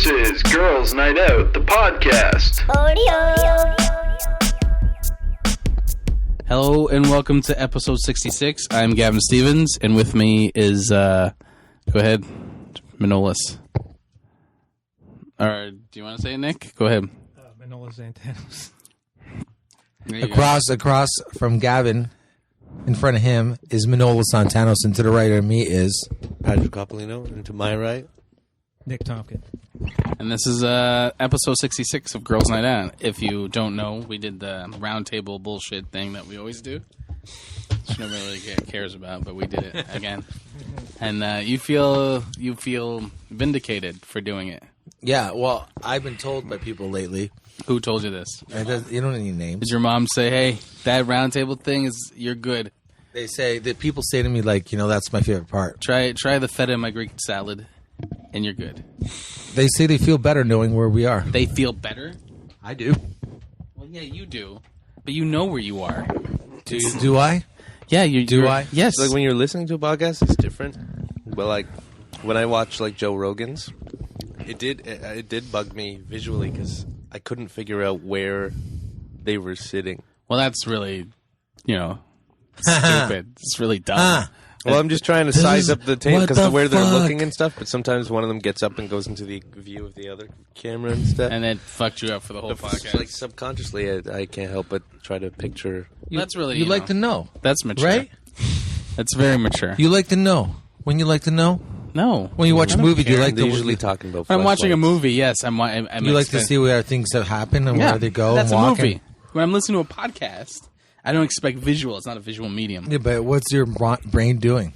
This is Girls Night Out, the podcast. Hello and welcome to episode 66. I'm Gavin Stevens, and with me is, go ahead, Manolis. Or do you want to say it, Nick? Go ahead. Manolis Antanos. Across from Gavin, in front of him is Manolis Santanos, and to the right of me is Patrick Coppolino, and to my right, Nick Tompkin. And this is episode 66 of Girls Night Out. If you don't know, we did the roundtable bullshit thing that we always do, which nobody really cares about, but we did it again. And you feel vindicated for doing it. yeah. Well, I've been told by people lately. Who told you this? You don't need names. Did your mom say, "Hey, that roundtable thing is you're good"? They say that people say to me like, that's my favorite part. Try the feta in my Greek salad, and you're good. They say they feel better knowing where we are. They feel better. I do. Well, yeah, you do, but you know where you are. Do I? Yeah, you Do I? Yes. like when you're listening to a podcast, it's different. But like when I watch like Joe Rogan's, it did bug me visually because I couldn't figure out where they were sitting. Well, that's really, stupid. It's really dumb. Well, I'm just trying to size up the table because of where they're fuck? looking and stuff. But sometimes one of them gets up and goes into the view of the other camera and stuff. And it fucked you up for the whole podcast. Like subconsciously, I can't help but try to picture. That's really You like to know, That's mature, right? That's very mature. You like to know. When you like to know? No. When you watch a movie, do you like They're to usually talking about. When I'm watching a flashlights. movie, yes, I'm You like to see where things that happen and yeah, where they go That's and a walk. movie. When I'm listening to a podcast, I don't expect visual. It's not a visual medium. Yeah, but what's your brain doing?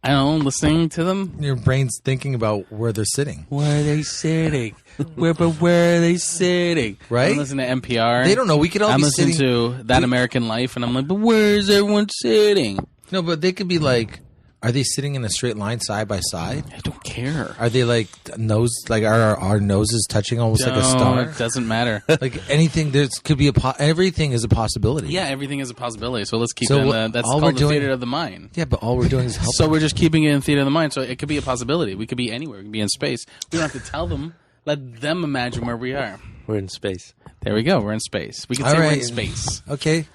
I don't know, listening to them. Your brain's thinking about where they're sitting. Where are they sitting? Where are they sitting? Right? I'm listening to NPR. They don't know. We could all I'm be listening sitting. to That American Life, and I'm like, but where is everyone sitting? No, but they could be like, are they sitting in a straight line side by side? I don't care. Are they like are our noses touching almost like a star? It doesn't matter. Like anything, there could be everything is a possibility. Yeah, everything is a possibility. So let's keep So it in what- that's all called we're the doing- theater of the mind. Yeah, but all we're doing is helping. So we're just keeping it in theater of the mind. So it could be a possibility. We could be anywhere. We could be in space. We don't have to tell them. Let them imagine where we are. We're in space. There we go. We're in space. We can All say we're in right. space. Okay.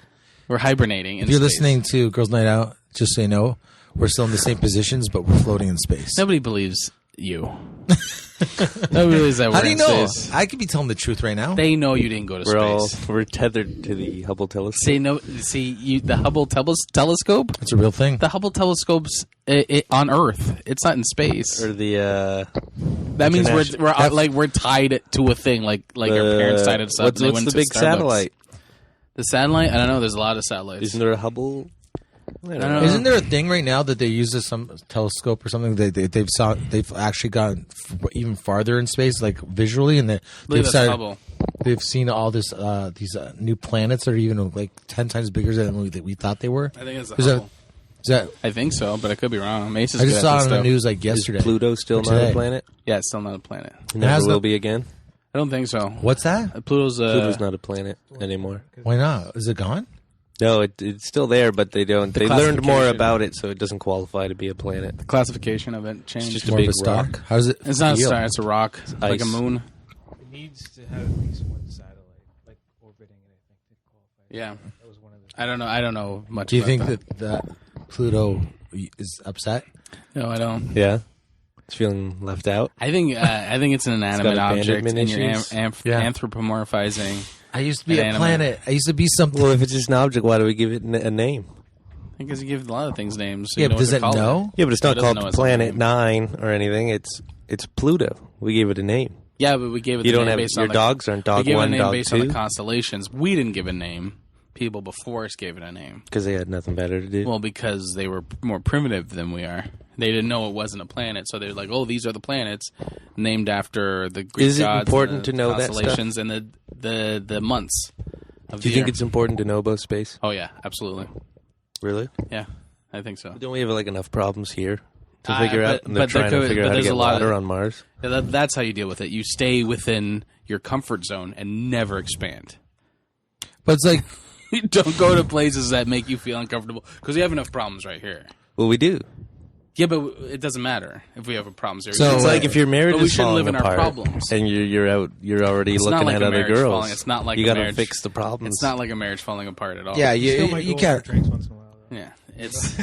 We're hibernating in If you're space. listening to Girls Night Out, just so you know, we're still in the same positions, but we're floating in space. Nobody believes you. Nobody believes that we're How do you in know? space. I could be telling the truth right now. They know you didn't go to space. We're tethered to the Hubble telescope. The Hubble telescope? It's a real thing. The Hubble telescope's on Earth. It's not in space. Or the That means international- we're tied to a thing, like our parents tied us up. What's, and they what's went the to big Starbucks. satellite? The satellite? I don't know. There's a lot of satellites. Isn't there a Hubble? I don't know. Isn't there a thing right now that they use as some telescope or something? They've actually gone even farther in space, like visually, and I believe that's Hubble. they've seen all these new planets that are even like 10 times bigger than we thought they were. I think it's Is Hubble. that? I think so, but I could be wrong. Mace is I good just at saw this it on the stuff. news like yesterday. Is Pluto still Or not a today. planet? Yeah, it's still not a planet. Never has will no- be again. I don't think so. What's that? Pluto's Pluto's not a planet anymore. Why not? Is it gone? No, it's still there, but they don't. They learned more classification. about it, so it doesn't qualify to be a planet. the classification of it changed. just a More of big a star. rock. How does it? It's not a feel? star. It's a rock, like a ice. moon. It needs to have at least one satellite, like orbiting it, I think, to qualify. Yeah. That was one of the. I don't know much. Do you about think that? that Pluto is upset? No, I don't. Yeah, it's feeling left out. I think it's an inanimate got object, abandonment and you're issues. Yeah. anthropomorphizing. I used to be An a animal. planet. I used to be something. Well, if it's just an object, why do we give it a name? Because you give a lot of things names. So Yeah, you know but does what it to call know? Yeah, but it's It not doesn't know called its own Planet name. 9 or anything. It's Pluto. We gave it a name. Yeah, but we gave it. You the don't name have based your on the, dogs aren't We dog gave it a 1, name dog based on 2 the constellations. We didn't give a name. People before us gave it a name. because they had nothing better to do. Well, because they were more primitive than we are. They didn't know it wasn't a planet, so they're like, "Oh, these are the planets named after the Greek Is it gods, important the to know that stuff? constellations, and the months of do the you think year." it's important to know about space? Oh yeah, absolutely. Really? Yeah, I think so. Don't we have like enough problems here to figure out? but- And they're but there trying to could- figure but out how to there's get a lot of- water on Mars. Yeah, that's how you deal with it. You stay within your comfort zone and never expand. But it's like Don't go to places that make you feel uncomfortable because you have enough problems right here. Well, we do. Yeah, but it doesn't matter if we have a problem. So, It's like if your marriage But we is shouldn't falling live in our apart problems. and you're already It's not looking like at a other marriage girls. falling. It's not like you a gotta marriage. fix the problems. It's not like a marriage falling apart at all. Yeah, Still might you go can't. for drinks once in a while. Though. Yeah, it's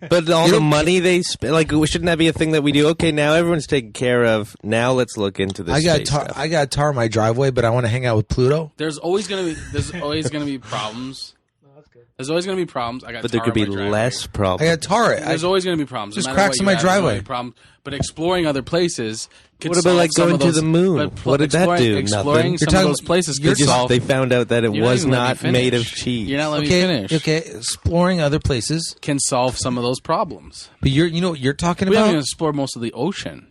But all the money they spend, like, shouldn't that be a thing that we do? Okay, now everyone's taken care of. Now let's look into this. I got space stuff. I got tar in my driveway, but I want to hang out with Pluto. there's always gonna be problems. No, that's good. There's always going to be problems. I got But there tar could be in my driveway. less I problems. got tar. There's always going to be problems. No There's matter cracks what in you my have, there's driveway. gonna be problems. But exploring other places could What about, solve like, some going of to those, the moon? but What did that do? Exploring Nothing. some You're of those talking- places They could solve. they found out that it You're not was even letting me not finish. made of cheese. You're not letting Okay, me finish. okay. Exploring other places, Can solve some of those problems. but you know what you're talking We haven't even about. explored most of the ocean.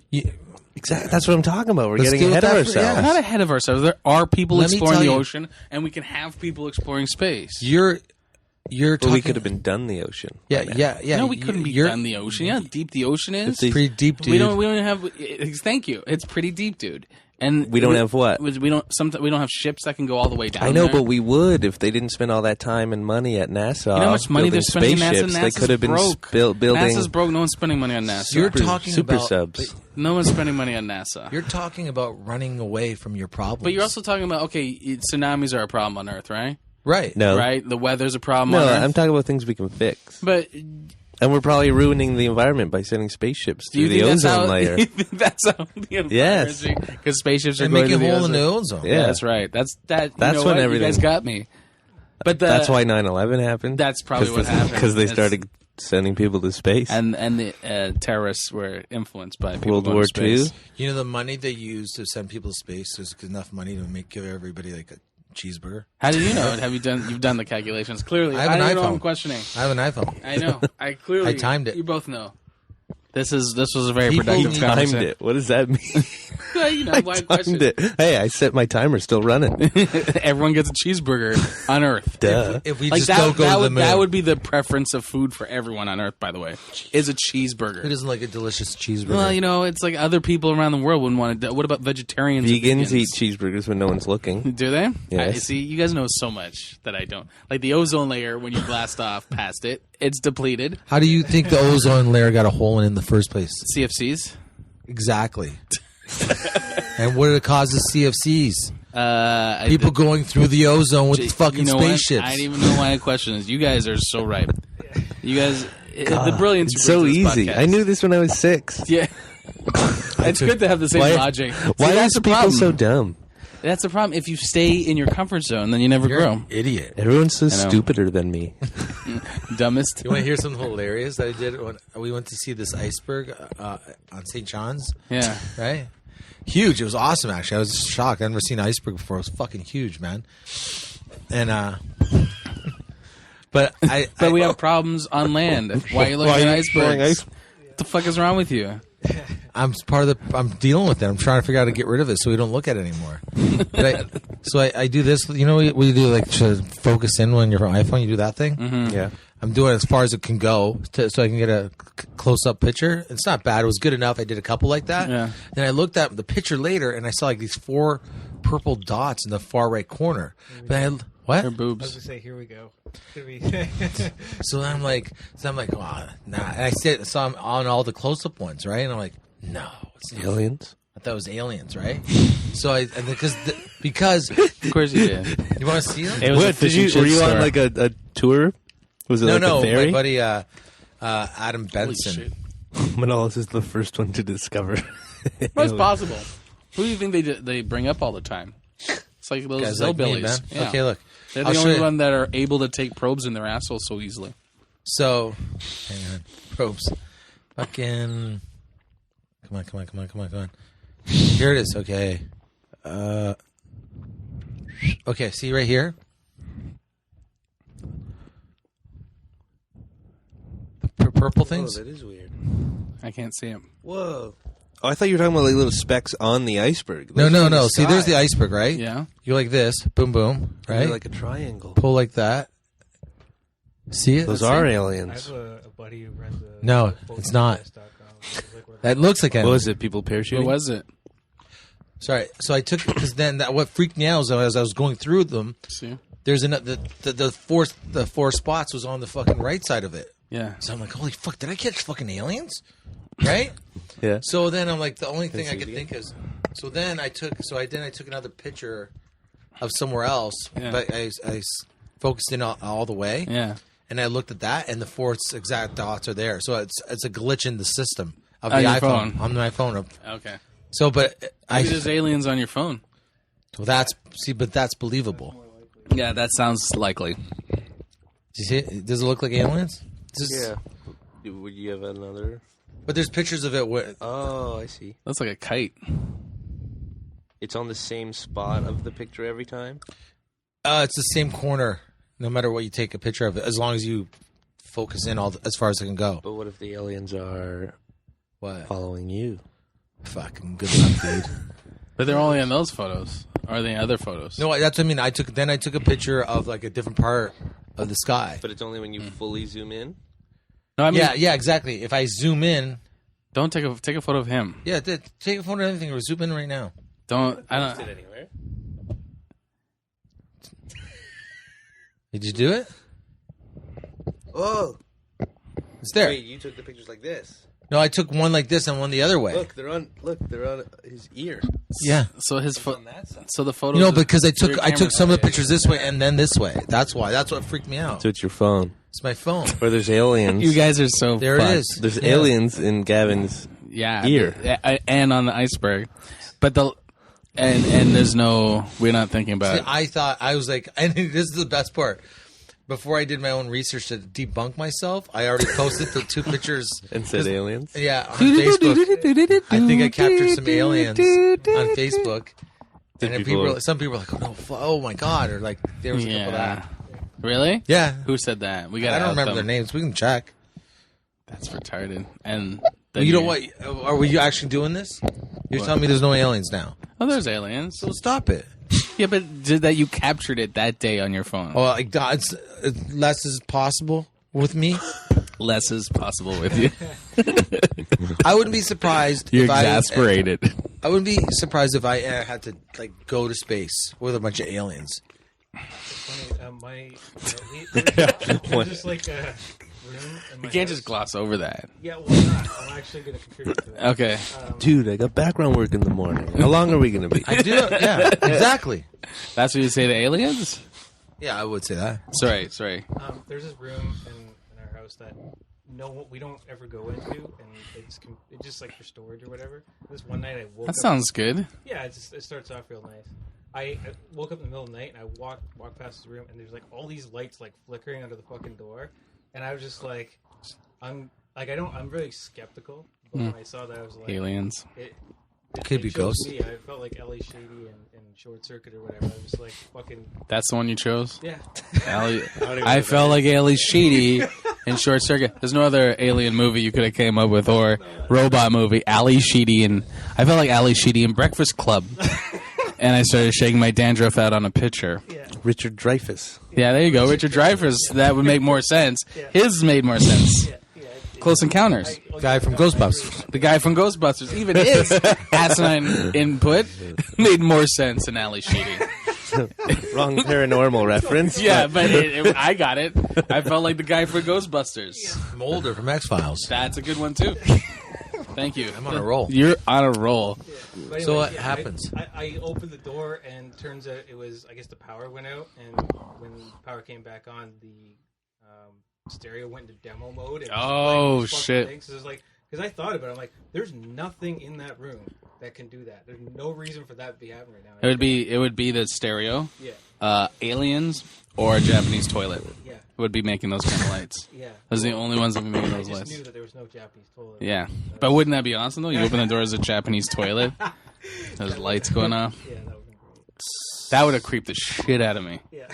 Exactly. That's what I'm talking about. We're Let's getting deal with ahead of that for- ourselves. We're not ahead of ourselves. There are people Let me exploring tell the you. ocean, and we can have people exploring space. You're But talking. we could have been done the ocean. Yeah, by now. yeah, yeah. no, we couldn't be you're done the ocean. You know how deep the ocean is? It's a- pretty deep, dude. We don't have. Thank you. It's pretty deep, dude. And We don't have what? We don't. Sometimes we don't have ships that can go all the way down. I know, there. but we would if they didn't spend all that time and money at NASA. You know how much money they're building spending at NASA? spaceships. They NASA's could have been broke. building NASA's broke. No one's spending money on NASA. You're talking super about subs. no one's spending money on NASA. You're talking about running away from your problems. But you're also talking about tsunamis are a problem on Earth, right? right. No, Right. The weather's a problem no, on Earth. I'm talking about things we can fix, But and we're probably ruining the environment by sending spaceships do you through the think that's ozone how? layer. You think that's how the Yes. Because spaceships are And going make a to the hole in the ozone. ozone. Yeah. That's right. That's That's you know when what? everything- You guys got me. But That's why 9/11 happened. That's probably what happened. Because they It's- started sending people to space. and the terrorists were influenced by people World going War to space. II. You know the money they use to send people to space is enough money to give everybody like a cheeseburger. How do you know it? You've done the calculations? Clearly, I have an don't know iPhone. I'm questioning. I have an iPhone. I know. I clearly. I timed it. You both know. This was a very People productive need- Timed conversation. it. What does that mean? Well, you know, why Timed question? it. Hey, I set my timer. Still running. Everyone gets a cheeseburger on Earth. Duh. If we Like just that, don't go that to the would, moon, that would be the preference of food for everyone on Earth. By the way, is a cheeseburger. who doesn't like a delicious cheeseburger? Well, you know, it's like other people around the world wouldn't want to. What about vegetarians? and Vegans vegans? eat cheeseburgers when no one's looking. Do they? Yes. See, you guys know so much that I don't. Like the ozone layer, when you blast off past it, it's depleted. How do you think the ozone layer got a hole in the first place? CFCs. Exactly. And what are the causes of CFCs? People going through the ozone with fucking you know what? spaceships. I didn't even know why I questioned this. You guys are so right. You guys, the brilliance. you It's bring so to this easy. podcast. I knew this when I was 6. Yeah. It's good to have the same Why- logic. See, Why that's are the people problem. so dumb? That's the problem. If you stay in your comfort zone, then you never You're grow. an idiot. Everyone's so know. stupider than me. Dumbest. You want to hear something hilarious that I did when we went to see this iceberg on St. John's? Yeah. Right? Huge. It was awesome, actually. I was shocked. I'd never seen an iceberg before. It was fucking huge, man. And, but But we have problems on land. Why are you looking Why at are you icebergs? exploring ice- What the fuck is wrong with you? I'm dealing with it. I'm trying to figure out how to get rid of it so we don't look at it anymore. But I do this. You know what you do, like, to focus in when you're on iPhone? You do that thing? Mm-hmm. Yeah. I'm doing it as far as it can go so I can get a close-up picture. It's not bad. It was good enough. I did a couple like that. Yeah. Then I looked at the picture later, and I saw like these 4 purple dots in the far right corner. But what? Her I was boobs. gonna say, here we go. So I'm like, oh, nah. And I saw them on all the close-up ones, right? And I'm like, no, it's not. Aliens? I thought it was aliens, right? So because Of course you did. you want to see them? It was a What, fish did and you? Were chip you on store. like a tour? Was it like a No, ferry? my buddy Adam Holy Benson. shit. Manolis is the first one to discover. Most possible. Who do you think they bring up all the time? It's like those Guys like me, hillbillies. man. Yeah. Okay, look. They're I'll the show only you. one that are able to take probes in their assholes so easily. So, hang on. Probes. Fucking. Come on. Here it is. Okay. Okay, see right here? The purple things? that is weird. I can't see them. Whoa. Oh, I thought you were talking about like little specks on the iceberg. No. Those are the See, there's sky. the iceberg, right? Yeah. You're like this. Boom, boom. They're Right? like a triangle. Pull like that. See it? Those are I aliens. have a buddy who runs a No, it's not. That looks like What was it? People parachuting? What was it? Sorry. So I took because then what freaked me out was as I was going through them, See? there's the 4 spots was on the fucking right side of it. Yeah. So I'm like, holy fuck, did I catch fucking aliens? Right? Yeah. So then I'm like, the only thing I see could it think is, so then I took another picture of somewhere else, Yeah. but I focused in all the way, Yeah. and I looked at that, and the 4 exact dots are there. So it's a glitch in the system of On the your iPhone phone. on my phone. Okay. So, but Maybe there's aliens on your phone. well, but that's believable. Yeah, that sounds likely. Do you see it? Does it look like aliens? Yeah. Would you have another? But there's pictures of it with. Oh, I see. Looks like a kite. It's on the same spot of the picture every time. It's the same corner, no matter what you take a picture of it, as long as you focus in as far as it can go. But what if the aliens are What? following you? Fucking good luck, dude. But they're only in those photos. Or are they other photos? No, that's what I mean. I took a picture of like a different part of the sky. But it's only when you fully zoom in. No, I mean, Yeah, exactly. If I zoom in, don't take a photo of him. yeah, take a photo of anything or zoom in right now. I don't. Anywhere? Did you do it? Oh, It's there. wait! You took the pictures like this. No, I took one like this and one the other way. Look, they're on his ear. Yeah. So his On that side. So the photos. You know, because I your took camera's- some of the pictures this way and then this way. That's why. That's what freaked me out. So it's your phone. It's my phone. Or there's aliens. You guys are so. There fucked. it is. There's Yeah. aliens in Gavin's. Yeah. Ear. And on the iceberg, but and there's no. We're not thinking about. I thought I was like, and this is the best part. Before I did my own research to debunk myself, I already posted the 2 pictures. And said aliens. Yeah, on Facebook. I think I captured some aliens on Facebook. And then some people were like, oh my god, or like there was a couple of Yeah. that. Really? Yeah, Who said that? We got. I don't remember their names. We can check. That's retarded. And Well, you know what? Are we actually doing this? You're telling me there's no aliens now. Oh, there's aliens. So stop it. Yeah, but that you captured it that day on your phone. Well, like, it's less is possible with me. Less is possible with you. I wouldn't be surprised. You're if exasperated. I wouldn't be surprised if I had to like go to space with a bunch of aliens. Funny, there's just like a room in my You can't house. just gloss over that. Yeah, well, I'm not. I'm actually going to contribute to that. Okay. Dude, I got background work in the morning. How long are we going to be? I do. Yeah, exactly. That's what you say to aliens? Yeah, I would say that. Sorry. There's this room in our house that we don't ever go into, and it's just like for storage or whatever. This one night I woke That up. sounds good. Yeah, it starts off real nice. I woke up in the middle of the night and I walked past the room and there's like all these lights like flickering under the fucking door, and I was just like, I'm really skeptical. But when I saw that, I was like, Aliens. It Could be chose ghosts. me. I felt like Ellie Shady and Short Circuit or whatever. I was just like fucking That's the one you chose? yeah. I felt like Ali Sheedy in Short Circuit. There's no other alien movie you could have came up with or robot movie. Ali Sheedy and I felt like Ali Sheedy in Breakfast Club. And I started shaking my dandruff out on a picture. Richard Dreyfuss. Yeah, there you go. Richard Dreyfuss. That would make more sense. His made more sense. Close Encounters. Guy from Ghostbusters. The guy from Ghostbusters. Even his asinine input made more sense than Ali Sheedy. Wrong paranormal reference. Yeah, but I got it. I felt like the guy from Ghostbusters. Mulder from X Files. That's a good one, too. Thank you. I'm on a roll. You're on a roll. But So what yeah, happens? I opened the door and turns out it was, I guess the power went out, and when the power came back on, the stereo went into demo mode. And Oh, this fucking shit. thing. So it was like, because I thought about it, I'm like, there's nothing in that room that can do that. There's no reason for that to be happening right now. It would be the stereo, Yeah, aliens, or a Japanese toilet. yeah, Would be making those kind of lights. yeah. Those are the only ones that would be making I those just lights. knew that there was no Japanese toilet. Yeah, but wouldn't that be awesome though? You open the door as a Japanese toilet. There's lights going off. Yeah, that would have been great. That would have creeped the shit out of me. Yeah.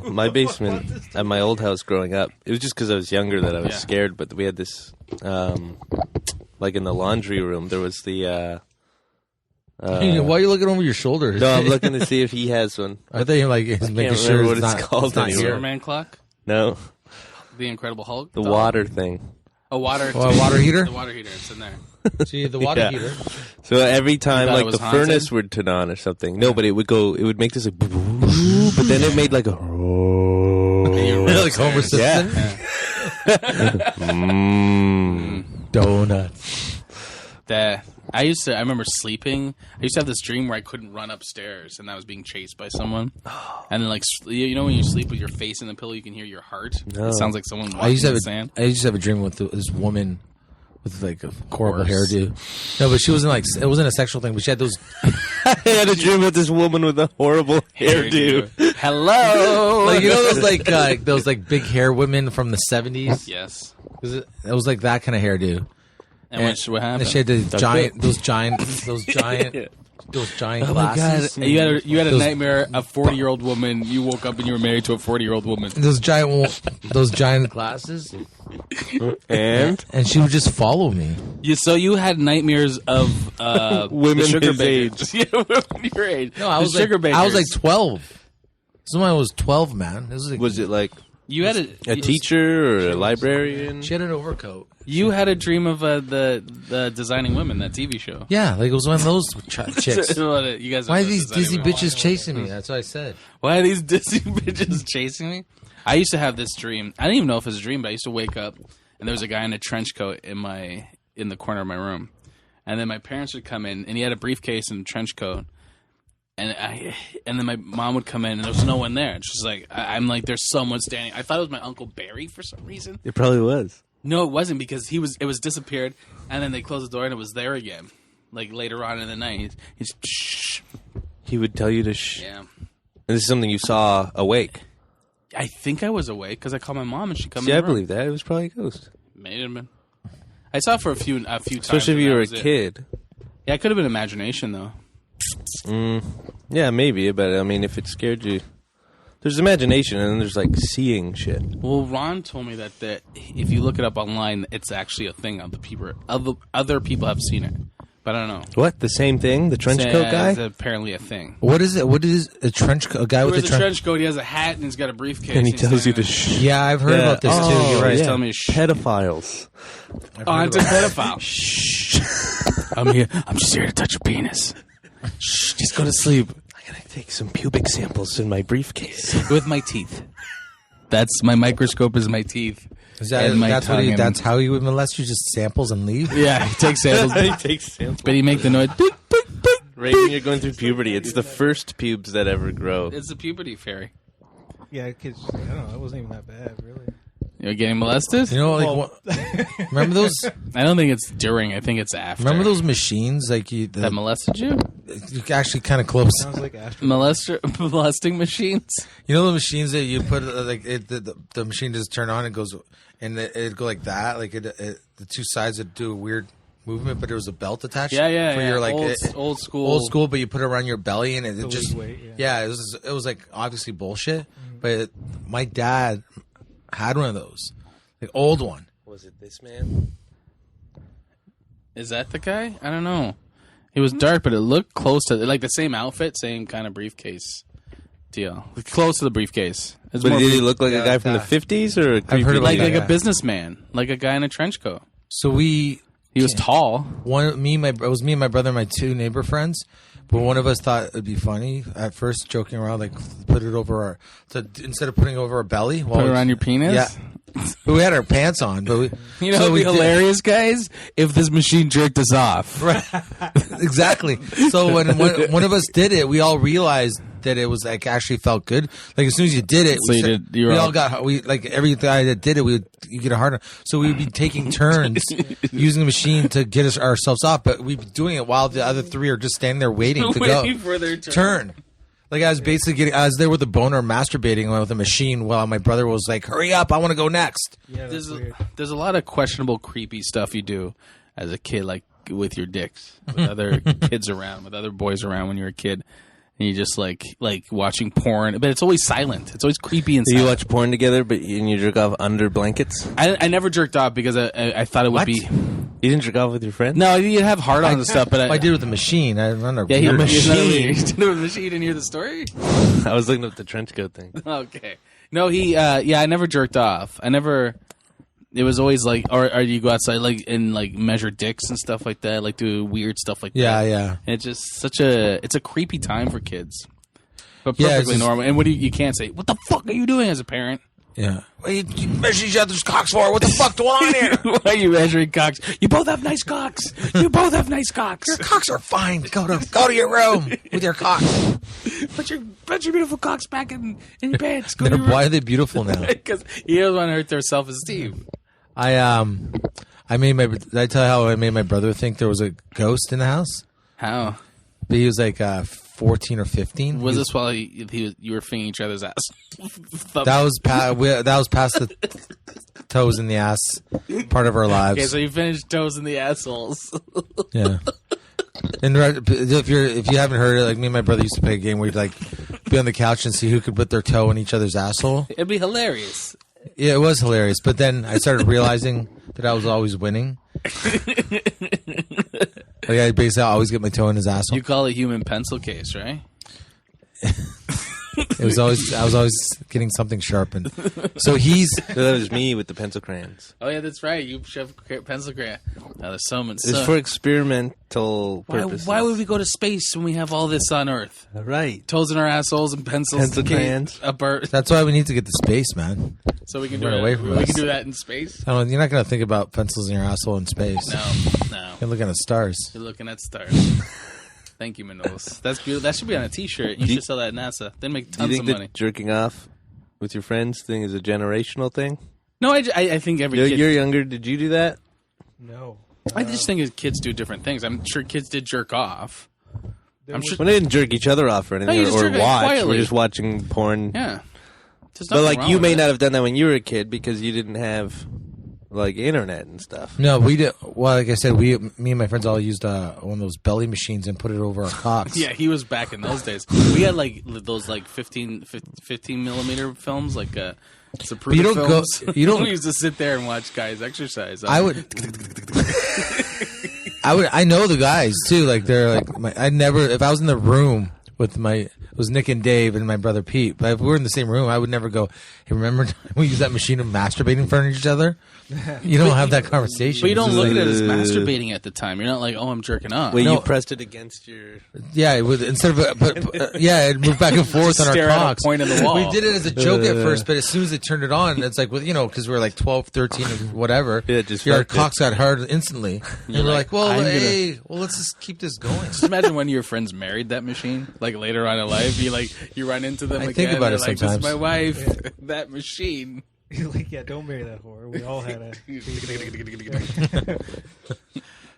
My basement at my old house growing up, it was just because I was younger that I was Yeah. scared, but we had this, like in the laundry room, there was the, Why are you looking over your shoulder? no, I'm looking to see if he has one. I thought you like making remember sure what it's it's not, called it's not anymore. here. Superman clock, No, the Incredible Hulk, the doll? water thing. a water, Oh, a water heater? the water heater. It's in there. See the water Yeah. heater. So every time, thought it like, was the haunted? furnace would turn on or something. No, but it would make this like, but then it made like a, And you're Like Homer yeah. Simpson. Donuts. That I remember sleeping. I used to have this dream where I couldn't run upstairs, and I was being chased by someone. And then, like, you know, when you sleep with your face in the pillow, you can hear your heart. No. It sounds like someone walking I used to in have the sand. I used to have a dream with this woman with like a horrible hairdo. No, but she wasn't like it wasn't a sexual thing. But she had those. I had a dream with this woman with a horrible hairdo. Hello. Like, you know those like big hair women from the 70s? Yes. It was like that kind of hairdo. And what happened? And she had those giant Oh my god! glasses. You had a Those- nightmare. A 40-year-old woman. You woke up and you were married to a 40-year-old woman. Those giant glasses. And And she would just follow me. So you had nightmares of Women the sugar his babies. Yeah, women your age. No, I The was sugar like, I was like bakers. 12. This is when I was 12, man. This was like, was it like You had a teacher or a librarian? She had an overcoat. You had a dream of the Designing Women, that TV show. Yeah, like it was one of those chicks. You guys. Why are know these Designing dizzy Women. bitches chasing me? That's what I said. Why are these dizzy bitches chasing me? I used to have this dream. I didn't even know if it was a dream, but I used to wake up and there was a guy in a trench coat in the corner of my room, and then my parents would come in and he had a briefcase and a trench coat. And then my mom would come in, and there was no one there. And she's like, I'm like, there's someone standing. I thought it was my Uncle Barry for some reason. It probably was. No, it wasn't, because it was disappeared, and then they closed the door, and it was there again. Like later on in the night, he's shh. He would tell you to shh. Yeah, And this is something you saw awake. I think I was awake because I called my mom, and she come See, in. I the room. believe that. It was probably a ghost. May have been. I saw it for a few times. Especially if and you that were a was it. kid. Yeah, it could have been imagination though. Yeah, maybe, but I mean, if it scared you, there's imagination and then there's like seeing shit. Well, Ron told me that if you look it up online, it's actually a thing. Other people have seen it, but I don't know. What? The same thing? The trench coat guy? It's apparently a thing. What is it? What is a trench coat? A guy He with wears a a trench. trench coat. He has a hat and he's got a briefcase. And he he's tells you to standing shh. Yeah, I've heard about this too. You're right. He's telling me to shh. Pedophiles. I've Oh, heard I'm a about that. pedophile. Shh. I'm here. I'm just here to touch your penis. Shh. Just go to sleep I gotta take some pubic samples in my briefcase. with my teeth. That's my microscope. Is my teeth. Is that, And my that's what tongue and- that's how he would molest you? Just samples and leave? Yeah, he takes samples. he takes samples. But he make the noise. Beep, beep, beep. Right when you're going through puberty, it's the first pubes that ever grow. It's the puberty fairy. Yeah, kids. I don't know. It wasn't even that bad, really. You're getting molested? You know, like remember those? I don't think it's during. I think it's after. Remember those machines? Like that molested you? you actually kind of close. Sounds like after. Molesting machines? You know the machines that you put the machine just turn on and goes and it'd go like that, like the two sides would do a weird movement, but there was a belt attached. Yeah, yeah, for yeah. your like old school. old school, but you put it around your belly and it The just lead weight, yeah. it was like obviously bullshit. But my dad had one of those, the old one. Was it this man? Is that the guy? I don't know. It was dark, but it looked close to like the same outfit, same kind of briefcase deal. Close to the briefcase. It's But more did he look like a guy from the that. 50s or a creepy heard of like that a guy. businessman, like a guy in a trench coat. So we He was tall. it was me and my brother and my two neighbor friends, but one of us thought it'd be funny at first, joking around, like put it over our instead of putting it over our belly, Put it around your penis? Yeah, but we had our pants on, but we, You know, so it'd we be did- hilarious, guys, if this machine jerked us off. Exactly. So when one of us did it, we all realized that it was like actually felt good. Like as soon as you did it, So we, you said- did- you were we all all- got like every guy that did it, you get a hard on. So we would be taking turns using the machine to get ourselves off, but we'd be doing it while the other three are just standing there waiting to Waiting go. for their turn. Like I was basically I was there with a boner masturbating with a machine while my brother was like, "Hurry up, I want to go next." Yeah, that's weird. There's a lot of questionable, creepy stuff you do as a kid, like with your dicks, with other kids around, with other boys around when you're a kid. And you just like watching porn, but it's always silent. It's always creepy and Do you silent. watch porn together, but and you jerk off under blankets? I never jerked off because I thought it would What? be. You didn't jerk off with your friend? No, you have hard on and stuff, but I did it with the machine. I don't know. Yeah, he A did machine. You did it with a machine. You didn't hear the story? I was looking up the trench coat thing. Okay. No, I never jerked off. I never. It was always like, or you go outside like and like measure dicks and stuff like that, like do weird stuff like Yeah, that. yeah. And it's just it's a creepy time for kids, but Yeah, it's perfectly just- normal. And what you can't say, what the fuck are you doing as a parent? Yeah. What are you measure each other's cocks for? What the fuck going on here? Why are you measuring cocks? You both have nice cocks. You both have nice cocks. Your cocks are fine. Go to your room with your cocks. Put your beautiful cocks back in your pants. Go to your Why are they beautiful now? Because he doesn't want to hurt their self-esteem. I made my. Did I tell you how I made my brother think there was a ghost in the house? How? But he was like 14 or 15. Was this while you were fingering each other's ass? That was past the toes in the ass part of our lives. Okay, so you finished toes in the assholes. Yeah. And if you haven't heard it, like me and my brother used to play a game where you'd like be on the couch and see who could put their toe in each other's asshole. It'd be hilarious. Yeah, it was hilarious. But then I started realizing that I was always winning. Like I basically always get my toe in his asshole. You call it human pencil case, right? I was always getting something sharpened. So he's So that was me with the pencil crayons. Oh yeah, that's right. You shove pencil crayon. Now there's so much. It's for experimental purposes. Why would we go to space when we have all this on Earth? Right. Toes in our assholes and pencils. Pencil crayons. that's why we need to get to space, man. So we can do Run it. away from We us. can do that in space. I don't, you're not going to think about pencils in your asshole in space. No. You're looking at stars. You're looking at stars. Thank you, Manolis. That's beautiful. That should be on a T-shirt. You should sell that at NASA. They make Do you tons think of that money. jerking off with your friends thing is a generational thing? No, I think every kid. You're younger. Did you do that? No. I just think kids do different things. I'm sure kids did jerk off. I'm sure. Well, they didn't jerk each other off or anything, No, you just or jerk it watch. quietly. We're just watching porn. Yeah. There's But nothing like, wrong you with may it. not have done that when you were a kid because you didn't have like internet and stuff. No, we did. Well, like I said, me and my friends all used one of those belly machines and put it over our cocks. Yeah, he was back in those days. We had like those like 15 millimeter films, like Zapruder you don't go- films. you don't- We used to sit there and watch guys exercise. I would. I know the guys too. Like they're like I never. If I was in the room with it was Nick and Dave and my brother Pete. But if we were in the same room, I would never go, hey, remember we used that machine of masturbating in front of each other? You don't have that conversation. But you don't It's look just at like- it as masturbating at the time. You're not like, oh, I'm jerking off. Wait, No. you pressed it against your. Yeah, it would, instead of yeah, it moved back and forth on our Stare at a cocks. point in the wall. We did it as a joke at first, but as soon as they turned it on, it's like because we were like 12, 13, or whatever. Yeah, just our fucked it. cocks got hard instantly, and we're like, well, I'm gonna- hey, let's just keep this going. Just imagine when your friends married that machine, like later on in life, you run into them I again. think about they're it like, sometimes. This is my wife. That machine. Like, yeah, don't marry that whore. We all had a.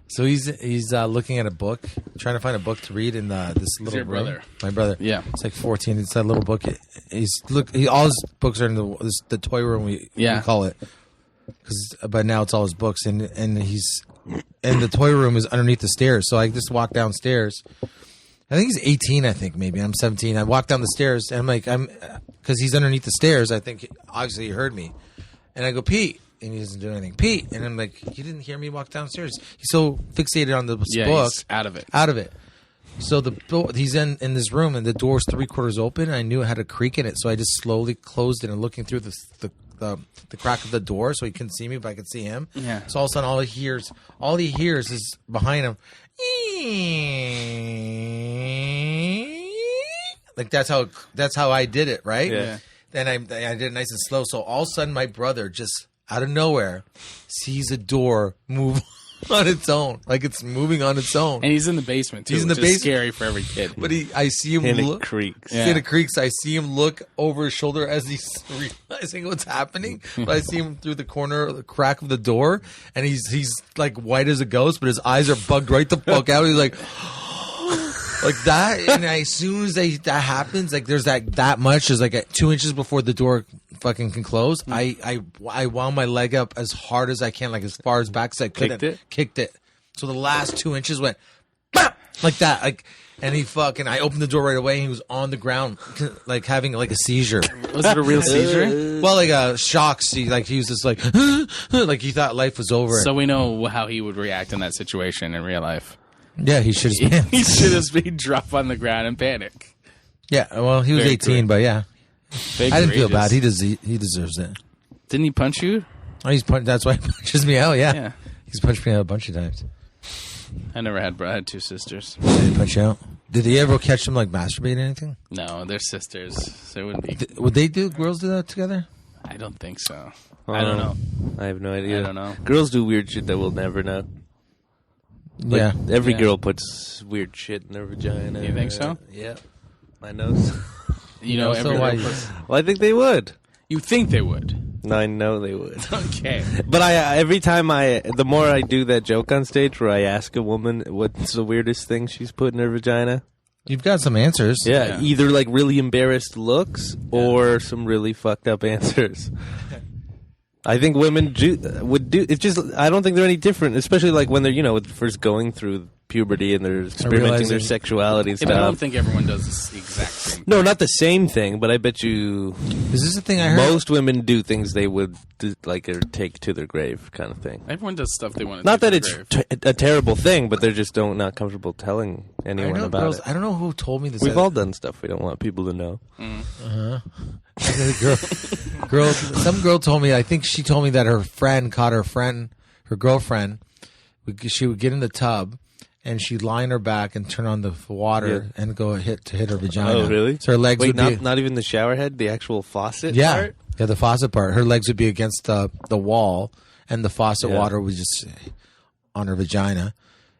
So he's looking at a book, trying to find a book to read in this little your room. brother? My brother. Yeah. It's like 14. It's that little book. All his books are in the toy room. We call it. But now it's all his books, and the toy room is underneath the stairs. So I just walk downstairs. I think he's 18. I think maybe I'm 17. I walk down the stairs, and because he's underneath the stairs. I think obviously he heard me, and I go, Pete. And he doesn't do anything. Pete. And I'm like, you didn't hear me walk downstairs. He's so fixated on the book. He's out of it. Out of it. So he's in this room, and the door's 3/4 open. And I knew it had a creak in it, so I just slowly closed it and looking through the crack of the door, so he couldn't see me, but I could see him. Yeah. So all of a sudden, all he hears is behind him. Like that's how I did it, right? Yeah. Then I did it nice and slow. So all of a sudden, my brother just out of nowhere sees a door move on its own, like it's moving on its own. And he's in the basement, too. He's in the which is basement. scary for every kid. But I see him And it look. creaks. Yeah. See the creaks. I see him look over his shoulder as he's realizing what's happening. But I see him through the corner, the crack of the door, and he's like white as a ghost, but his eyes are bugged right the fuck out. He's like. Like that, and as soon as that happens, like there's that much, is like at 2 inches before the door fucking can close. I wound my leg up as hard as I can, like as far as back as I could. Kicked it. So the last 2 inches went bam, like that, like, and I opened the door right away, and he was on the ground, like having like a seizure. Was it a real seizure? Well, like a shock. He was just like, like he thought life was over. So we know how he would react in that situation in real life. Yeah, he should have. He should have been drop on the ground and panic. Yeah, well, he was Very 18, correct. but yeah, Big I didn't feel courageous. bad. He deserves it. Didn't he punch you? Oh, that's why he punches me out. Yeah. Yeah. He's punched me out a bunch of times. I never had, bro. I had two sisters. Did he punch you out? Did he ever catch them like masturbating or anything? No, they're sisters. So it wouldn't be. Would girls do that together? I I don't think so. I don't know. I have no idea. I don't know. Girls do weird shit that we'll never know. Like, Yeah. every Yeah. girl puts weird shit in their vagina. You think so? Yeah. My nose. You know, so every why- girl puts- Well, I think they would. you think they would. No, I know they would. Okay. But every time the more I do that joke on stage where I ask a woman what's the weirdest thing she's put in her vagina, You've got some answers. Yeah. either like really embarrassed looks or some really fucked up answers. I think women would do. It's just I don't think they're any different, especially like when they're first going through puberty and they're experimenting their realizing- sexuality and Yeah, but I don't stuff. think everyone does this exact same. No, not the same thing, but I bet you Is this the thing I heard? most women do things they would do, like or take to their grave, kind of thing. Everyone does stuff they want to. Not that it's a terrible thing, but they're just not comfortable telling I anyone know about girls. it. I don't know who told me this. We've all done stuff we don't want people to know. Some girl told me. I think she told me that her friend caught her girlfriend. She would get in the tub, and she'd lie on her back and turn on the water and go hit her vagina. Oh, really? So her legs Wait, would be not even the shower head, the actual faucet yeah, part? yeah, the faucet part. Her legs would be against the wall, and the faucet Yeah. water was just on her vagina.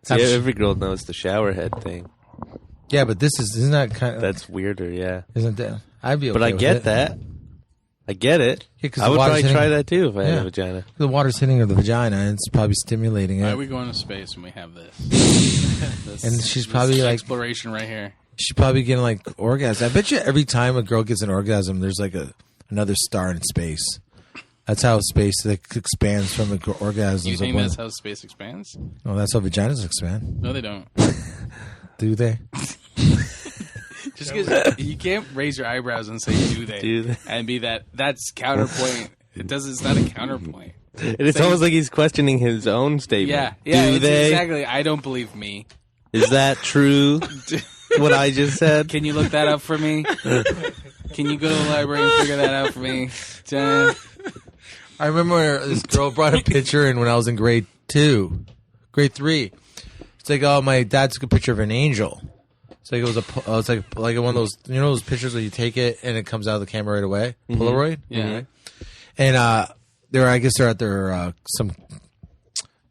See, every girl knows the shower head thing. Yeah, but isn't that kind of That's weirder, yeah. isn't that? I'd be okay But I with get it. that. I get it. Yeah, 'cause I the would water's probably hitting- try that too if I had Yeah. a vagina. The water's hitting her the vagina, and it's probably stimulating Why it. are we going to space when we have this? And she's probably like- exploration right here. She's probably getting like orgasm. I bet you every time a girl gets an orgasm, there's like another star in space. That's how space expands from the orgasms. Do you of think women. that's how space expands? Oh, that's how vaginas expand. No, they don't. Do they? Just because you can't raise your eyebrows and say "do they" Do they? and be that's counterpoint. It's not a counterpoint. It's almost like he's questioning his own statement. Yeah. Do it's they? exactly? I don't believe me. Is that true? What I just said? Can you look that up for me? Can you go to the library and figure that out for me, Jen? I remember this girl brought a picture in when I was in grade 3. It's like, oh, my dad took a picture of an angel. It's like it's like one of those those pictures where you take it and it comes out of the camera right away, Polaroid. Yeah. And they're at their some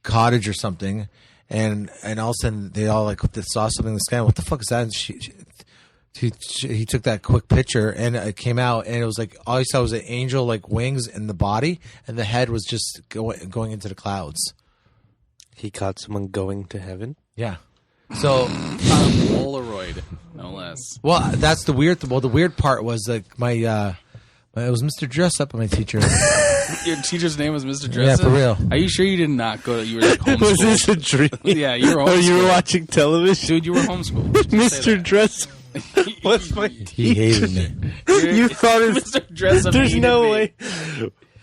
cottage or something, and all of a sudden they all like saw something in the sky. What the fuck is that? And he took that quick picture and it came out and it was like all he saw was an angel like wings and the body and the head was just going into the clouds. He caught someone going to heaven? Yeah. So Polaroid, no less. well, that's the weird. Well, the weird part was like it was Mr. Dress Up, my teacher. Your teacher's name was Mr. Yeah, Dress for real. Are you sure you did not go? You were like homeschooled. Was this a dream? Yeah, you were Oh, you were homeschooled. watching television? Dude, you were homeschooled. Just say Mr. Dress. What's my He hated me. You thought it Mr. Dress Up There's hated no me. way.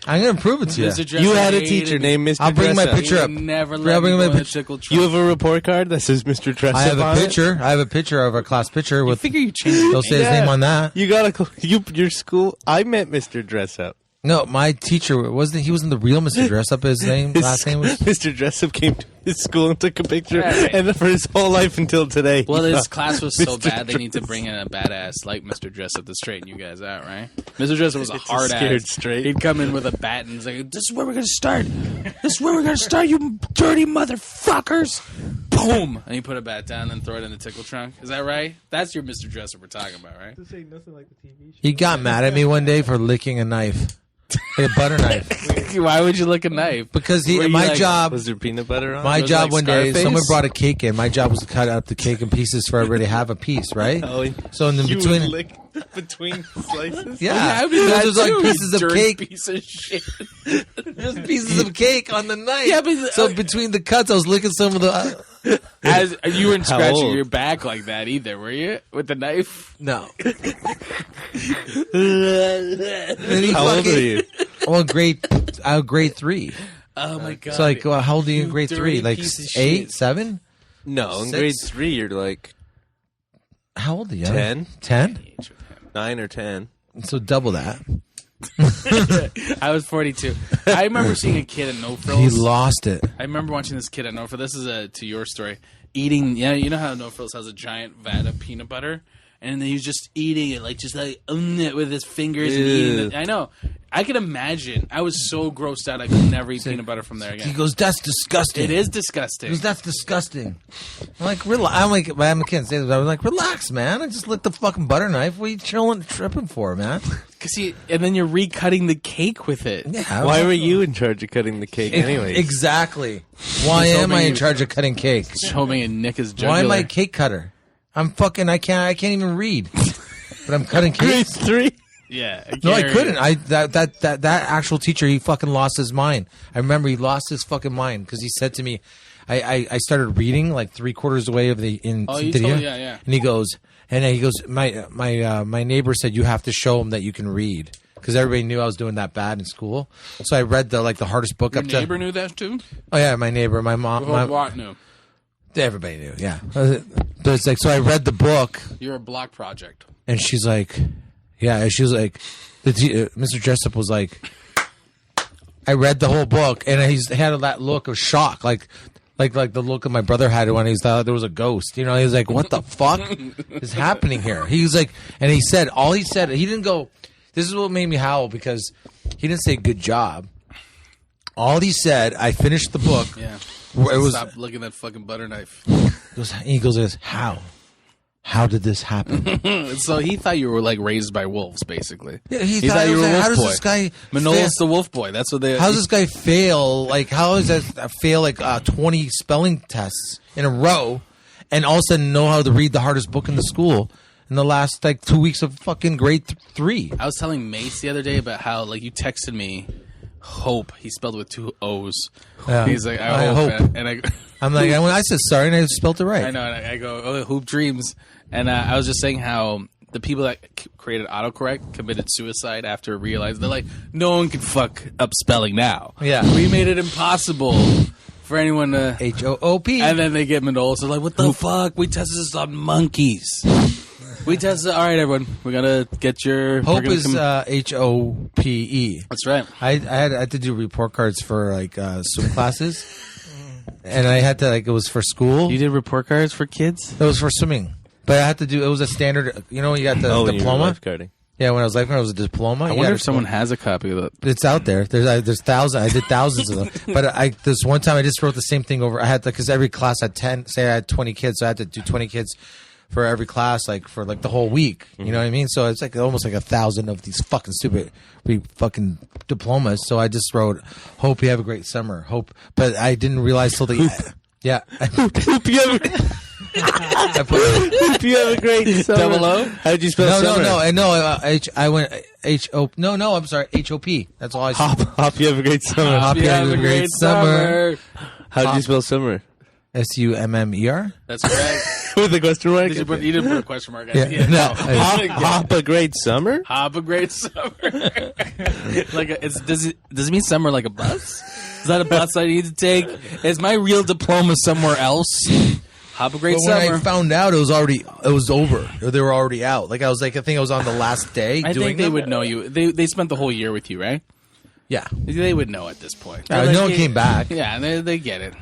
I'm gonna prove it to you. Mr. Dress You Up had a hated teacher me. named Mr. I'll bring my Dress Up. picture up. He never I'll let me bring go my in the picture. tickle You trunk. have a report card that says Mr. Dress I have Up a on picture. I have a picture of our class picture You with. figure you changed your They'll say his Yeah. name on that. You gotta your school. I met Mr. Dress Up. No, my teacher wasn't. He wasn't the real Mr. Dress Up. His last name was. Mr. Dress Up came to his school and took a picture, Right. and for his whole life until today. Well, he his thought class was so Mr. bad they need to Dress- bring in a badass like Mr. Dress Up to straighten you guys out, right? Mr. Dress Up was a It's a hard scared ass. straight. He'd come in with a bat and he's like, "This is where we're gonna start. This is where we're gonna start, you dirty motherfuckers!" Boom, and he put a bat down and throw it in the tickle trunk. Is that right? That's your Mr. Dress Up we're talking about, right? To say nothing like the TV show. He got mad at me one day for licking a knife, like a butter knife, Why would you lick a knife? because Were you my like- job. Was there peanut butter on? My Was it job like one day, Scarface? someone brought a cake in. My job was to cut up the cake in pieces for everybody to have a piece, right? So in the you between, would lick between slices. yeah, I would do that there's like too, pieces you of dirty cake. Piece of shit. There's pieces of cake on the knife. Yeah, but- so between the cuts, I was licking some of the. As you weren't How scratching old? your back like that either, were you? With the knife? No. How old are you? Well, grade 3. Oh my god! So like, well, how old are you in You grade dirty 3? Like piece of 8, shit. 7? No, in 6? grade 3, you're like How old are you? 10? 10? 9 or 10. So double that. I was 42. I remember seeing a kid at No He Frills. lost it. I remember watching this kid at No Frills. This is to your story. Eating, yeah, you know how No Frills has a giant vat of peanut butter, and then he was just eating it, like it with his fingers and eating it. I know. I can imagine. I was so grossed out I could never eat peanut butter from there He again. goes, that's disgusting. It is He disgusting. goes, that's disgusting. I'm like, I can't say this. I was like, relax, man. I just lit the fucking butter knife. What are you tripping for, man? And then you're recutting the cake with it. Yeah. Why were you in charge of cutting the cake anyway? Exactly. Why am I in charge of cutting cake? Just hoping it nick his jugular. Why am I a cake cutter? I can't even read. But I'm cutting cake. 3. Yeah. No, I can't couldn't. read. That actual teacher, he fucking lost his mind. I remember he lost his fucking mind because he said to me, I started reading like 3/4 away of the in. Oh, you video, told- yeah. And he goes, my neighbor said you have to show him that you can read because everybody knew I was doing that bad in school. So I read the hardest book Your up to. neighbor knew that too? Oh yeah, my neighbor, my mom, Whole block knew. everybody knew. Yeah, but it's like so. I read the book. You're a block project. And she's like, yeah, and she was like, Mr. Jessup was like, I read the whole book, and he had that look of shock, like the look of my brother had when he thought there was a ghost. You know, he was like, what the fuck is happening here? He was like, and he said, he didn't go, this is what made me howl, because he didn't say good job. All he said, I finished the book. Yeah. It was, Stop looking at that fucking butter knife. he goes, how? How did this happen? So he thought you were like raised by wolves, basically. Yeah, he thought thought you were a how wolf does boy. this guy Manolis the wolf boy. That's what they. How does this guy fail? Like, how does that fail like 20 spelling tests in a row, and all of a sudden know how to read the hardest book in the school in the last 2 weeks of fucking grade 3? I was telling Mace the other day about how like you texted me, hope. He spelled with 2 O's. Yeah. He's like, I I hope. hope. And I. I'm like, I said sorry, and I spelled it right. I know. And I go, oh, hoop dreams. And I was just saying how the people that created autocorrect committed suicide after realizing they're like, no one can fuck up spelling now. Yeah. We made it impossible for anyone to. HOOP. And then they get Manolis. They're like, what the fuck? We tested this on monkeys. We tested. All right, everyone. We gotta get your. we're Hope gonna is HOPE. That's right. I had to do report cards for swim classes, and I had to it was for school. You did report cards for kids? It was for swimming, but I had to do. It was a standard. You know, you got the when you were diploma. lifeguarding. Yeah, when I was lifeguard, it was a diploma. I You wonder got if a someone has a copy of that. It's out there. There's thousands. I did thousands of them. But this one time I just wrote the same thing over. I had because every class had 10. Say I had 20 kids, so I had to do 20 kids for every class, for the whole week. You know what I mean? So it's almost 1,000 of these fucking stupid fucking diplomas. So I just wrote, "Hope you have a great summer." Hope, but I didn't realize till the yeah. Hope you have a great summer. Double O? How'd you spell summer? I went H-O. No, I'm sorry. H-O-P. That's all I said. Hop, you have a great summer. Hop, you have a great summer. How'd you spell summer? S-U-M-M-E-R? That's correct. With a question mark? you didn't put a question mark. Yeah. No. Hop a great summer? Hop a great summer. Does it mean summer like a bus? Is that a bus I need to take? Is my real diploma somewhere else? Hop a great But when summer. I found out, it was over. Or they were already out. I think I was on the last day I doing think they them. would know you. They spent the whole year with you, right? Yeah. They would know at this point. No one came back. It Yeah, they get it.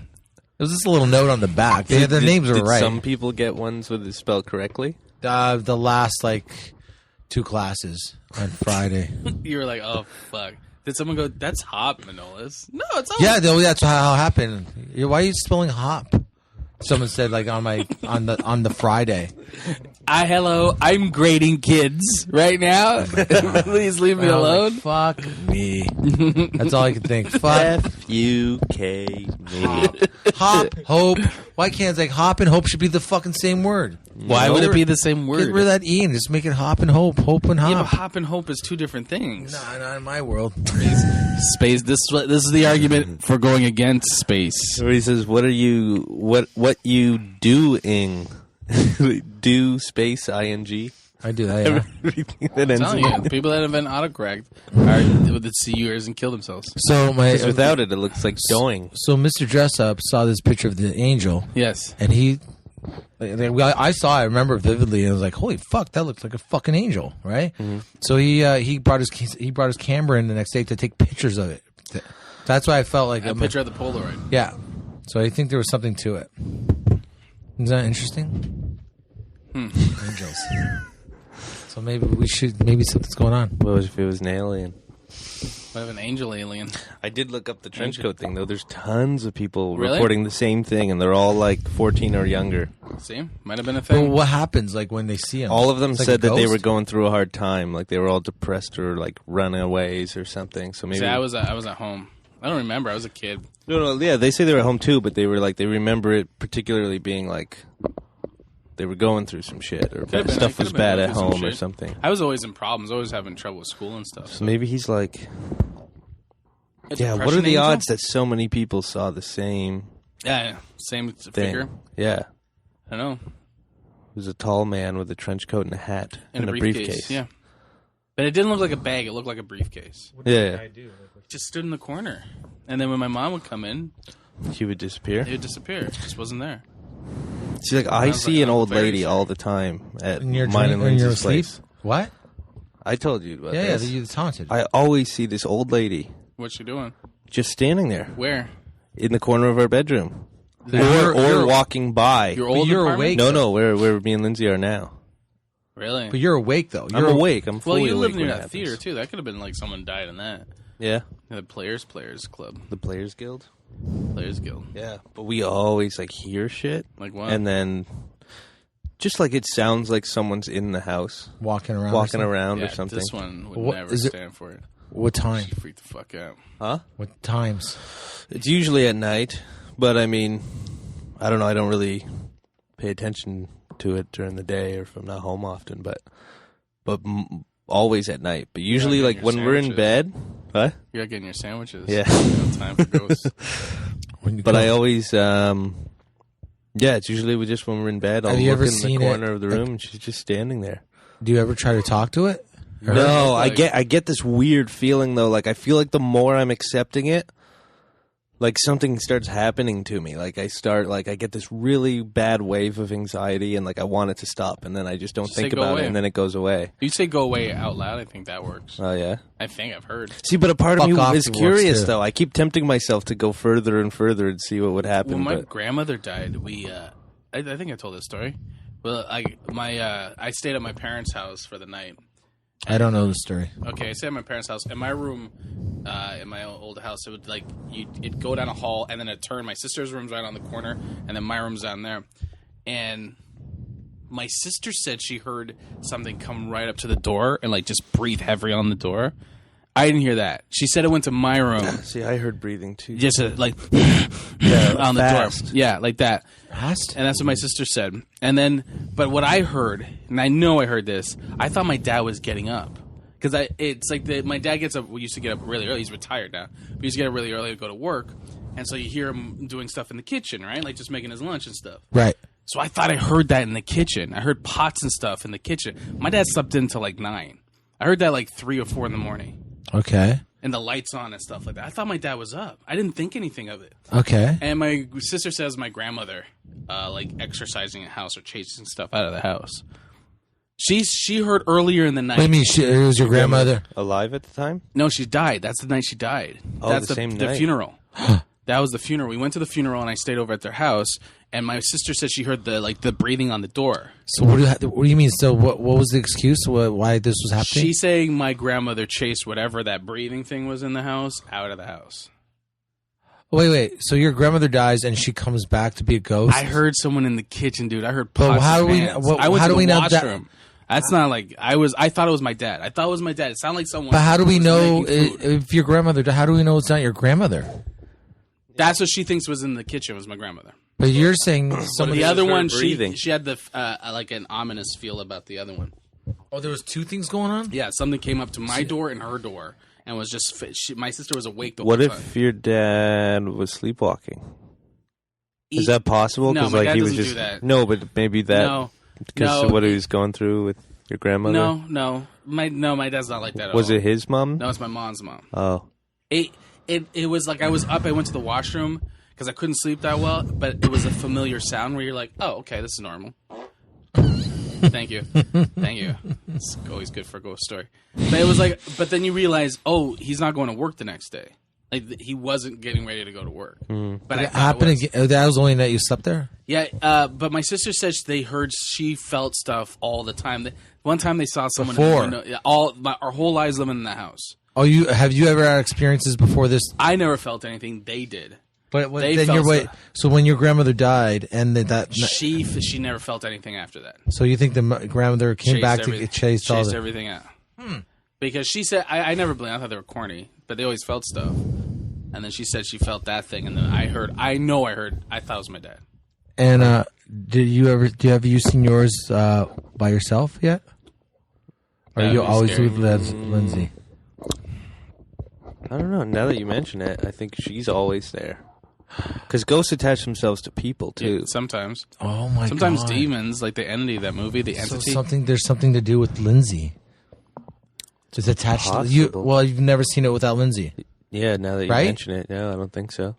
was just a little note on the back. Their names were Did right. some people get ones with it spelled correctly? The last 2 classes on Friday. You were like, oh fuck. Did someone go? That's hop, Manolis. No, it's all. Yeah, that's how it happened. Why are you spelling hop? Someone said on the Friday. Hello, I'm grading kids right now. Please leave me And I was alone. like, fuck me. That's all I could think. Fuck. F-U-K me. Hop, hope. Why can't hop and hope should be the fucking same word? Why would it be the same word? Get rid of that E and just make it hop and hope. Hope and hop. Yeah, but hop and hope is 2 different things. Nah, not in my world. Space. This is the argument for going against space. Where he says, what you doing? Do space ing? I do that, yeah. Everything that ends I'm in telling you, people that invent autocorrect are with the CUers and kill themselves. So Because without it looks like doing. So Mr. Dressup saw this picture of the angel, Yes. and I saw it, I remember vividly, and I was like, "Holy fuck, that looks like a fucking angel!" Right? Mm-hmm. So he brought his camera in the next day to take pictures of it. That's why I felt like A picture of the Polaroid. Yeah. So I think there was something to it. Is that interesting? Angels. So maybe something's going on. What if it was an alien? I have an angel alien. I did look up the trench coat thing, though. There's tons of people Really? reporting the same thing, and they're all like 14 or younger. See? Might have been a But thing. what happens like when they see him? All of them It's like said a that they ghost? were going through a hard time, like they were all depressed or like runaways or something. So maybe See, I was at home. I don't remember. I was a kid. no, yeah, they say they were at home too, but they were like they remember it particularly being like they were going through some shit or Could've been- stuff could've was been bad going at through some home or shit. something. I was always in problems. Always having trouble with school and stuff. So maybe he's like, A yeah. What depression are the angel? odds that so many people saw the same Yeah, same thing? figure. Yeah, I know. it was a tall man with a trench coat and a hat In and a briefcase. Yeah. But it didn't look like a bag. It looked like a briefcase. What did Yeah. the guy do? Like, Just stood in the corner. And then when my mom would come in, He would disappear. it would disappear. It just wasn't there. See, like I Sounds see like an old very lady sad. all the time at in your mine dream, and in your Lindsay's sleep. place. What? I told you about Yeah, yeah, this. you're taunted. I always see this old lady What's she doing? just standing there Where? in the corner of our bedroom, You're- or walking by. Your old you're apartment? awake. No, where me and Lindsay are now. Really? But you're awake though. I'm You're awake. I'm well, fully you awake live near when it that happens. theater, too. That could have been like someone died in that. Yeah, The Players Club. the Players Guild. Players Guild. Yeah, but we always like hear shit, Like what? and then just like it sounds like someone's in the house, walking around. walking or something? around yeah, or something. this one would What- never is it- stand for it. What time? She freaked the fuck out. Huh? What times? It's usually at night, but I mean, I don't know. I don't really pay attention to it during the day or if I'm not home often, but always at night. But usually, getting like your when we're in sandwiches. bed, what? You're not getting your sandwiches. Yeah. No time for ghosts. When you But go- I always, yeah, it's usually just when we're in bed. I'll Have you look ever in the seen corner it, of the room, and she's just standing there. Do you ever try to talk to it? Or- No, like- I get this weird feeling though. Like I feel like the more I'm accepting it, like something starts happening to me. Like I get this really bad wave of anxiety, and like I want it to stop, and then I just don't Just say think go about away. it, and then it goes away. You say go away out loud. I think that works. Oh yeah. I think I've heard. See, but a part of Fuck me off is works, curious too. though. I keep tempting myself to go further and further and see what would happen. When my but grandmother died, we I think I told this story. Well, I stayed at my parents' house for the night. I don't know the story. Okay, I stayed at my parents' house. In my room, in my old house, it would like it'd go down a hall and then it'd turn. My sister's room's right on the corner, and then my room's down there. And my sister said she heard something come right up to the door and like just breathe heavy on the door. I didn't hear that. She said it went to my room. see, I heard breathing too. Just like on the fast. door. Yeah, like that. Fast? And that's what my sister said. And then, but what I heard, and I know I heard this, I thought my dad was getting up. Because it's like my dad gets up, we used to get up really early. He's retired now. We used to get up really early to go to work. And so you hear him doing stuff in the kitchen, right? Like just making his lunch and stuff. Right. So I thought I heard that in the kitchen. I heard pots and stuff in the kitchen. My dad slept in till like 9. I heard that like 3 or 4 in the morning. Okay. And the lights on and stuff like that. I thought my dad was up. I didn't think anything of it. Okay. And my sister says my grandmother, like exercising a house or chasing stuff out of the house. She heard earlier in the night. What do you mean? It was your grandmother? Alive at the time? No, she died. That's the night she died. Oh, That's the same the night. funeral. That was the funeral. We went to the funeral and I stayed over at their house. And my sister said she heard the breathing on the door. So what do you mean? So what was the excuse? Why this was happening? She's saying my grandmother chased whatever that breathing thing was in the house out of the house. Wait. So your grandmother dies and she comes back to be a ghost? I heard someone in the kitchen, dude. I heard But pots how and do we- pans. what- I went how to do we the know that- washroom. That's not like I thought it was my dad. I thought it was my dad. It sounded like someone. But how do we was know making food. if your grandmother? How do we know it's not your grandmother? That's what she thinks was in the kitchen was my grandmother. But you're saying somebody. The other her one, breathing. she had the like an ominous feel about the other one. Oh, there was two things going on. Yeah, something came up to my door and her door, and was just my sister was awake the What whole if time. your dad was sleepwalking? Is that possible? No, 'Cause, my like dad he was doesn't just do that. no, but maybe that No, because no, of what he was going through with your grandmother. no, my dad's not like that at Was all. it his mom? No, it's my mom's mom. Oh, It was like I was up. I went to the washroom because I couldn't sleep that well. But it was a familiar sound where you're like, "Oh, okay, this is normal." Thank you. It's always good for a ghost story. But it was like, but then you realize, oh, he's not going to work the next day. Like he wasn't getting ready to go to work. But I It thought it happened was. again. That was the only night you slept there. Yeah, but my sister said she felt stuff all the time. One time they saw someone Before. in the window. Our whole lives living in the house. Oh, have you ever had experiences before this? I never felt anything. They did. But They then felt stuff. so when your grandmother died, and She never felt anything after that. so you think the grandmother came back to everything- chase all the everything out. Because she said, I never blamed. I thought they were corny, but they always felt stuff. And then she said she felt that thing, and then I thought it was my dad. And have you seen yours by yourself yet? Or That'd you be always scary. with Lindsay? I don't know. Now that you mention it, I think she's always there. Because ghosts attach themselves to people too. Yeah, sometimes. Oh my god! Sometimes demons, like the entity, that movie, the So entity. there's something to do with Lindsay. Just attached to you. Possible. Well, you've never seen it without Lindsay. Yeah, now that you Right? mention it, no, I don't think so.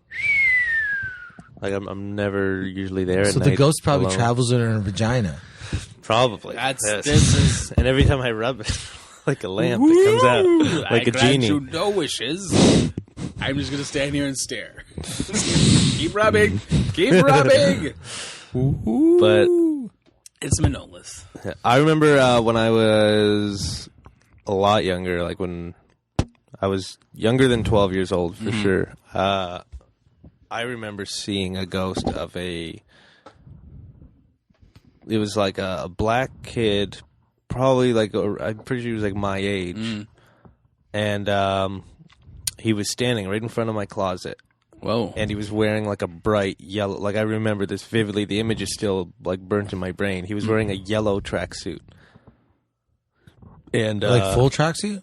Like I'm never usually there. So at the night ghost probably alone. travels in her vagina. Probably. This Yes. is And every time I rub it, like a lamp, it comes out like I a genie. grant you no wishes. I'm just gonna stand here and stare. Keep rubbing. Keep rubbing. But It's Manolis. I remember when I was a lot younger, like when I was younger than 12 years old, for sure. I remember seeing a ghost of it was like a black kid, probably like, I'm pretty sure he was like my age. And he was standing right in front of my closet. Whoa. And he was wearing like a bright yellow, like I remember this vividly. The image is still like burnt in my brain. He was wearing a yellow tracksuit. And Like full tracksuit?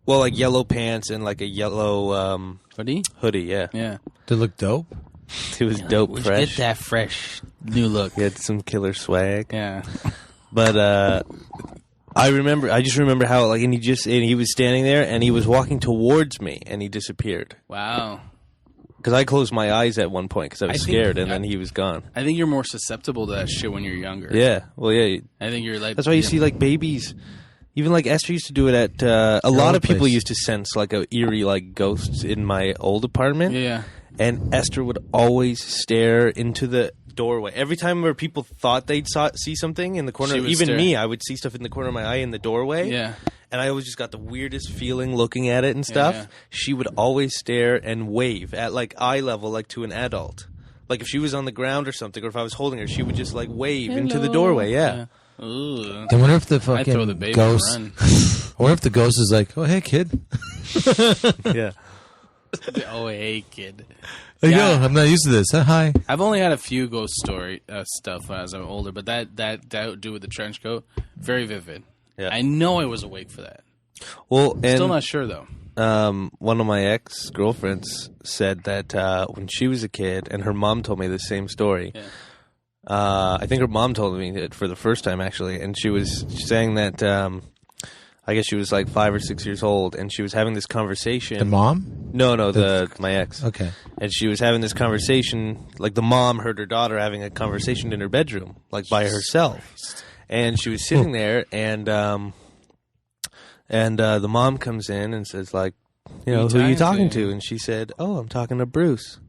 well, like yellow pants and like a yellow Hoodie? hoodie. Yeah, Yeah. Did it look dope? it was dope, We should fresh. Get that fresh new look. He had some killer swag. Yeah. But I just remember how like, and he was standing there and he was walking towards me and he disappeared Wow. because I closed my eyes at one point because I was I think- scared and then he was gone. I think you're more susceptible to that shit when you're younger. Yeah, well, yeah. I think you're like. That's why you see like babies. Even like Esther used to do it at a lot old of people place. used to sense like a eerie like ghosts in my old apartment. Yeah. And Esther would always stare into the doorway every time where people thought they'd see something in the corner. She would Even stare. me, I would see stuff in the corner of my eye in the doorway. Yeah. And I always just got the weirdest feeling looking at it and stuff. yeah. She would always stare and wave at like eye level, like to an adult. Like if she was on the ground or something, or if I was holding her, she would just like wave into the doorway. Yeah. Ooh. I wonder if the I'd throw fucking the baby ghost. and I wonder if the ghost is like, "Oh hey kid, Yeah. run. Oh, hey, kid. there you Yeah. go. I'm not used to this. Hi." I've only had a few ghost story stuff as I'm older, but that do with the trench coat, very vivid. Yeah. I know I was awake for that. Well, and Still not sure though. one of my ex-girlfriends said that when she was a kid, and her mom told me the same story. Yeah. I think her mom told me it for the first time, actually, and she was saying that I guess she was like 5 or 6 years old, and she was having this conversation. The mom? No, my ex. Okay. And she was having this conversation, like the mom heard her daughter having a conversation in her bedroom, like by herself. And she was sitting there, and the mom comes in and says, like, you know, who are you talking to? And she said, "Oh, I'm talking to Bruce."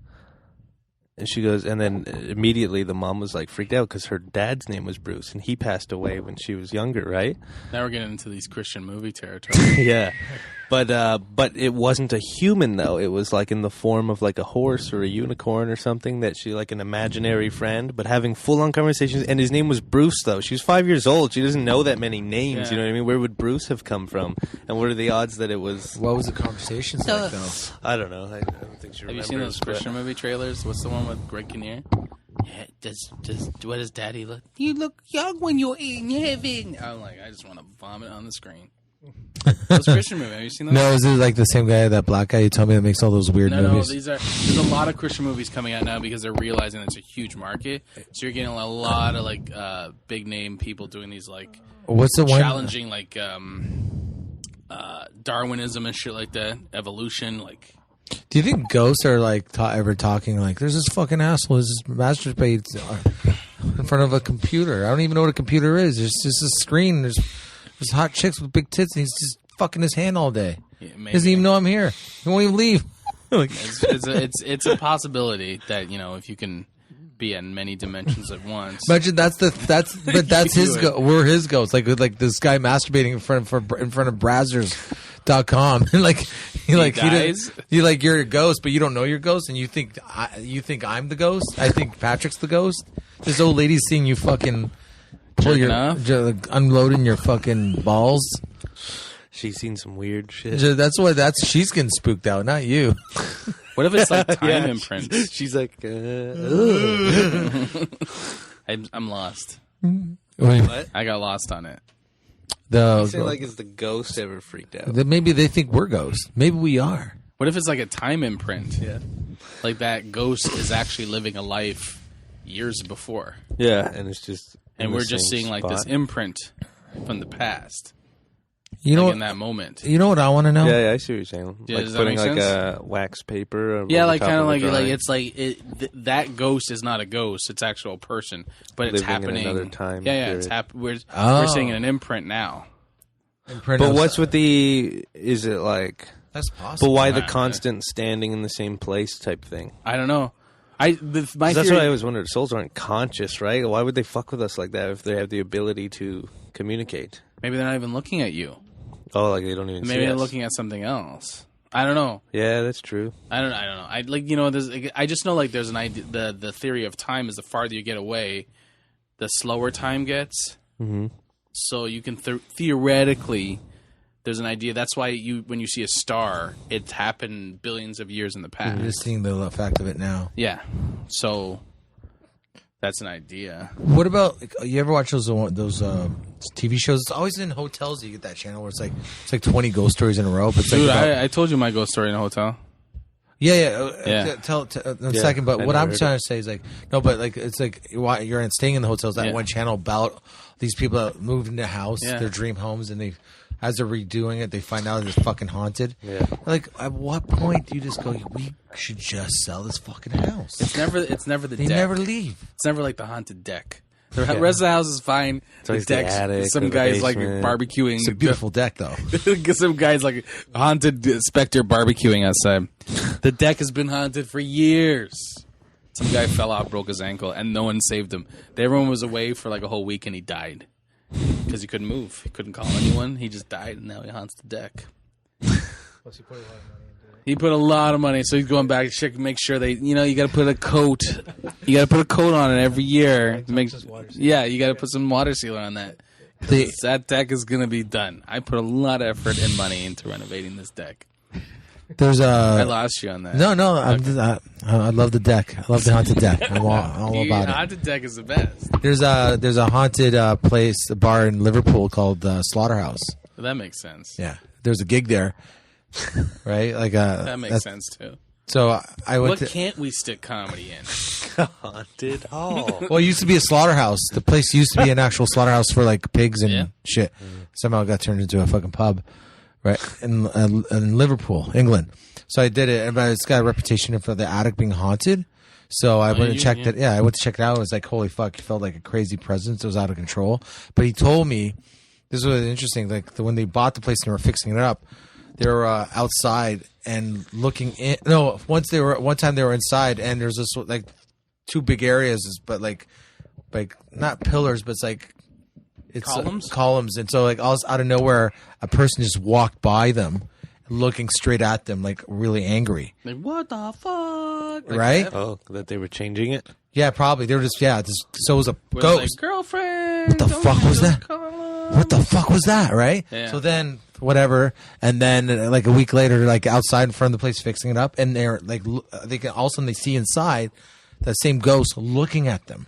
And she goes, and then immediately the mom was like freaked out because her dad's name was Bruce, and he passed away when she was younger, right? Now we're getting into these Christian movie territory. Yeah. But it wasn't a human though. It was like in the form of like a horse or a unicorn or something that she like an imaginary friend, but having full on conversations. And his name was Bruce though. She was 5 years old. She doesn't know that many names. Yeah. You know what I mean? Where would Bruce have come from? And what are the odds that it was? What was the conversations like though? I don't know. I don't think she Have you remembers. seen those but- Christian movie trailers? What's the one with Greg Kinnear? Yeah, what does Daddy look? You look young when you're in heaven. I'm like, I just want to vomit on the screen. Those Christian movies. Have you seen those? No, is it like the same guy, that black guy you told me that makes all those weird No, movies? there's a lot of Christian movies coming out now because they're realizing it's a huge market. So you're getting a lot of like big name people doing these like What's the one? challenging like Darwinism and shit like that, evolution. Like, Do you think ghosts are like ever talking like, "There's this fucking asshole who's just masturbates in front of a computer. I don't even know what a computer is. There's just a screen. There's hot chicks with big tits, and he's just fucking his hand all day. yeah, maybe. Doesn't even know I'm here. He won't even leave." Like, it's a possibility that, you know, if you can be in many dimensions at once. imagine that's You his do it. we're his ghosts. Like this guy masturbating in front of Brazzers .com and like he dies? you're a ghost, but you don't know you're a ghost, and you think I'm the ghost. I think Patrick's the ghost. This old lady's seeing you fucking pull Jerking off? unloading your fucking balls. She's seen some weird shit. She's getting spooked out, not you. What if it's like time imprints? She's like, I'm lost. what? I got lost on it. I say like, is the ghost ever freaked out? Maybe they think we're ghosts. Maybe we are. What if it's like a time imprint? Yeah. Like that ghost is actually living a life years before. Yeah, and it's just, And we're just seeing like this imprint from the past. You know Like what? in that moment. You know what I want to know? Yeah, I see what you're saying. Yeah, like does that putting make like sense? a wax paper. Yeah, over like top kind of a like drawing. it's like that ghost is not a ghost; it's actual person, but it's Living in happening. another time Yeah, it's period. we're seeing an imprint now. But what's with the? Is it like? That's But possible. why the Yeah. constant standing in the same place type thing? I don't know. My 'Cause theory, that's what I always wondered. Souls aren't conscious, right? Why would they fuck with us like that if they have the ability to communicate? maybe they're not even looking at you. Oh, like they don't even. Maybe see they're us. looking at something else. I don't know. Yeah, that's true. I don't know. I like I just know like there's an idea. The theory of time is the farther you get away, the slower time gets. Mm-hmm. So you can theoretically, there's an idea. That's why when you see a star, it's happened billions of years in the past. You're just seeing the fact of it now. Yeah. So that's an idea. What about you ever watch those TV shows? It's always in hotels. You get that channel where it's like 20 ghost stories in a row. But it's Dude, like about, I told you my ghost story in a hotel. yeah. Tell in a second. But I what never I'm heard trying to say is like no, but like it's like you're staying in the hotels. That Yeah. one channel about these people that moved into a house, Yeah. their dream homes, and they. As they're redoing it, they find out it's fucking haunted. Yeah. Like, at what point do you just go, we should just sell this fucking house? It's never the They deck. never leave. It's never like the haunted deck. The rest of the house is fine. The always the deck's attic some or the guys like basement. barbecuing. It's a beautiful deck, though. Some guys like haunted Spectre barbecuing outside. The deck has been haunted for years. Some guy fell out, broke his ankle, and no one saved him. Everyone was away for like a whole week, and he died because he couldn't move. He couldn't call anyone. He just died, and now he haunts the deck. Plus, you put a lot of money into it. He put a lot of money, so he's going back to check, make sure they, you got to put a coat. You got to put a coat on it every year. To make, Just water sealer. yeah, you got to put some water sealer on that. That deck is going to be done. I put a lot of effort and money into renovating this deck. There's I a lost you on that. no. I love the deck. I love the haunted deck. I'm all about it. Haunted deck is the best. There's a haunted place, a bar in Liverpool called Slaughterhouse. That makes sense. Yeah, there's a gig there, right? Like That makes sense too. So I went What to. can't we stick comedy in? Haunted hall. Well, it used to be a slaughterhouse. The place used to be an actual slaughterhouse for like pigs and Yeah. shit. Somehow it got turned into a fucking pub, right? In Liverpool, England. So I did it, but it's got a reputation for the attic being haunted. So I went and checked it. Yeah, I went to check it out. It was like, holy fuck, it felt like a crazy presence. It was out of control. But he told me, this was interesting, like when they bought the place and they were fixing it up, they were outside and looking in. No, one time they were inside and there's this like two big areas, but like not pillars, but it's Columns? columns. And so like all out of nowhere, a person just walked by them, looking straight at them, like really angry. Like, what the fuck? Like Right? that? Oh, that they were changing it? Yeah, probably they were just so it was a Where it's ghost. like, girlfriend. What the don't fuck was just that? call him. What the fuck was that, right? Yeah. So then, whatever, and then like a week later, like outside in front of the place fixing it up, and they're like, they can all of a sudden they see inside that same ghost looking at them.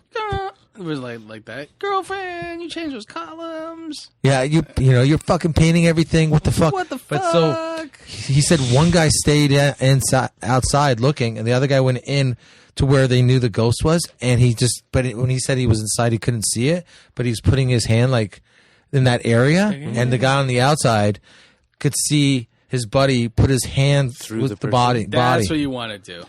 It was like that. Girlfriend, you changed those columns. Yeah, you're fucking painting everything. What the fuck? What the But fuck? so he said one guy stayed inside, outside looking, and the other guy went in to where they knew the ghost was, and when he said he was inside, he couldn't see it, but he was putting his hand like in that area, and the guy on the outside could see his buddy put his hand Through with the the person. body. That's what you want to do.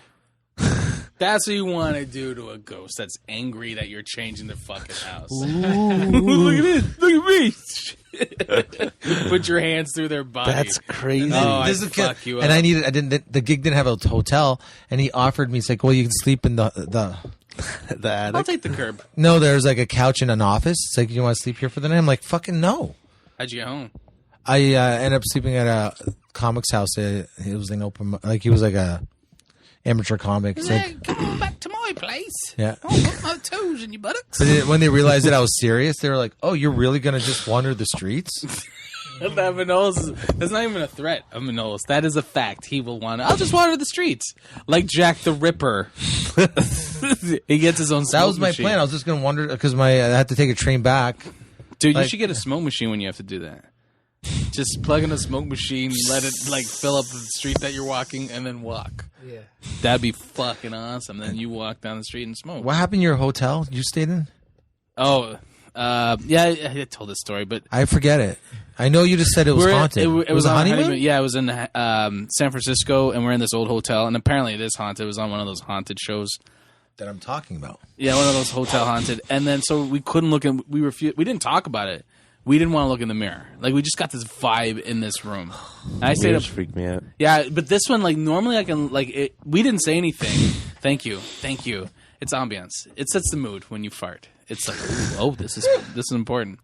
That's what you want to do to a ghost that's angry that you're changing their fucking house. Look at this. Look at me. Put your hands through their body. That's crazy. Oh, This I'd is fuck you up. and the gig didn't have a hotel, and he offered me, he's like, well, you can sleep in the The attic? I'll take the curb. no, there's like a couch in an office. It's like, you want to sleep here for the night? I'm like, fucking no. How'd you get home? I ended up sleeping at a comics house. It was an open, like he was like a amateur comic. So, Come on back to my place. yeah. I'll put my toes in your buttocks. But when they realized that I was serious, they were like, "Oh, you're really gonna just wander the streets?" That Manolis that's not even a threat of Manolis. That is a fact. He will want to. I'll just wander the streets like Jack the Ripper. He gets his own. That was smoke my machine. plan. I was just gonna wander because I had to take a train back. Dude, like- you should get a smoke machine when you have to do that. Just plug in a smoke machine, let it like fill up the street that you're walking, and then walk. Yeah. That'd be fucking awesome. Then you walk down the street and smoke. What happened to your hotel you stayed in? Oh, yeah, I told this story, but I forget it. I know you just said it was haunted. It was a on honeymoon. Yeah, it was in San Francisco, and we're in this old hotel, and apparently it is haunted. It was on one of those haunted shows. That I'm talking about. Yeah, one of those hotel haunted. And then so we couldn't look in. We didn't talk about it. We didn't want to look in the mirror. Like we just got this vibe in this room. And I stayed up. Mirrors freak me out. Yeah, but this one, like normally I can like it. We didn't say anything. Thank you. It's ambiance. It sets the mood when you fart. It's like, ooh, oh, this is important.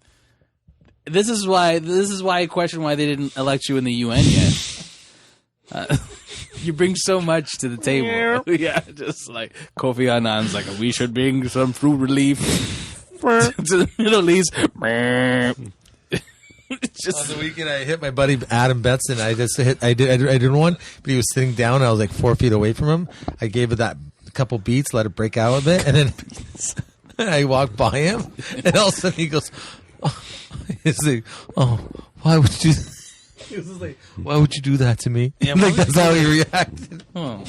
This is why I question why they didn't elect you in the UN yet. You bring so much to the table. Yeah, just like Kofi Annan's like, we should bring some fruit relief to the Middle East. On the weekend, I hit my buddy Adam Betson. I did one, but he was sitting down. I was like 4 feet away from him. I gave it that couple beats, let it break out a bit, and then I walked by him, and all of a sudden he goes, he's like, "Oh, why would you?" He was just like, "Why would you do that to me?" Yeah, like that's how he reacted. Oh.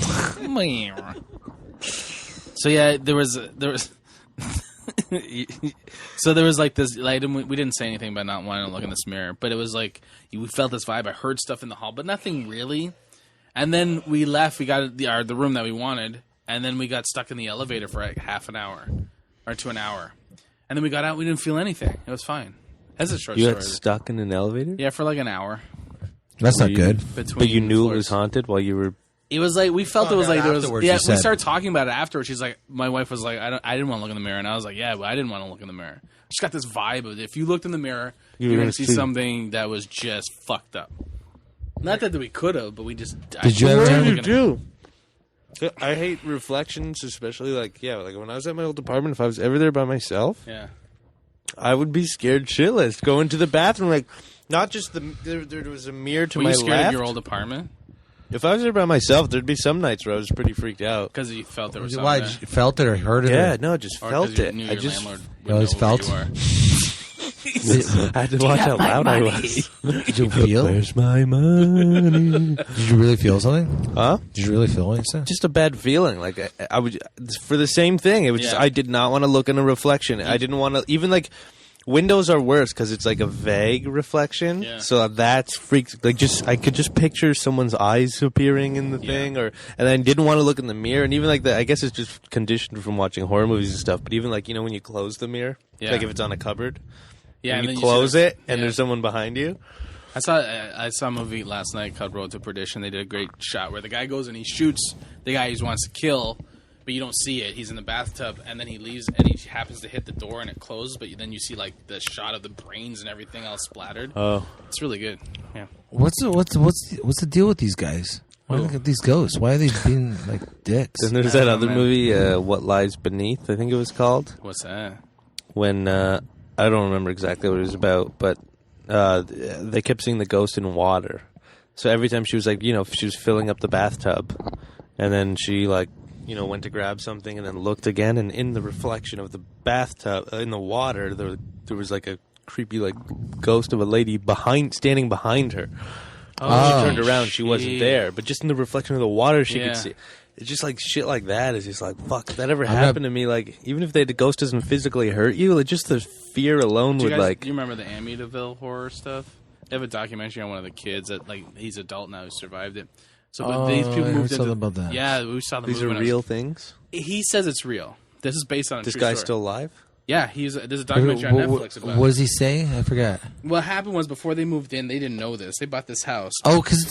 So yeah, there was so there was like this like we didn't say anything about not wanting to look in this mirror, but it was like we felt this vibe. I heard stuff in the hall, but nothing really. And then we left. We got the room that we wanted, and then we got stuck in the elevator for like half an hour or to an hour. And then we got out. We didn't feel anything. It was fine. That's a short You story. got stuck in an elevator? Yeah, for like an hour. That's not You- good. Between But you knew floors. it was haunted while you were... It was like we felt it was Found like out there was. afterwards, Yeah, you we said. started talking about it afterwards. She's like, my wife was like, I didn't want to look in the mirror, and I was like, yeah, but I didn't want to look in the mirror. Just got this vibe of if you looked in the mirror, You were you're gonna gonna see see. something that was just fucked up. Not that we could have, but we just. Did you ever- What What are you do? I hate reflections, especially like when I was at my old apartment, if I was ever there by myself, Yeah. I would be scared shitless. Go into the bathroom, like, not just there was a mirror to Were my you scared left. of your old apartment If I was there by myself, there'd be some nights where I was pretty freaked out. because you felt there was something Why? there? You felt it or heard it? Yeah, or- no, I just Or felt 'cause you it. knew I your just landlord would You always know where felt? you are. I had to watch how loud I was. Did you feel? Where's my money? Did you really feel something? Huh? Did you really feel anything? Just a bad feeling. Like I would for the same thing. It was just Yeah. I did not want to look in a reflection. I didn't want to even like windows are worse because it's like a vague reflection. Yeah. So that's freaked. Like just I could just picture someone's eyes appearing in the thing, and I didn't want to look in the mirror. And even like I guess it's just conditioned from watching horror movies and stuff. But even like when you close the mirror, Yeah. like if it's on a cupboard, Yeah, and and you then close see the- it and yeah. there's someone behind you. I saw a movie last night called Road to Perdition. They did a great shot where the guy goes and he shoots the guy he wants to kill, but you don't see it. He's in the bathtub, and then he leaves, and he happens to hit the door, and it closes. But then you see like the shot of the brains and everything else splattered. Oh, It's really good. Yeah, What's the deal with these guys? Why do they get these ghosts? Why are they being like dicks? then there's I that don't other know, man. movie, What Lies Beneath. I think it was called. what's that? When I don't remember exactly what it was about, but they kept seeing the ghost in water. So every time she was like, she was filling up the bathtub, and then she went to grab something and then looked again, and in the reflection of the bathtub in the water, there was like a creepy like ghost of a lady standing behind her. Oh, She turned around, she wasn't shit. there, but just in the reflection of the water, she Yeah. could see. It's just like shit like that is just like fuck. If that ever not- happened to me, like even if the ghost doesn't physically hurt you, like just the fear alone Do you would guys, like. do you remember the Amityville horror stuff? They have a documentary on one of the kids that like he's adult now who survived it. So but these people I heard moved into something about that. Yeah, we saw the These movie. are when I was- real things. He says it's real. This is based on a This true guy's story. still alive. Yeah, there's a documentary on Netflix about What it. does he say? I forgot. What happened was before they moved in, they didn't know this. They bought this house. Oh, because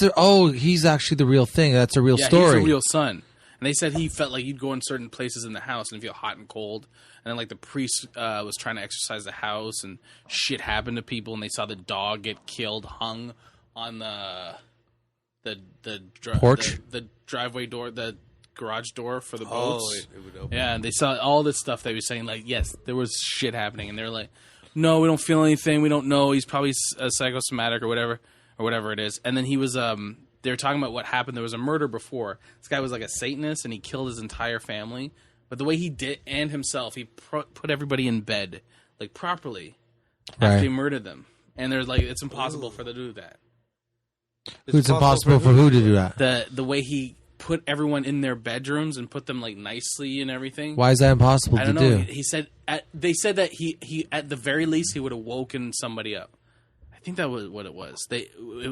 he's actually the real thing. That's a real Yeah, story. he's a real son. And they said he felt like you'd go in certain places in the house and feel hot and cold. And then, like, the priest was trying to exorcise the house, and shit happened to people, and they saw the dog get killed, hung on the Porch? the driveway door, the garage door for the Oh, boats. it would open. Yeah, and they saw all this stuff. They were saying, like, yes, there was shit happening, and they're like, no, we don't feel anything. We don't know. He's probably psychosomatic or whatever it is. And then he was, they were talking about what happened. There was a murder before. This guy was like a Satanist, and he killed his entire family. But the way he did, and himself, he put everybody in bed, like, properly after Right. he murdered them. And there's like, it's impossible for them to do that. It's impossible for who to do that? The way he put everyone in their bedrooms and put them, like, nicely and everything. Why is that impossible I to don't know. do? He said they said that he at the very least he would have woken somebody up. I think that was what it was.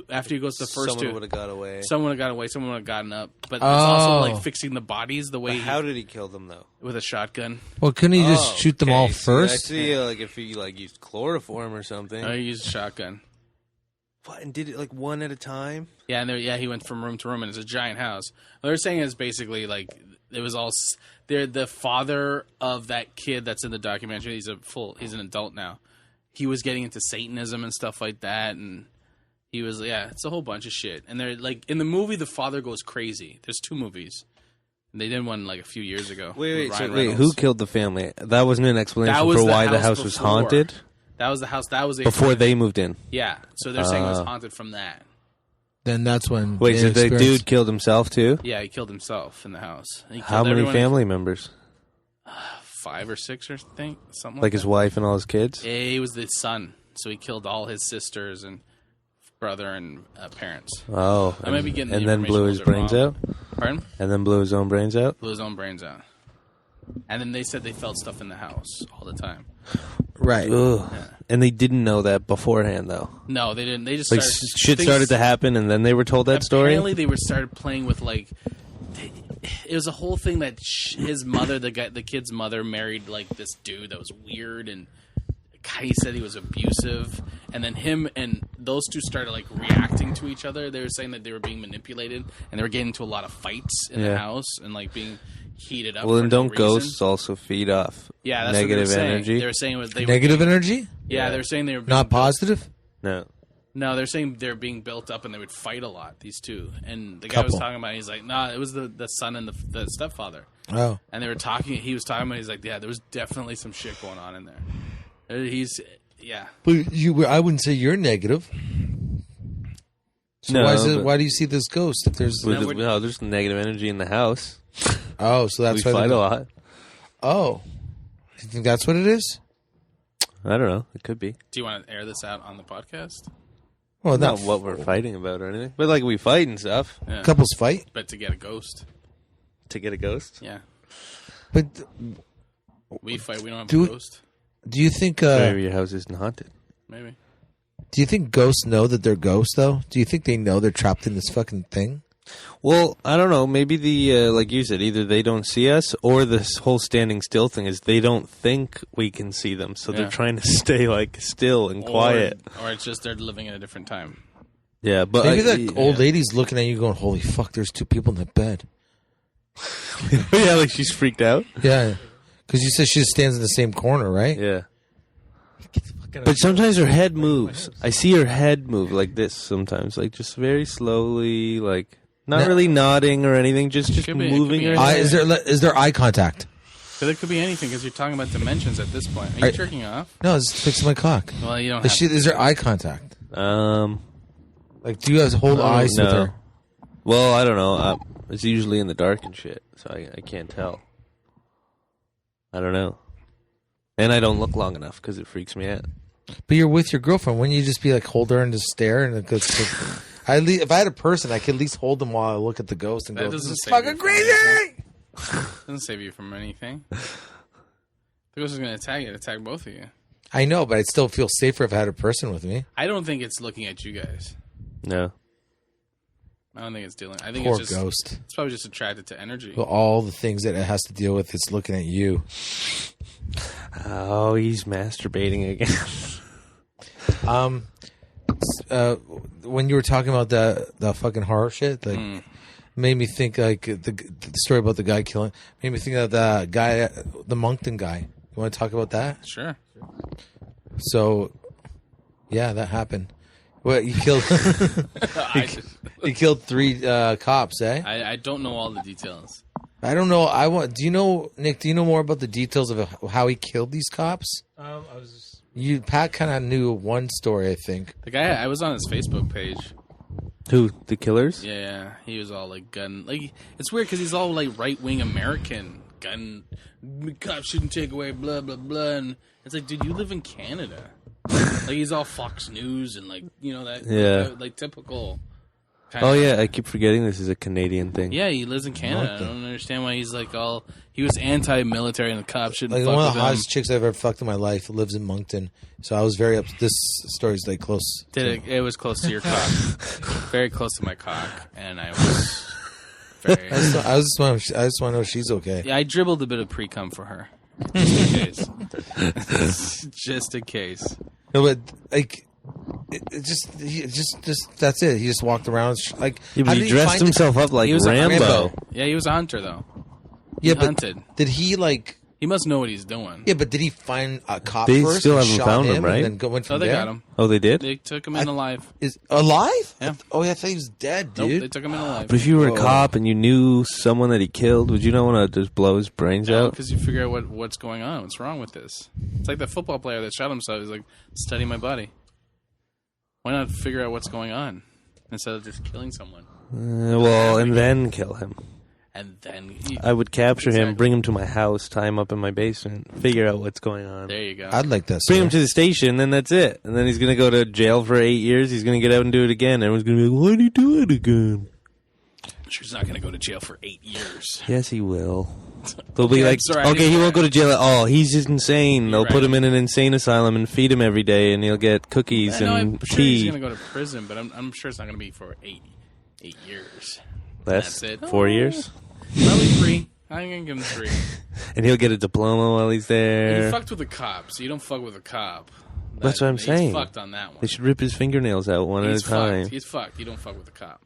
After he goes to the first Someone two, would have got away. someone would have got away. Someone would have gotten up. But it's also Oh. like fixing the bodies the way How did he kill them though? with a shotgun. Well, couldn't he just shoot them all I first? see, like if he like used chloroform or something. He used a shotgun. What, and did it like one at a time? Yeah, and he went from room to room, and it's a giant house. What they're saying is basically like it was all. They're the father of that kid that's in the documentary. He's an adult now. He was getting into Satanism and stuff like that, and he was it's a whole bunch of shit. And they're like in the movie, the father goes crazy. There's 2 movies. They did one like a few years ago. Wait, with so Ryan who Reynolds. killed the family? That wasn't an explanation That was for the why the house house was before. haunted That was the house. That was the before they moved in. Yeah, so they're saying it was haunted from that. Then that's when. Wait, they so the experienced- dude killed himself too? Yeah, he killed himself in the house. And he How killed many everyone- family members? 5 or 6 or something. Like his wife and all his kids? Yeah, he was the son, so he killed all his sisters and brother and parents. Oh, I might be getting the and then blew his information a brains little out, Pardon? and then blew his own brains out. Blew his own brains out. And then they said they felt stuff in the house all the time. Right. Ugh. And they didn't know that beforehand, though. No, they didn't. They just Like started, shit things- started to happen, and then they were told that story. Apparently, they started playing with like. It was a whole thing that his mother, the kid's mother, married like this dude that was weird, and he said he was abusive. And then him and those two started like reacting to each other. They were saying that they were being manipulated, and they were getting into a lot of fights in the Yeah. house and like being heated up. Well, for then no don't reason. ghosts also feed off Yeah, that's negative what they were saying. energy? They were saying it was they Negative were being, energy? Yeah, they were saying they were being Not built- positive? No. No, they're saying they're being built up and they would fight a lot. These two, and the guy was Couple. talking about. He's like, nah, it was the son and the stepfather. Oh. And they were talking. He was talking about. He's like, yeah, there was definitely some shit going on in there. Yeah. But I wouldn't say you're negative. So No, but- why do you see this ghost? If there's No, there's negative energy in the house. so that's We why fight a lot. Oh, you think that's what it is? I don't know. It could be. Do you want to air this out on the podcast? Well, Not what we're fighting about or anything, but like we fight and stuff Yeah. couples fight, But to get a ghost. to get a ghost. Yeah. but We fight. We don't have Do a it- ghost. do you think Maybe your house isn't haunted. Maybe. do you think ghosts know that they're ghosts though? Do you think they know they're trapped in this fucking thing? Well, I don't know. Maybe the like you said, either they don't see us, or this whole standing still thing is they don't think we can see them, so Yeah. they're trying to stay like still and quiet. Or it's just they're living in a different time. Yeah, but Maybe I- that old lady's looking at you going, "Holy fuck, there's 2 people in the bed." yeah, like she's freaked out. Yeah, because you said she just stands in the same corner, right? Yeah, but sometimes her head moves. I see her head move like this sometimes, like just very slowly, like not Now- really nodding or anything, just Could be- it could moving be her. anything. head. Is there eye contact? Because it could be anything. Because you're talking about dimensions at this point. Are you Right. jerking off? No, it's fixing my cock. Well, you don't have. Is there eye contact? Like, do you guys hold Oh, eyes with no. her? Well, I don't know. It's usually in the dark and shit, so I can't tell. I don't know. And I don't look long enough because it freaks me out. But you're with your girlfriend. Wouldn't you just be like, hold her and just stare? And it goes, if I had a person, I could at least hold them while I look at the ghost and That go, this doesn't is save you fucking from crazy! Doesn't save you from anything. The ghost is going to attack you. Attack both of you. I know, but I'd still feel safer if I had a person with me. I don't think it's looking at you guys. No. I don't think it's dealing. I think Poor it's just. ghost. It's probably just attracted to energy. Well, all the things that it has to deal with, it's looking at you. Oh, he's masturbating again. When you were talking about the fucking horror shit, like made me think like the story about the guy killing made me think of the guy, the Moncton guy. You want to talk about that? Sure. So, yeah, that happened. What he killed? He killed 3 cops, eh? I don't know all the details. I don't know. Do you know, Nick? Do you know more about the details of how he killed these cops? I was Pat kind of knew one story, I think. The guy, I was on his Facebook page. Who? The killers? Yeah, he was all like gun. Like it's weird because he's all like right wing American gun. Cops shouldn't take away blah blah blah. And it's like, dude, you live in Canada. Like he's all Fox News and like that. Yeah. Like typical. Oh yeah, I keep forgetting this is a Canadian thing. Yeah, he lives in Canada. I don't understand why he's like all. He was anti-military and the cops shouldn't Like fuck one with of the him. hottest chicks I've ever fucked in my life lives in Moncton. So I was very up. This story's like close. It was close to your cock, very close to my cock, and I was very. I just want to know if she's okay. Yeah, I dribbled a bit of pre-cum for her, just in case. Just in case. No, but like, he just that's it. He just walked around like. Yeah, how but did he dressed find himself up like He was a Rambo. Yeah, he was a hunter though. Yeah, but hunted. did he like? He must know what he's doing. Yeah, but did he find a cop They first? still and haven't shot found him, and right? then went Oh, from they there? got him. Oh, they did? They took him in alive. Is alive? Yeah. Oh, yeah, I thought he was dead, Nope, dude. they took him in alive. But if you were a Whoa. cop and you knew someone that he killed, would you not want to just blow his brains out? Because you figure out what's going on. What's wrong with this? It's like the football player that shot himself. He's like, study my body. Why not figure out what's going on instead of just killing someone? Well, and then kill him. And then I would capture him, Exactly. bring him to my house, tie him up in my basement, figure out what's going on. there you go. I'd like that. Bring him story. to the station, then that's it. And then he's going to go to jail for 8 years. He's going to get out and do it again. Everyone's going to be like, why did he do it again? He's not going to go to jail for 8 years. Yes, he will. They'll be Okay, like, I'm sorry, I okay, didn't- he won't go to jail at all. He's just insane. They'll Right. put him in an insane asylum and feed him every day, and he'll get cookies I know, and I'm sure he's tea. going to go to prison, but I'm sure it's not going to be for 8 years. Less? That's it. 4 years? Probably 3. I'm going to give him 3. And he'll get a diploma while he's You there. fucked with a cop, so you don't fuck with a cop. That's what I'm he's saying. fucked on that one. They should rip his fingernails out one He's at a time. fucked. He's fucked. You don't fuck with a cop.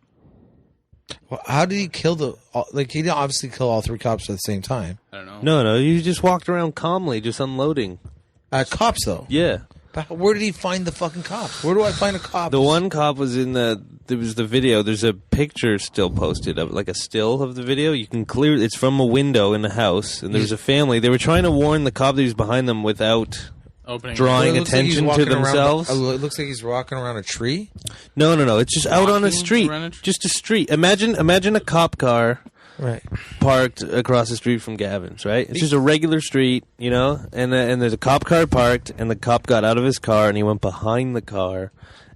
Well, how did he kill he didn't obviously kill all 3 cops at the same time. I don't know. No, you just walked around calmly, just unloading. Cops though. Yeah. But where did he find the fucking cops? Where do I find a cop? The one cop was there was the video. There's a picture still posted of like a still of the video. You can it's from a window in the house, and there's a family. They were trying to warn the cop that he was behind them without Opening. drawing It looks like he's attention to walking around- themselves. it looks like he's walking around a tree. No. It's just out on a Walking street. around a tree? Just a street. Imagine a cop car Right. parked across the street from Gavin's, right? It's just a regular street, and there's a cop car parked, and the cop got out of his car, and he went behind the car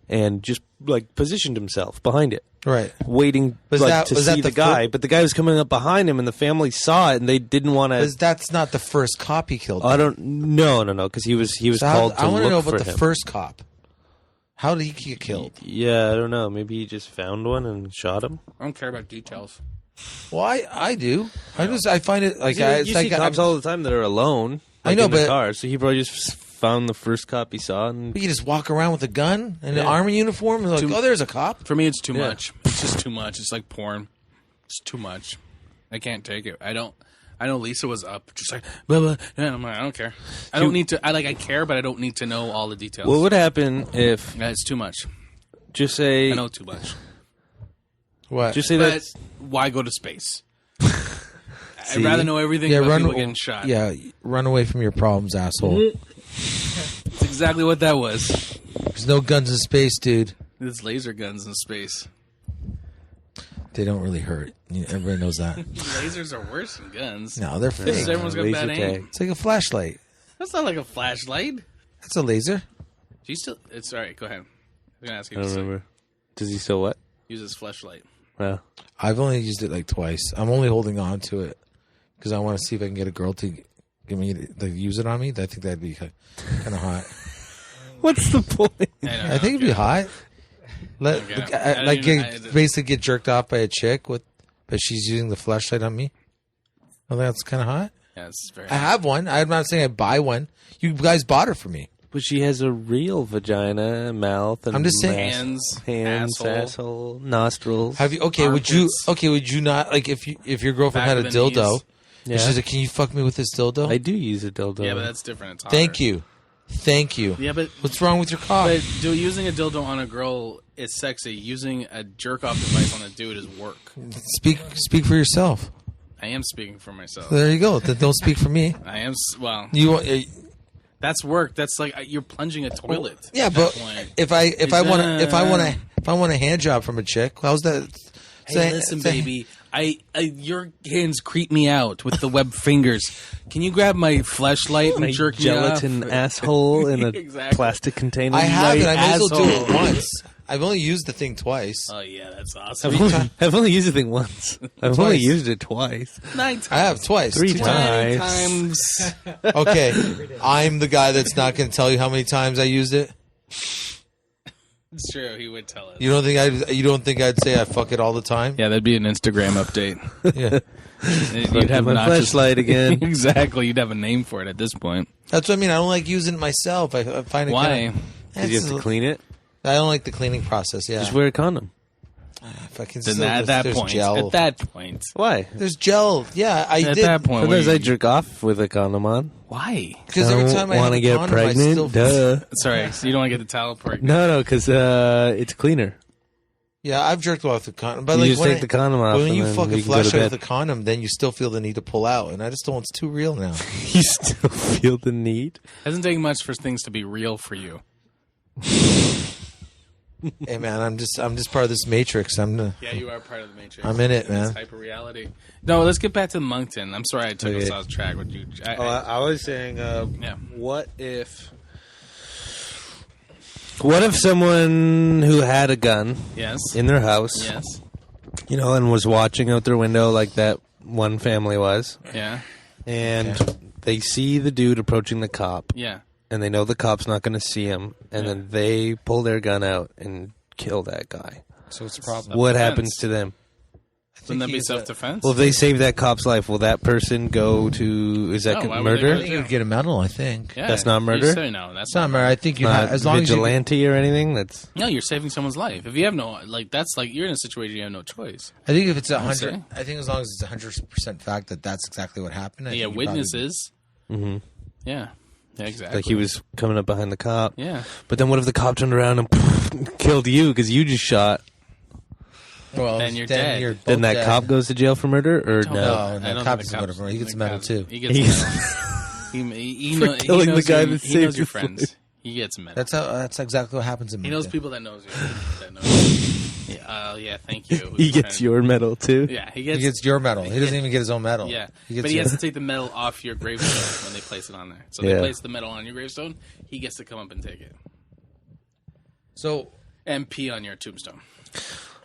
and just, like, positioned himself behind it, Right. waiting Was like, that- to was see that the the guy. fir- But the guy was coming up behind him, and the family saw it, and they didn't want to... Because that's not the first cop he killed. I don't... No, because he was So called to I want to look know for about the him. first cop. How did he get killed? Yeah, I don't know. Maybe he just found one and shot him. I don't care about details. Well, I do. I find it like You it's see like cops all the time that are alone. I like, know, in the but- car, so he probably just found the first cop he saw. And you just walk around with a gun and an Yeah. army uniform and like, Too- oh, there's a cop. For me, it's too Yeah. much. It's just too much. It's like porn. It's too much. I can't take it. I know Lisa was up, just like blah blah. And I'm like, I don't care. I don't need to. I care, but I don't need to know all the details. what would happen if Yeah, it's too much. just say I know too much. What? just say But that why go to space? See? I'd rather know everything yeah, about people getting shot. Yeah, run away from your problems, asshole. That's exactly what that was. There's no guns in space, dude. There's laser guns in space. They don't really hurt. Everybody knows that. Lasers are worse than guns. No, they're Because fake. everyone's got laser bad tag. aim. It's like a flashlight. That's not like a flashlight. That's a laser. Do you still? It's all right. Go ahead. I'm gonna ask you. I if don't you still remember. Does he still what? use his flashlight. Well, I've only used it like twice. I'm only holding on to it because I want to see if I can get a girl to give me to use it on me. I think that'd be kind of hot. what's the point? I think it'd be hot. Let Okay. the guy- I like didn't- get, basically get jerked off by a chick but she's using the flashlight on me. I think that's kind of hot. Yeah, it's very. I have one. I'm not saying I buy one. You guys bought it for me. But she has a real vagina, mouth, and I'm just saying- hands, asshole. asshole, nostrils. Have you? Okay, would you? Armpits. Okay, would you not like if your girlfriend Back had a of the dildo? knees. And Yeah. she's like, "Can you fuck me with this dildo?" I do use a dildo. Yeah, but that's different. It's hotter. Thank you. Yeah, but What's wrong with your cock? using a dildo on a girl is sexy. Using a jerk off device on a dude is work. Speak for yourself. I am speaking for myself. There you go. Then don't speak for me. I am. Well, You want? that's work. That's like you're plunging a toilet. Yeah, at but that point. if I want a hand job from a chick, how's that? Hey, listen, baby. Your hands creep me out with the web fingers. Can you grab my fleshlight and My jerk gelatin me off? asshole in a Exactly. plastic container. I have, and I may as well do it asshole. once. I've only used the thing twice. Oh yeah, that's awesome. I've only used the thing once. I've only Twice. used it twice. 9 times. I have twice. 3 Two times. times. Okay, I'm the guy that's not going to tell you how many times I used it. It's true. He would tell us. You don't think I'd say I fuck it all the time? Yeah, that'd be an Instagram update. Yeah. You'd have my not just- flashlight again. Exactly. You'd have a name for it at this point. That's what I mean. I don't like using it myself. I find it Why? kinda- Because you have to clean it. I don't like the cleaning process. Yeah, Just wear a condom. if I can Then still, at that there's point, gel. at that point, Why? There's gel. Yeah, I at did. that point, Sometimes what I do you- jerk off with a condom on. Why? Because every time I have want a to get condom, I pregnant. still, Duh. Sorry, so you don't want to get the towel pregnant. No, because it's cleaner. Yeah, I've jerked off with a condom, but You like just when take the condom off. but when and you then fuck a you can go to flashlight with bed. a condom, then you still feel the need to pull out, and I just don't. It's too real now. You still feel the need. Doesn't take much for things to be real for you. Hey man, I'm just part of this matrix. Yeah, you are part of the Matrix. I'm in it, man. It's hyper reality. No, let's get back to Moncton. I'm sorry I took us Okay. off track. Would you? I was saying, Yeah. what if someone who had a gun Yes. in their house, Yes. and was watching out their window like that one family was, Yeah. and they see the dude approaching the cop, Yeah. and they know the cop's not going to see him, and then they pull their gun out and kill that guy. So it's a problem. What Self-defense. happens to them? Wouldn't that be he's a- self-defense? Well, if they save that cop's life, will that person go to? Is that No, why would murder? they I go think you'd get a medal. I think Yeah. That's not murder? You say no, that's it's not murder. I think you Not have, as long as you. vigilante or anything. That's No, you're saving someone's life. If you have no, that's like you're in a situation you have no choice. I think if it's say. 100, I think as long as it's 100% fact that that's exactly what happened. I Yeah, think you probably- witnesses. mm-hmm. Yeah. Yeah, exactly. like he was coming up behind the cop. Yeah. But then what if the cop turned around and killed you because you just shot? Well, Then you're dead. both Then that dead. cop goes to jail for murder, or Don't no? No, I no, don't cop think doesn't the go to murder. He gets the medal cops- too. He gets medal. He For knows killing the knows guy your- that he saved knows your your friends. life. He gets medal. That's exactly what happens in He knows Moncton. people that knows you. That knows you. Yeah, yeah, thank you. He gets your medal too. Yeah, he He gets. gets your medal. He doesn't even get his own medal. Yeah, he gets but he your- has to take the medal off your gravestone when they place it on there. So Yeah. they place the medal on your gravestone. He gets to come up and take it So and pee on your tombstone.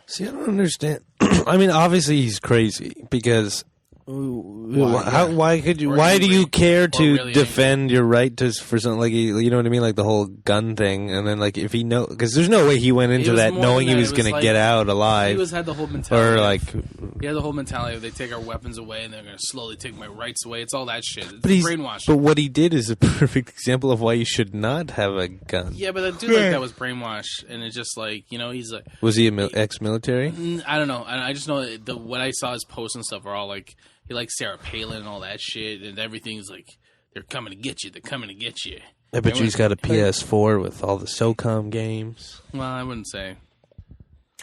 See, I don't understand. I mean, obviously he's crazy because why could you? Or Why do angry. you care Or to really defend your right to for something like you know what I mean, like the whole gun thing, and then like if he know because there's no way he went into was that more knowing than he that. was It was going to like- get out alive, He had the whole mentality. or of- like. he had the whole mentality of they take our weapons away and they're going to slowly take my rights away. It's all that shit. It's But he's brainwashing. But what he did is a perfect example of why you should not have a gun. Yeah, but that dude like that was brainwashed, and it's just like he's like Was he ex-military? I don't know. I just know what I saw his posts and stuff are all like he likes Sarah Palin and all that shit, and everything's like they're coming to get you. They're coming to get you. I bet you he's got a PS4 with all the SOCOM games, Well, I wouldn't say.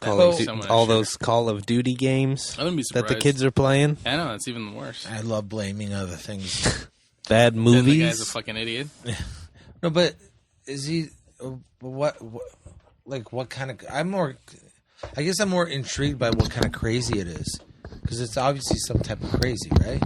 all those Call of Duty games I wouldn't be that surprised. the kids are playing. I know that's even worse. I love blaming other things. Bad Then the guy's a movies. fucking idiot. No, but is he? What? Like what kind of? I guess I'm more intrigued by what kind of crazy it is, because it's obviously some type of crazy, right?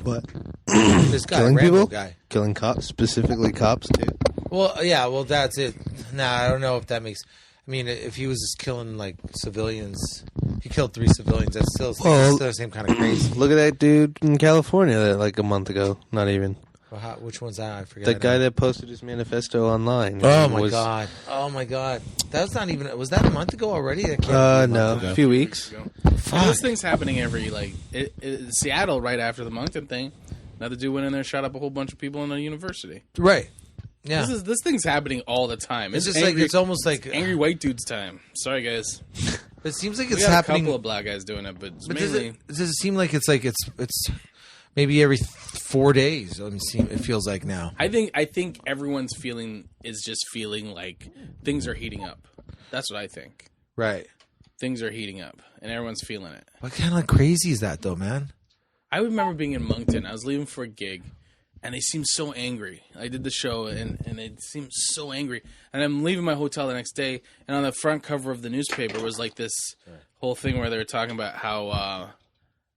What? This guy, Killing Rambo people? guy. Killing cops, specifically cops too. Well, yeah. Well, that's it. Nah, I don't know if that makes. I mean, if he was just killing like civilians, he killed 3 civilians. That's still Well- the same kind of crazy. Look at that dude in California that like a month ago. Not even. Well, which one's that? I forget. The guy that posted his manifesto online. Oh my was- god! Oh my god! That's not even. Was that a month ago already? I can't believe a No, month ago. a few weeks. Fuck. This thing's happening every Seattle right after the Moncton thing. Another dude went in there, shot up a whole bunch of people in a university. Right. Yeah. This thing's happening all the time. It's just like it's almost like angry white dude's time. Sorry, guys. it seems like We it's got happening. a couple of black guys doing it, but, But mainly does it seem like it's maybe every 4 days? Let me see. It feels like now. I think everyone's feeling like things are heating up. That's what I think. Right. Things are heating up, and everyone's feeling it. What kind of crazy is that, though, man? I remember being in Moncton. I was leaving for a gig, and they seemed so angry. I did the show, and they seemed so angry. And I'm leaving my hotel the next day, and on the front cover of the newspaper was like this whole thing where they were talking about how,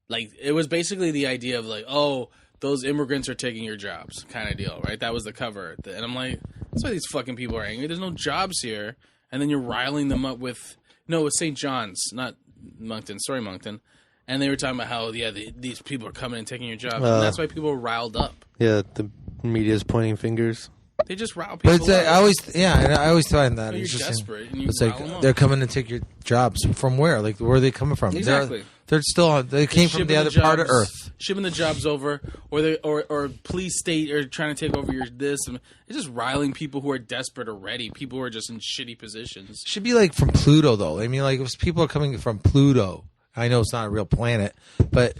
like, it was basically the idea of like, oh, those immigrants are taking your jobs, kind of deal, right? That was the cover, and I'm like, that's why these fucking people are angry. There's no jobs here, and then you're riling them up with. No, it was St. John's, not Moncton. Sorry, Moncton. And they were talking about how, these people are coming and taking your job. And that's why people are riled up. Yeah, the media's pointing fingers. They just rile But people up. I always find that You're it's just desperate, and you it's rile like them up. they're coming to take your jobs from where? Like where are they coming from? Exactly. They're still they came from the other part of Earth. Shipping the jobs over, or police state are trying to take over your this. And it's just riling people who are desperate already. People who are just in shitty positions. Should be like from Pluto, though. I mean, like if people are coming from Pluto. I know it's not a real planet, but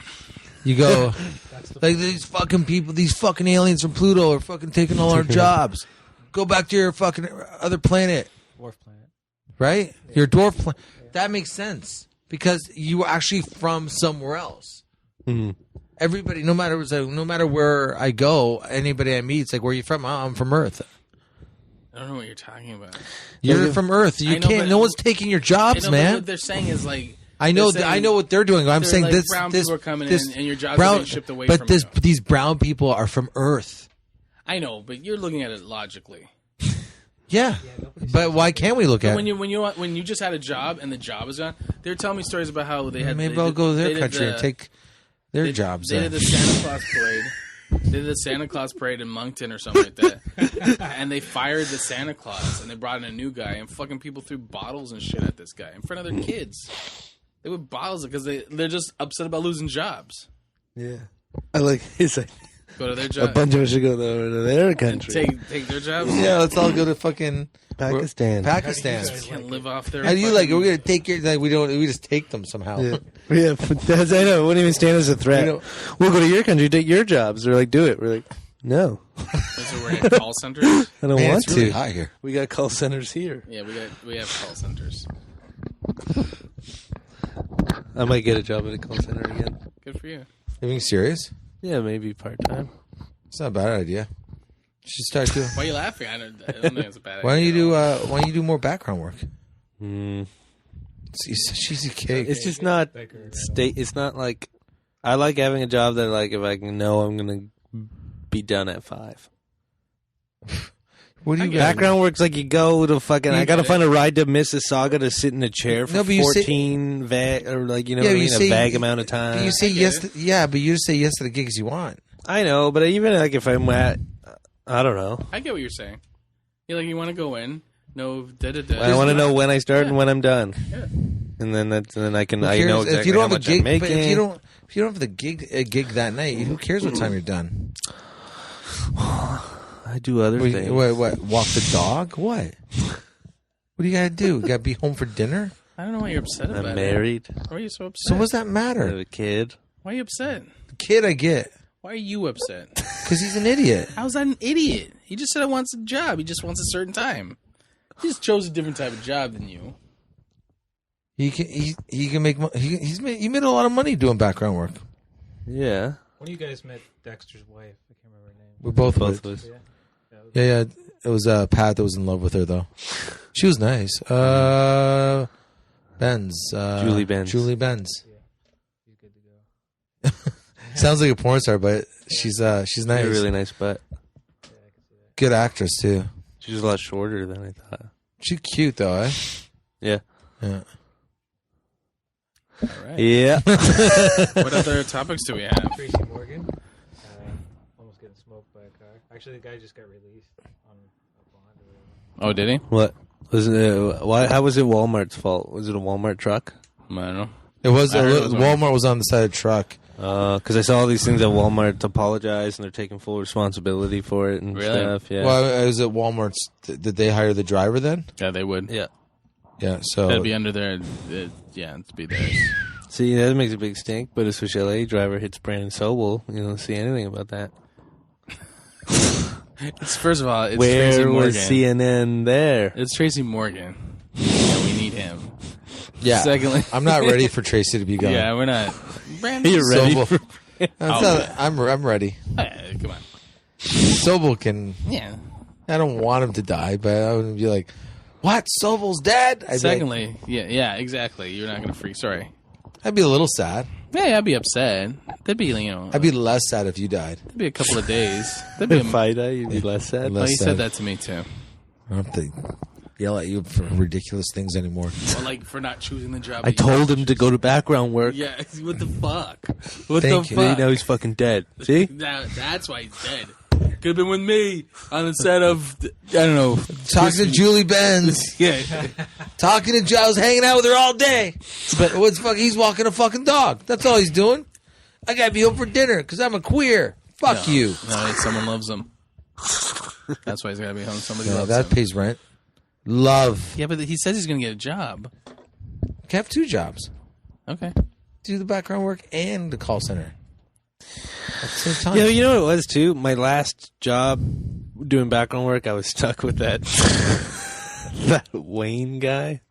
you go like these fucking people, these fucking aliens from Pluto are fucking taking all our jobs. Go back to your fucking other planet, Dwarf planet. right? Your dwarf planet. That makes sense because you were actually from somewhere else. Mhm. Everybody, no matter where I go, anybody I meet, it's like, where are you from? Oh, I'm from Earth. I don't know what you're talking about. You're from Earth. You I know, can't. but- No one's taking your jobs, But man. what they're saying is like. I know. they're saying- I know what they're doing. I'm they're saying like this. brown this people are coming this in, and your jobs brown, are being shipped away but from this, you. these brown people are from Earth. I know, but you're looking at it logically. Yeah, but why can't we look at When it? you just had a job and the job is gone, they were telling me stories about how they had. Maybe they I'll did- go to they their did country and take their jobs. They then. did the Santa Claus parade. They did the Santa Claus parade in Moncton or something like that, and they fired the Santa Claus and they brought in a new guy, and fucking people threw bottles and shit at this guy in front of their kids. They would bottles because they're just upset about losing jobs. Yeah. I like his idea. Go to their A job. bunch of us should go to their and country. take their jobs. Yeah, let's all go to fucking Pakistan. Pakistan. Can't live off their. How do you like it? fucking- We're gonna take your. Like, we don't. We just take them somehow. Yeah, yeah. That's, I know. It wouldn't even stand as a threat. We don't- We'll go to your country, take your jobs. They're like, do it. We're like, no, So we're in call centers. I don't Man, want it's really to. hot here. We got call centers here. Yeah, we have call centers. I might get a job at a call center again. Good for you. Are you being serious? Yeah, maybe part time. It's not a bad idea. You should start doing. Why are you laughing? I don't think it's a bad Why don't idea. you do? Why don't you do more background work? Mm. It's a cheesy cake. It's just not Baker, state. It's not like I like having a job that like if I can know I'm gonna be done at 5. What do you I get it. Background work's like you go to fucking. I gotta get it. find a ride to Mississauga to sit in a chair for No, but you say- 14 or like you know Yeah, what I but you mean, say- a vague amount of time. You say I get yes. it. Yeah, but you just say yes to the gigs you want. I know, but even like if I'm at, I don't know. I get what you're saying. You want to go in. No, da da da. I want to know when I start and when I'm done, Yeah. and then I can Who I cares? know if exactly you don't how have a much gig, I'm but making. if you don't have a gig that night, who cares what time you're done? I do other things. What? Walk the dog? What? What do you gotta do? You gotta be home for dinner? I don't know why you're upset about I'm it. married. Why are you so upset? So what's that I have matter? a kid. Why are you upset? The kid, I get, Why are you upset? because he's an idiot. How's that an idiot? He just said he wants a job. He just wants a certain time. He just chose a different type of job than you. He can make he made a lot of money doing background work. Yeah, When you guys met Dexter's wife, I can't remember her name. We both both would. of us. Yeah. Yeah. It was Pat that was in love with her though. She was nice. Benz. Julie Benz. Julie Benz. She's good to go. Sounds like a porn star, but she's nice. She had a really nice butt. Yeah, I can see that. Good actress too. She's a lot shorter than I thought. She's cute though, eh? Yeah. Yeah. All right. Yeah. What other topics do we have? Tracy Morgan, almost getting smoked by a car. Actually, the guy just got released on a bond or whatever. Oh, did he? What was it? Why? How was it Walmart's fault? Was it a Walmart truck? I don't know. It was I heard it was Walmart was on the side of the truck. Because I saw all these things at Walmart to apologize, and they're taking full responsibility for it and Really? stuff. Yeah. Well, is it Walmart's? Did they hire the driver then? Yeah, they would. yeah. Yeah. So That'd be under their. Yeah, it'd be theirs. See, that makes a big stink, but a Swiss LA driver hits Brandon Sobel. You don't see anything about that. It's first of all, it's Tracy Where Morgan. was CNN there? It's Tracy Morgan. And we need him. yeah. Secondly, I'm not ready for Tracy to be gone. yeah, we're not. Brandon, You're ready Sobel. for... I'm ready. Come on. Sobel can. Yeah. I don't want him to die, but I would be like, "What? Sobel's dead?" Secondly, yeah, exactly. You're not gonna freak. Sorry. I'd be a little sad. Yeah, I'd be upset. That'd be, I'd be less sad if you died. that'd be a couple of days. That'd be. If I die, you'd be less sad. Less Oh, you sad. said that to me too. I don't have to yell at you for ridiculous things anymore. Well, like for not choosing the job. I told him to go to background work. Yeah. What the fuck? What Thank the you. fuck? Now he's fucking dead. See? That's why he's dead. Could have been with me on the set of I don't know. Talking to Julie Benz. Yeah. Talking to Joe. I was hanging out with her all day. But what's fuck? He's walking a fucking dog. That's all he's doing. I gotta be home for dinner because I'm a queer. Fuck you. No, someone loves him. That's why he's gotta be home. Somebody No, loves that him. pays rent. Love. Yeah, but he says he's gonna get a job. Can have 2 jobs. Okay. Do the background work and the call center. At the same time. Yeah, you know what it was too? My last job doing background work, I was stuck with that that Wayne guy.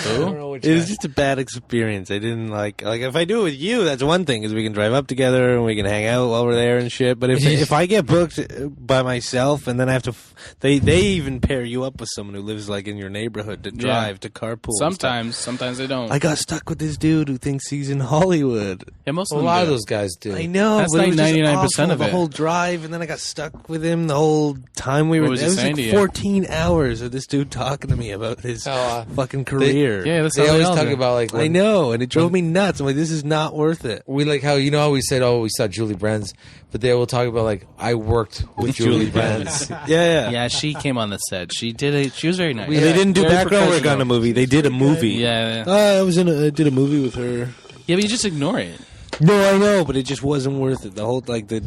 Who? It was just a bad experience. I didn't like if I do it with you, that's one thing, is we can drive up together and we can hang out while we're there and shit. But if I get booked by myself and then I have to, they even pair you up with someone who lives like in your neighborhood to drive to carpool. and stuff. Sometimes they don't. I got stuck with this dude who thinks he's in Hollywood. Yeah, most a of them lot do. of those guys do. I know, That's but it was like just 99% awful, of the it. whole drive, and then I got stuck with him the whole time we were. What was he it was saying like to you? 14 hours of this dude talking to me about his fucking career. Yeah, that's They how always all talk do. about like I know, and it drove me nuts. I'm like, this is not worth it. we like how how we said, oh, we saw Julie Benz, but they will talk about like I worked with Julie Benz. Yeah. Yeah, she came on the set. She did it. She was very nice. And they didn't do Very background work professional. on a movie. They did a movie. Yeah. I did a movie with her. Yeah, but you just ignore it. No, I know, but it just wasn't worth it. The whole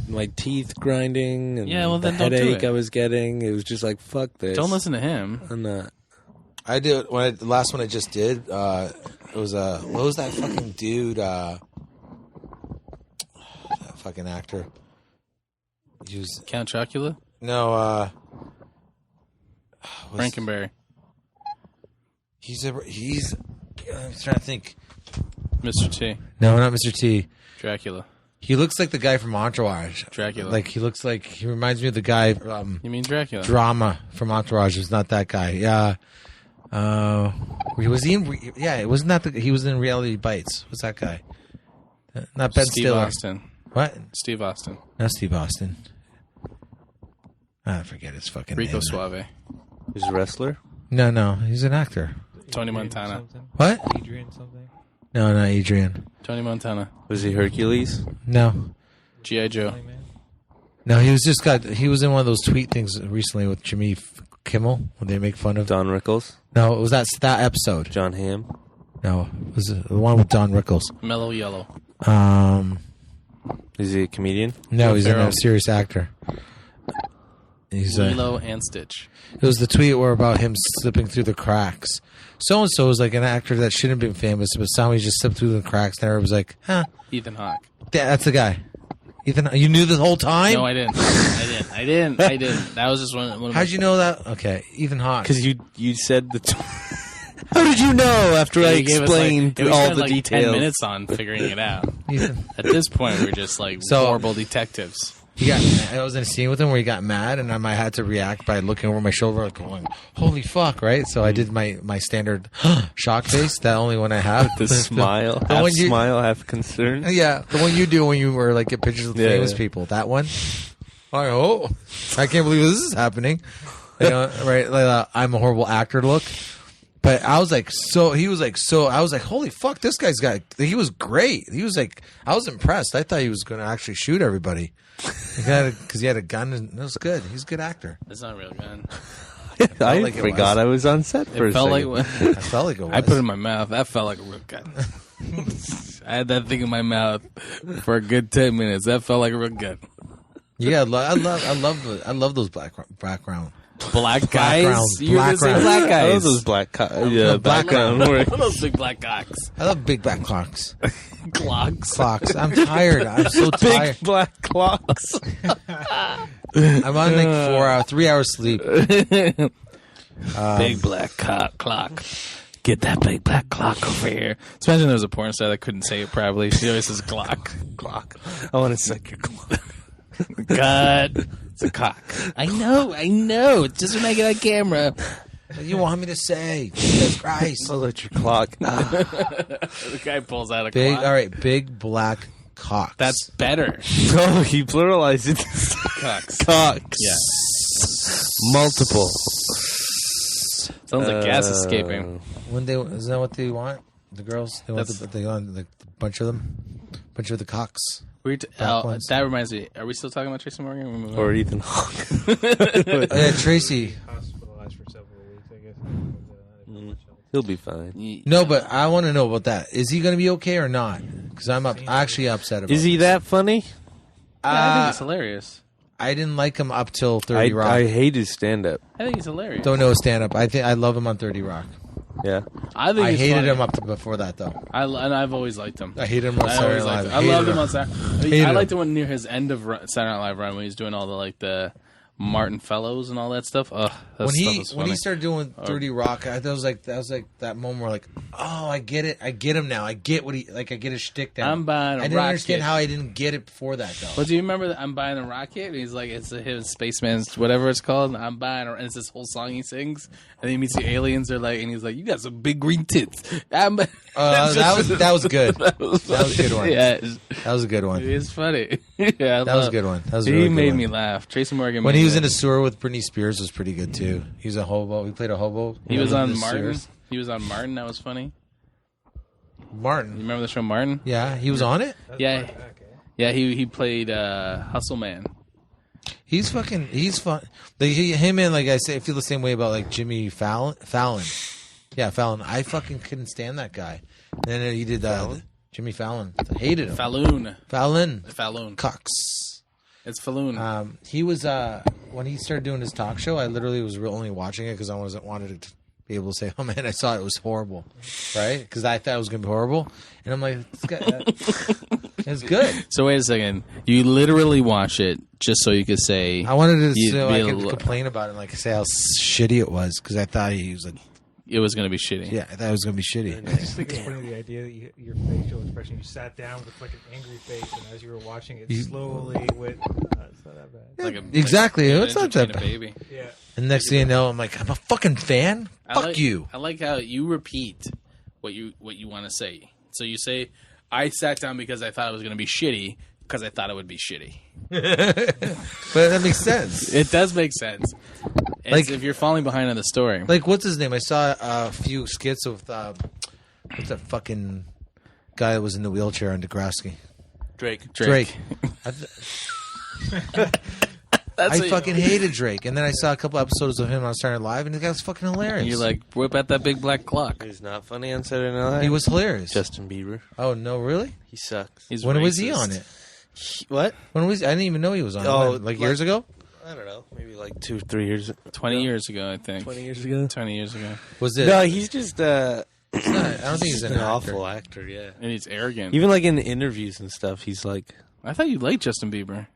my teeth grinding and Yeah, well, the then don't do headache it. I was getting. It was just like, fuck this. Don't listen to him. I'm not. I did the last one I just did. It was what was that fucking dude? That fucking actor. He was Count Chocula? no. was- Frankenberry. He's. I'm trying to think. Mr. T. No, not Mr. T. Dracula. He looks like the guy from Entourage. Dracula. Like he looks like he reminds me of the guy You mean Dracula? Drama from Entourage. It was not that guy. Yeah. Was he in? Yeah, it wasn't that. He was in Reality Bites. What's that guy? Not Ben Steve Stiller. Austin. What? Steve Austin. Not Steve Austin. I forget his fucking Rico name. Suave. He's a wrestler. No, he's an actor. Tony Adrian Montana. something. What? Adrian something. No, not Adrian. Tony Montana. Was he Hercules? No, G.I. Joe. Funny man. no, he was in one of those tweet things recently with Jimmy Kimmel when they make fun of. Don Rickles? No, it was that episode. John Hamm? No, it was the one with Don Rickles. Mellow Yellow. Is he a comedian? No, he's Ferrell. a serious actor. He's Lilo and Stitch. It was the tweet where about him slipping through the cracks. So and so was like an actor that shouldn't have been famous, but somehow he just slipped through the cracks. And everyone was like, "Huh, Ethan Hawke. that's the guy." Ethan, you knew this whole time? No, I didn't. I didn't. That was just one of How'd you know that? Okay, Ethan Hawke. Because you said the... How did you know after I You gave us, like- explained we all spent, the like, details? 10 minutes on figuring it out. Ethan, At this point, we're just like So- horrible detectives. I was in a scene with him where he got mad, and I had to react by looking over my shoulder, like going, "Holy fuck!" Right? So I did my standard shock face, that only one I have. The smile. The Half one you- smile, half concern. Yeah, the one you do when you were like get pictures of Yeah, famous yeah. people. That one. I can't believe this is happening. You know, right? Like I'm a horrible actor look. But I was like, he was like, I was like, holy fuck, this guy's got. He was great. He was like, I was impressed. I thought he was going to actually shoot everybody because he had a gun and it was good. He's a good actor. It's not a real gun. I like it forgot was. I was on set for It a felt second. like I felt like it was. I put it in my mouth. That felt like a real gun. I had that thing in my mouth for a good 10 minutes. That felt like a real good. Yeah, I love those background. Black guys? Background. You were going to say black I guys. love those black background work. Those big black cocks. I love big black clocks. Clocks. Clocks. I'm tired. I'm so tired. Big black clocks. I'm on like 3 hours sleep. Big black clock. Get that big black clock over here. Just imagine there was a porn star that couldn't say it properly. She always says clock. Clock. I want to suck your clock. God. It's a cock. I know. It's just when I get on camera. What do you want me to say? Jesus Christ. I'll let your clock. The guy pulls out a Big, clock. all right, big black cocks. That's better. Oh, he pluralized it. Cocks. Cocks. Yeah. Multiple. Sounds like gas escaping. Isn't that what they want? The girls? They want That's- they want like a bunch of them? A bunch of the cocks. Black ones. That reminds me. Are we still talking about Tracy Morgan? We're moving on. Or Ethan Hawke. Oh, yeah, Tracy. Hospitalized for several weeks, I guess. He'll be fine. No, but I want to know about that. Is he going to be okay or not? Because I'm actually upset about Is he that funny? Yeah, I think it's hilarious. I didn't like him up till 30 Rock. I hate his stand-up. I think he's hilarious. Don't know his stand-up. I love him on 30 Rock. Yeah. I think I he's hated funny. him up to before that, though. And I've always liked him. I hated him on I Saturday always Night liked Live. him. I Hated loved him him. on Saturday. Hated I him. liked him when near his end of Saturday Night Live run when he was doing all the like the Martin Fellows and all that stuff. Ugh, that stuff was When funny. he started doing 30 Rock, that was like that moment where like, oh, I get it. I get him now. I get what he like. I get his shtick down. I'm buying a I didn't rocket. understand how I didn't get it before that though. But do you remember that I'm buying a rocket? And he's like, it's his spaceman's whatever it's called. I'm buying, and it's this whole song he sings, and then he meets the aliens. They're like, and he's like, you got some big green tits. That was good. That was a good one. Yeah, That was a good one. it's funny. Yeah, That was a good one. That was a He really good made one. me laugh. Tracy Morgan. When made he was me in a laugh. sewer with Britney Spears was pretty good too. He was a hobo. He played a hobo. He was in on the Martin. sewers. He was on Martin. That was funny. You Martin. remember the show Martin? Yeah, he was on it. Yeah. Yeah, he played Hustle Man. He's fucking. He's fun. Him and like I say, I feel the same way about like Jimmy Fallon. Yeah, Fallon. I fucking couldn't stand that guy. And then he did Jimmy Fallon. I hated him. Falloon. Fallon. Cox. It's Falloon. He was when he started doing his talk show. I literally was only watching it because I wanted to be able to say, "Oh man, I saw it was horrible," right? Because I thought it was gonna be horrible, and I'm like, "This guy, it's good." So wait a second. You literally watch it just so you could say I wanted to You'd so be I a could li- complain about it, and like say how shitty it was because I thought he was like, it was going to be shitty. yeah, I thought it was gonna be shitty. I just think it's funny the idea that your facial expression, you sat down with like an angry face, and as you were watching it, slowly went, it's not that bad. It's like Exactly. Like, It's not that entertain a bad. baby. Yeah. And next thing you know, I'm like, I'm a fucking fan. Fuck you. I like how you repeat what you want to say. So you say, "I sat down because I thought it was going to be shitty because I thought it would be shitty." But that makes sense. It does make sense. It's Like- if you're falling behind on the story. Like, what's his name? I saw a few skits of what's that fucking guy that was in the wheelchair on Degrassi? Drake. Drake. I That's fucking hated Drake, and then I saw a couple episodes of him on Saturday Night Live, and the guy was fucking hilarious. You're like, whip out that big black clock. He's not funny on Saturday Night Live. he was hilarious. Justin Bieber. Oh no, really? He sucks. He's When was he racist. on it? What? When was I didn't even know he was on. Oh, it. Like years ago? I don't know. Maybe like 2-3 years. 20 years ago, I think. 20 years ago. 20 years ago. Was it? No, he's just I don't think he's an an actor. awful actor. Yeah. And he's arrogant. Even like in interviews and stuff, he's like, I thought you liked Justin Bieber.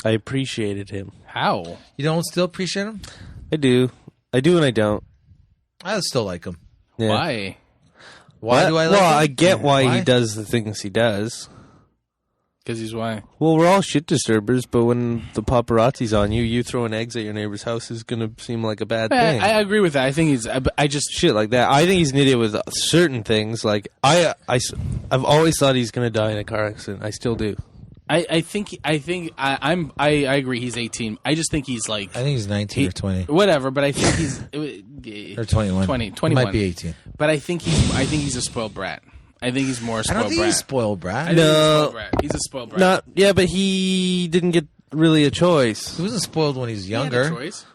I appreciated him. How? You don't still appreciate him? I do, and I don't. I still like him. Yeah. Why? Why do I like Well, him? I get why Why? he does the things he does. Because he's why? Well, we're all shit disturbers, but when the paparazzi's on you, you throwing eggs at your neighbor's house is going to seem like a bad thing. I agree with that. I think he's. I just. Shit like that. I think he's an idiot with certain things. Like I've always thought he's going to die in a car accident. I still do. I think I agree. He's 18. I just think he's like I think he's 19 or 20 whatever. But I think he's or 21. 20, He 21. might be 18. But I think he's a spoiled brat. I think he's more a I spoiled don't think brat. he's spoiled, Brad. I think he's a spoiled brat. He's a spoiled brat. Not yeah, but he didn't get really a choice. He wasn't spoiled when he was He had a younger. choice.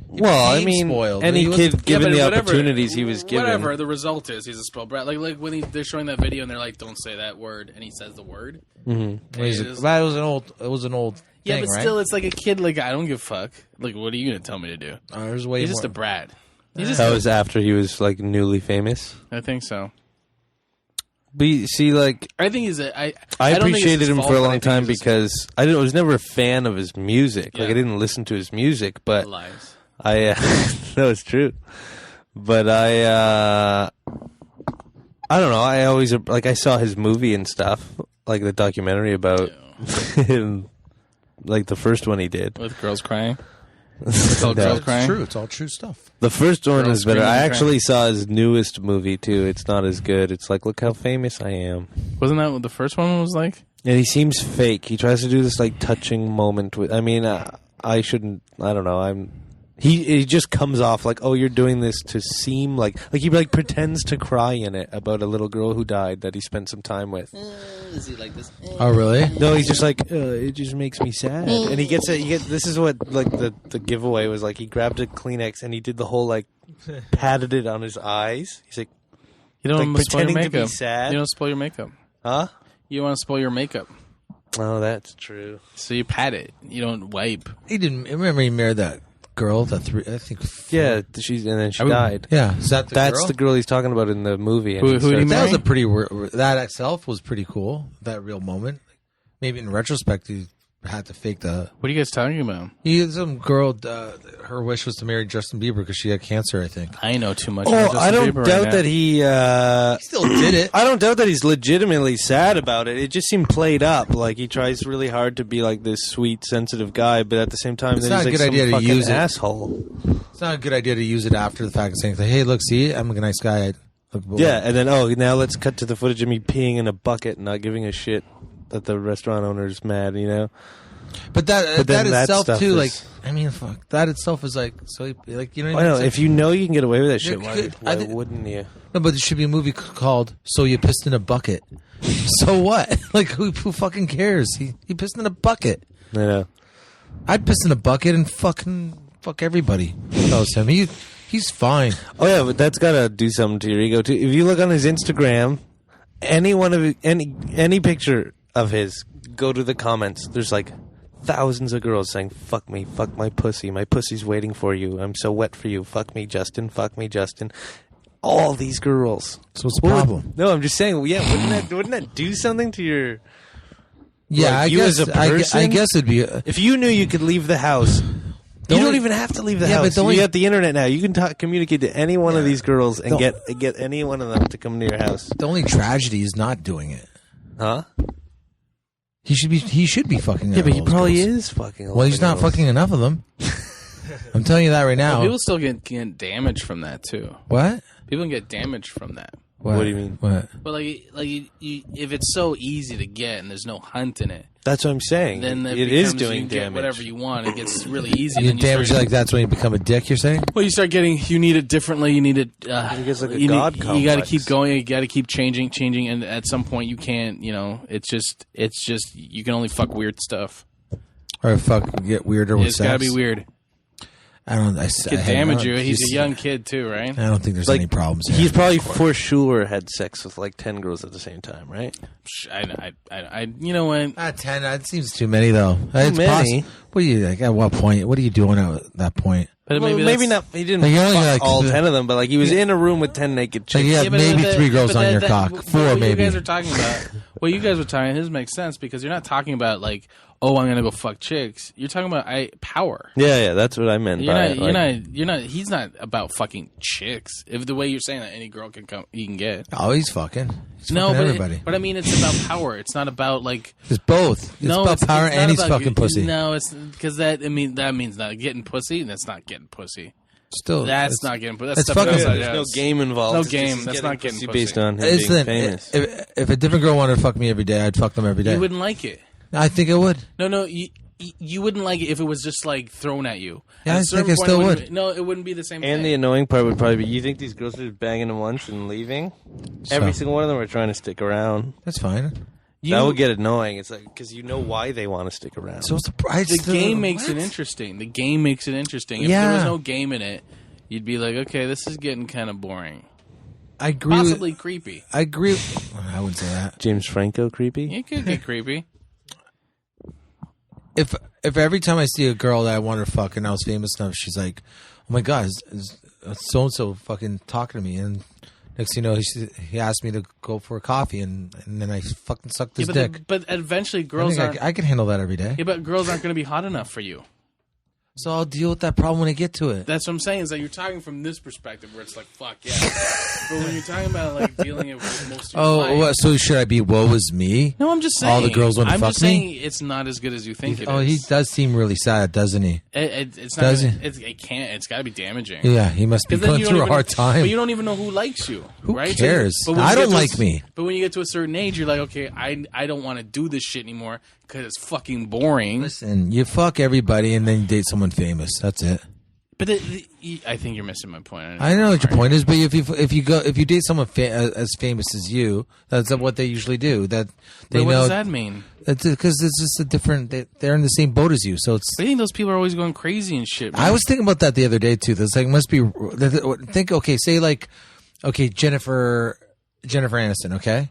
Well, I became mean, spoiled. any He wasn't- kid given but the whatever- opportunities he was given. Whatever the result is, he's a spoiled brat. Like when they're showing that video and they're like, "Don't say that word," and he says the word. Mm-hmm. He's It a- is- that was an old. It was an old. Yeah, thing, but right? still, it's like a kid. Like I don't give a fuck. Like, what are you gonna tell me to do? There's way He's more. just a brat. He's just. That was after he was like newly famous. I think so. But you see, like, I think he's a. I don't think it's appreciated his him fault, for a but I long think time he's just because I was never a fan of his music. Like, Yeah. I didn't listen to his music, but lies. I no, it's true. But I don't know. I always like I saw his movie and stuff, like the documentary about him, like the first one he did. With girls crying. It's all girls It's crying. true. It's all true stuff. The first one Girls is better. screaming I and actually saw his newest movie too. It's not as good. It's like, look how famous I am. Wasn't that what the first one was like? And he seems fake. He tries to do this like touching moment with. I mean, I shouldn't. I don't know. He just comes off like, oh, you're doing this to seem like he like pretends to cry in it about a little girl who died that he spent some time with. Is he like this? Oh, really? No, he's just like, it just makes me sad. And he gets it. This is what like the giveaway was like. He grabbed a Kleenex and he did the whole like patted it on his eyes. He's like, You don't Like want to spoil your pretending to be makeup. sad? You don't spoil your makeup. huh? You want to spoil your makeup, Oh, that's true. so you pat it. You don't wipe. He didn't. I remember he married that girl. That three. I think. Yeah, and then she died. Yeah. Is that the That's girl? the girl he's talking about in the movie. And Who he did he starts- That was marry? a pretty. That itself was pretty cool. That real moment. Maybe in retrospect, he had to fake the. What are you guys talking about? He had some girl. Her wish was to marry Justin Bieber because she had cancer. I think. I know too much. Oh, about Justin I don't Bieber doubt right that he. Still did it. I don't doubt that he's legitimately sad about it. It just seemed played up. Like he tries really hard to be like this sweet, sensitive guy, but at the same time, It's then not he's a like good some idea to fucking use it. asshole. It's not a good idea to use it after the fact and saying, "Hey, look, see, I'm a nice guy." Yeah, and then now let's cut to the footage of me peeing in a bucket and not giving a shit that the restaurant owner's mad. You know. But that But then that itself stuff too, is- like, I mean, fuck, that itself is like, so like, you know, what I I know. mean? It's If you know you can get away with that shit, You why, could- why I thi- wouldn't you? no, but there should be a movie called "So You Pissed in a Bucket." So what? Like, who fucking cares? He pissed in a bucket. I know. I'd piss in a bucket and fucking fuck everybody. That was him. He's fine. Oh yeah, but that's gotta do something to your ego too. If you look on his Instagram, any picture of his, go to the comments. There's like thousands of girls saying, "Fuck me, fuck my pussy's waiting for you. I'm so wet for you. Fuck me, Justin. Fuck me, Justin." All these girls. So what's the problem? No, I'm just saying. Yeah, wouldn't that do something to your? Yeah, Like, I you guess. as a I person? guess it'd be. If you knew you could leave the house. You only- don't even have to leave the Yeah, but house. the only- You got the internet now. You can communicate to any one of these girls and The- get any one of them to come to your house. The only tragedy is not doing it. Huh? He should be fucking. Yeah, but he all those probably girls. is fucking. Well, he's not fucking enough of them. I'm telling you that right now. People still get damage from that too. What? People can get damaged from that. What do you mean? What? But if it's so easy to get and there's no hunt in it, That's what I'm saying. then it becomes, is you doing can get damage. whatever you want. It gets really easy. You then damage start, like that's when you become a dick. You're saying? well, you start getting. You need it differently. You need it. He gets like a you god You got to complex. keep going. You got to keep changing, and at some point you can't. You know, it's just. You can only fuck weird stuff. Or get weirder with It's sex. got to be weird. I don't. I Could damage you. He's a young kid too, right? I don't think there's Like, any problems. He's Here. probably for sure had sex with like 10 girls at the same time, right? I you know what? 10. That seems too many, though. It's many? What are you like? At what point? What are you doing at that point? But Well, maybe that's- not. He didn't Like, you're only fuck like- all 10 of them, but like he was in a room with 10 naked Like, chicks. you have Yeah, but maybe that- 3 girls but on your that- cock. what 4 you maybe. guys are talking about, what you guys were talking, his makes sense because you're not talking about like, oh, I'm gonna go fuck chicks. You're talking about power. Yeah, that's what I meant. You're by not. it. You're Like, not. You're not. He's not about fucking chicks. If the way you're saying that any girl can come, he can get. Oh, he's fucking. He's No, fucking but everybody. but I mean, it's about power. It's not about like. It's both. It's No, about power it's and not he's about- fucking pussy. No, it's because that. I mean, that means not getting pussy. And that's not getting pussy. Still, That's it's- not getting pussy. That's it's stuff fucking- outside there's the no house. game involved. No It's just game. he's That's not getting pussy pussy. based on him It's being the- famous. if a different girl wanted to fuck me every day, I'd fuck them every day. You wouldn't like it. I think it would. No, you wouldn't like it if it was just like thrown at you. Yeah, At a I certain think I point, still it wouldn't would. be- No, it wouldn't be the same And the thing. annoying part would probably be, you think these girls are just banging them once and leaving? Every So- single one of them are trying to stick around. That's fine. That would get annoying. It's like because you know why they want to stick around. So surprised. The game makes it interesting. The game makes it interesting. If there was no game in it, you'd be like, okay, this is getting kind of boring. I agree. Possibly creepy. I agree. I wouldn't say that. James Franco creepy. It could get creepy. If every time I see a girl that I want to fuck and I was famous enough, she's like, "Oh my god, is so and so fucking talking to me?" And next thing you know, he asked me to go for a coffee, and then I fucking sucked his dick. But eventually, girls aren't. I can handle that every day. Yeah, but girls aren't going to be hot enough for you. So I'll deal with that problem when I get to it. That's what I'm saying. Is that you're talking from this perspective where it's like, fuck yeah. But when you're talking about like dealing with most of your life, what, so should I be woe is me? no, I'm just saying. All the girls want to I'm fuck just me? saying it's not as good as you think it is. Oh, he does seem really sad, doesn't he? It's not. Does he? It can't. It's got to be damaging. Yeah, he must be 'Cause then going you don't through a even- hard time. But you don't even know who likes you. Who right? cares? So, but when I you don't get to like me. But when you get to a certain age, you're like, okay, I don't want to do this shit anymore because it's fucking boring. Listen, you fuck everybody and then you date someone famous. That's it. But I think you're missing my point. I know what your point is, but if you date someone as famous as you, that's what they usually do. That they But what know does that mean? because it's just a different. They're in the same boat as you, so it's. I think those people are always going crazy and shit. Man. I was thinking about that the other day too. It's like must be say like Jennifer Aniston, okay,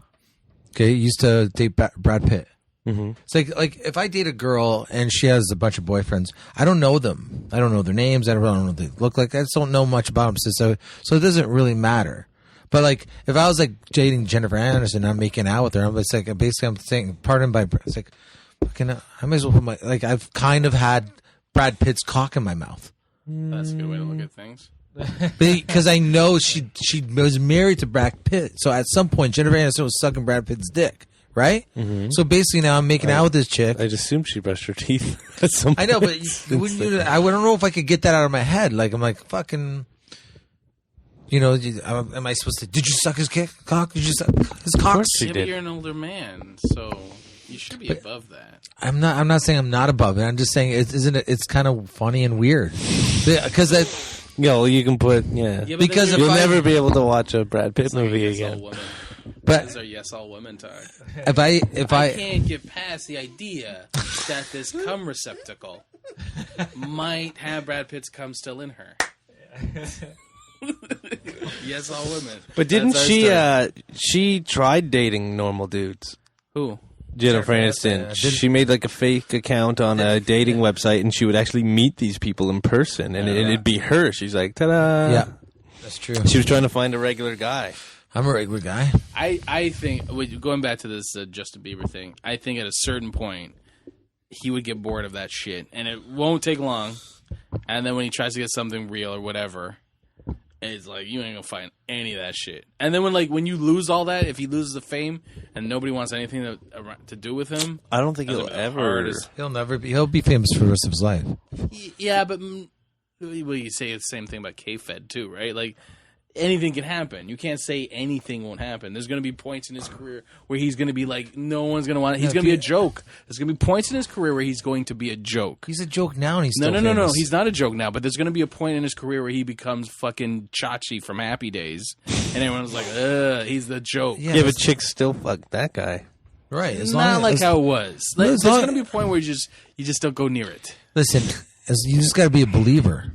used to date Brad Pitt. Mm-hmm. It's like if I date a girl and she has a bunch of boyfriends, I don't know them. I don't know their names. I don't know what they look like. I just don't know much about them. So it doesn't really matter. But like if I was like dating Jennifer Aniston and I'm making out with her, I'm saying, pardon by, it's like, fucking, I might as well put my, like I've kind of had Brad Pitt's cock in my mouth. That's a good way to look at things. Because I know she was married to Brad Pitt. So at some point, Jennifer Aniston was sucking Brad Pitt's dick. Right? Mm-hmm. So basically now I'm making out with this chick. I just assumed she brushed her teeth at some I know, but point. I don't know if I could get that out of my head. Like, I'm like, fucking, am I supposed to, did you suck his cock? Did you suck his cock? She Yeah, did. but you're an older man, so you should be above that. I'm not saying I'm not above it. I'm just saying, it's kind of funny and weird. Because Yeah, well, you can put Yeah, but Because then if You'll I- never be able to watch a Brad Pitt movie yes, all again. women. But- These are yes all women talk. if I I, can't get past the idea that this cum receptacle might have Brad Pitt's cum still in her. Yes, all women. But didn't That's our story. she tried dating normal dudes? Who? Jennifer Aniston. She made like a fake account on a dating website, and she would actually meet these people in person, and it'd be her. She's like, ta-da! yeah, that's true. She was trying to find a regular guy. I'm a regular guy. I think going back to this Justin Bieber thing, I think at a certain point he would get bored of that shit, and it won't take long. And then when he tries to get something real or whatever, it's like you ain't gonna find any of that shit. And then when you lose all that, if he loses the fame and nobody wants anything to do with him, I don't think that's he'll gonna be the ever. hardest. He'll be famous for the rest of his life. Yeah, but you say the same thing about K-Fed too, right? Like anything can happen. You can't say anything won't happen. There's going to be points in his career where he's going to be like, no one's going to want it. He's going to be a joke. There's going to be points in his career where he's going to be a joke. He's a joke now, and he's No, still no. famous. He's not a joke now, but there's going to be a point in his career where he becomes fucking Chachi from Happy Days. And everyone's like, he's the joke. Yeah, Yeah, but chicks still fuck that guy. right. It's not like how it was. Like, as there's long- going to be a point where you just don't go near it. Listen, you just got to be a believer.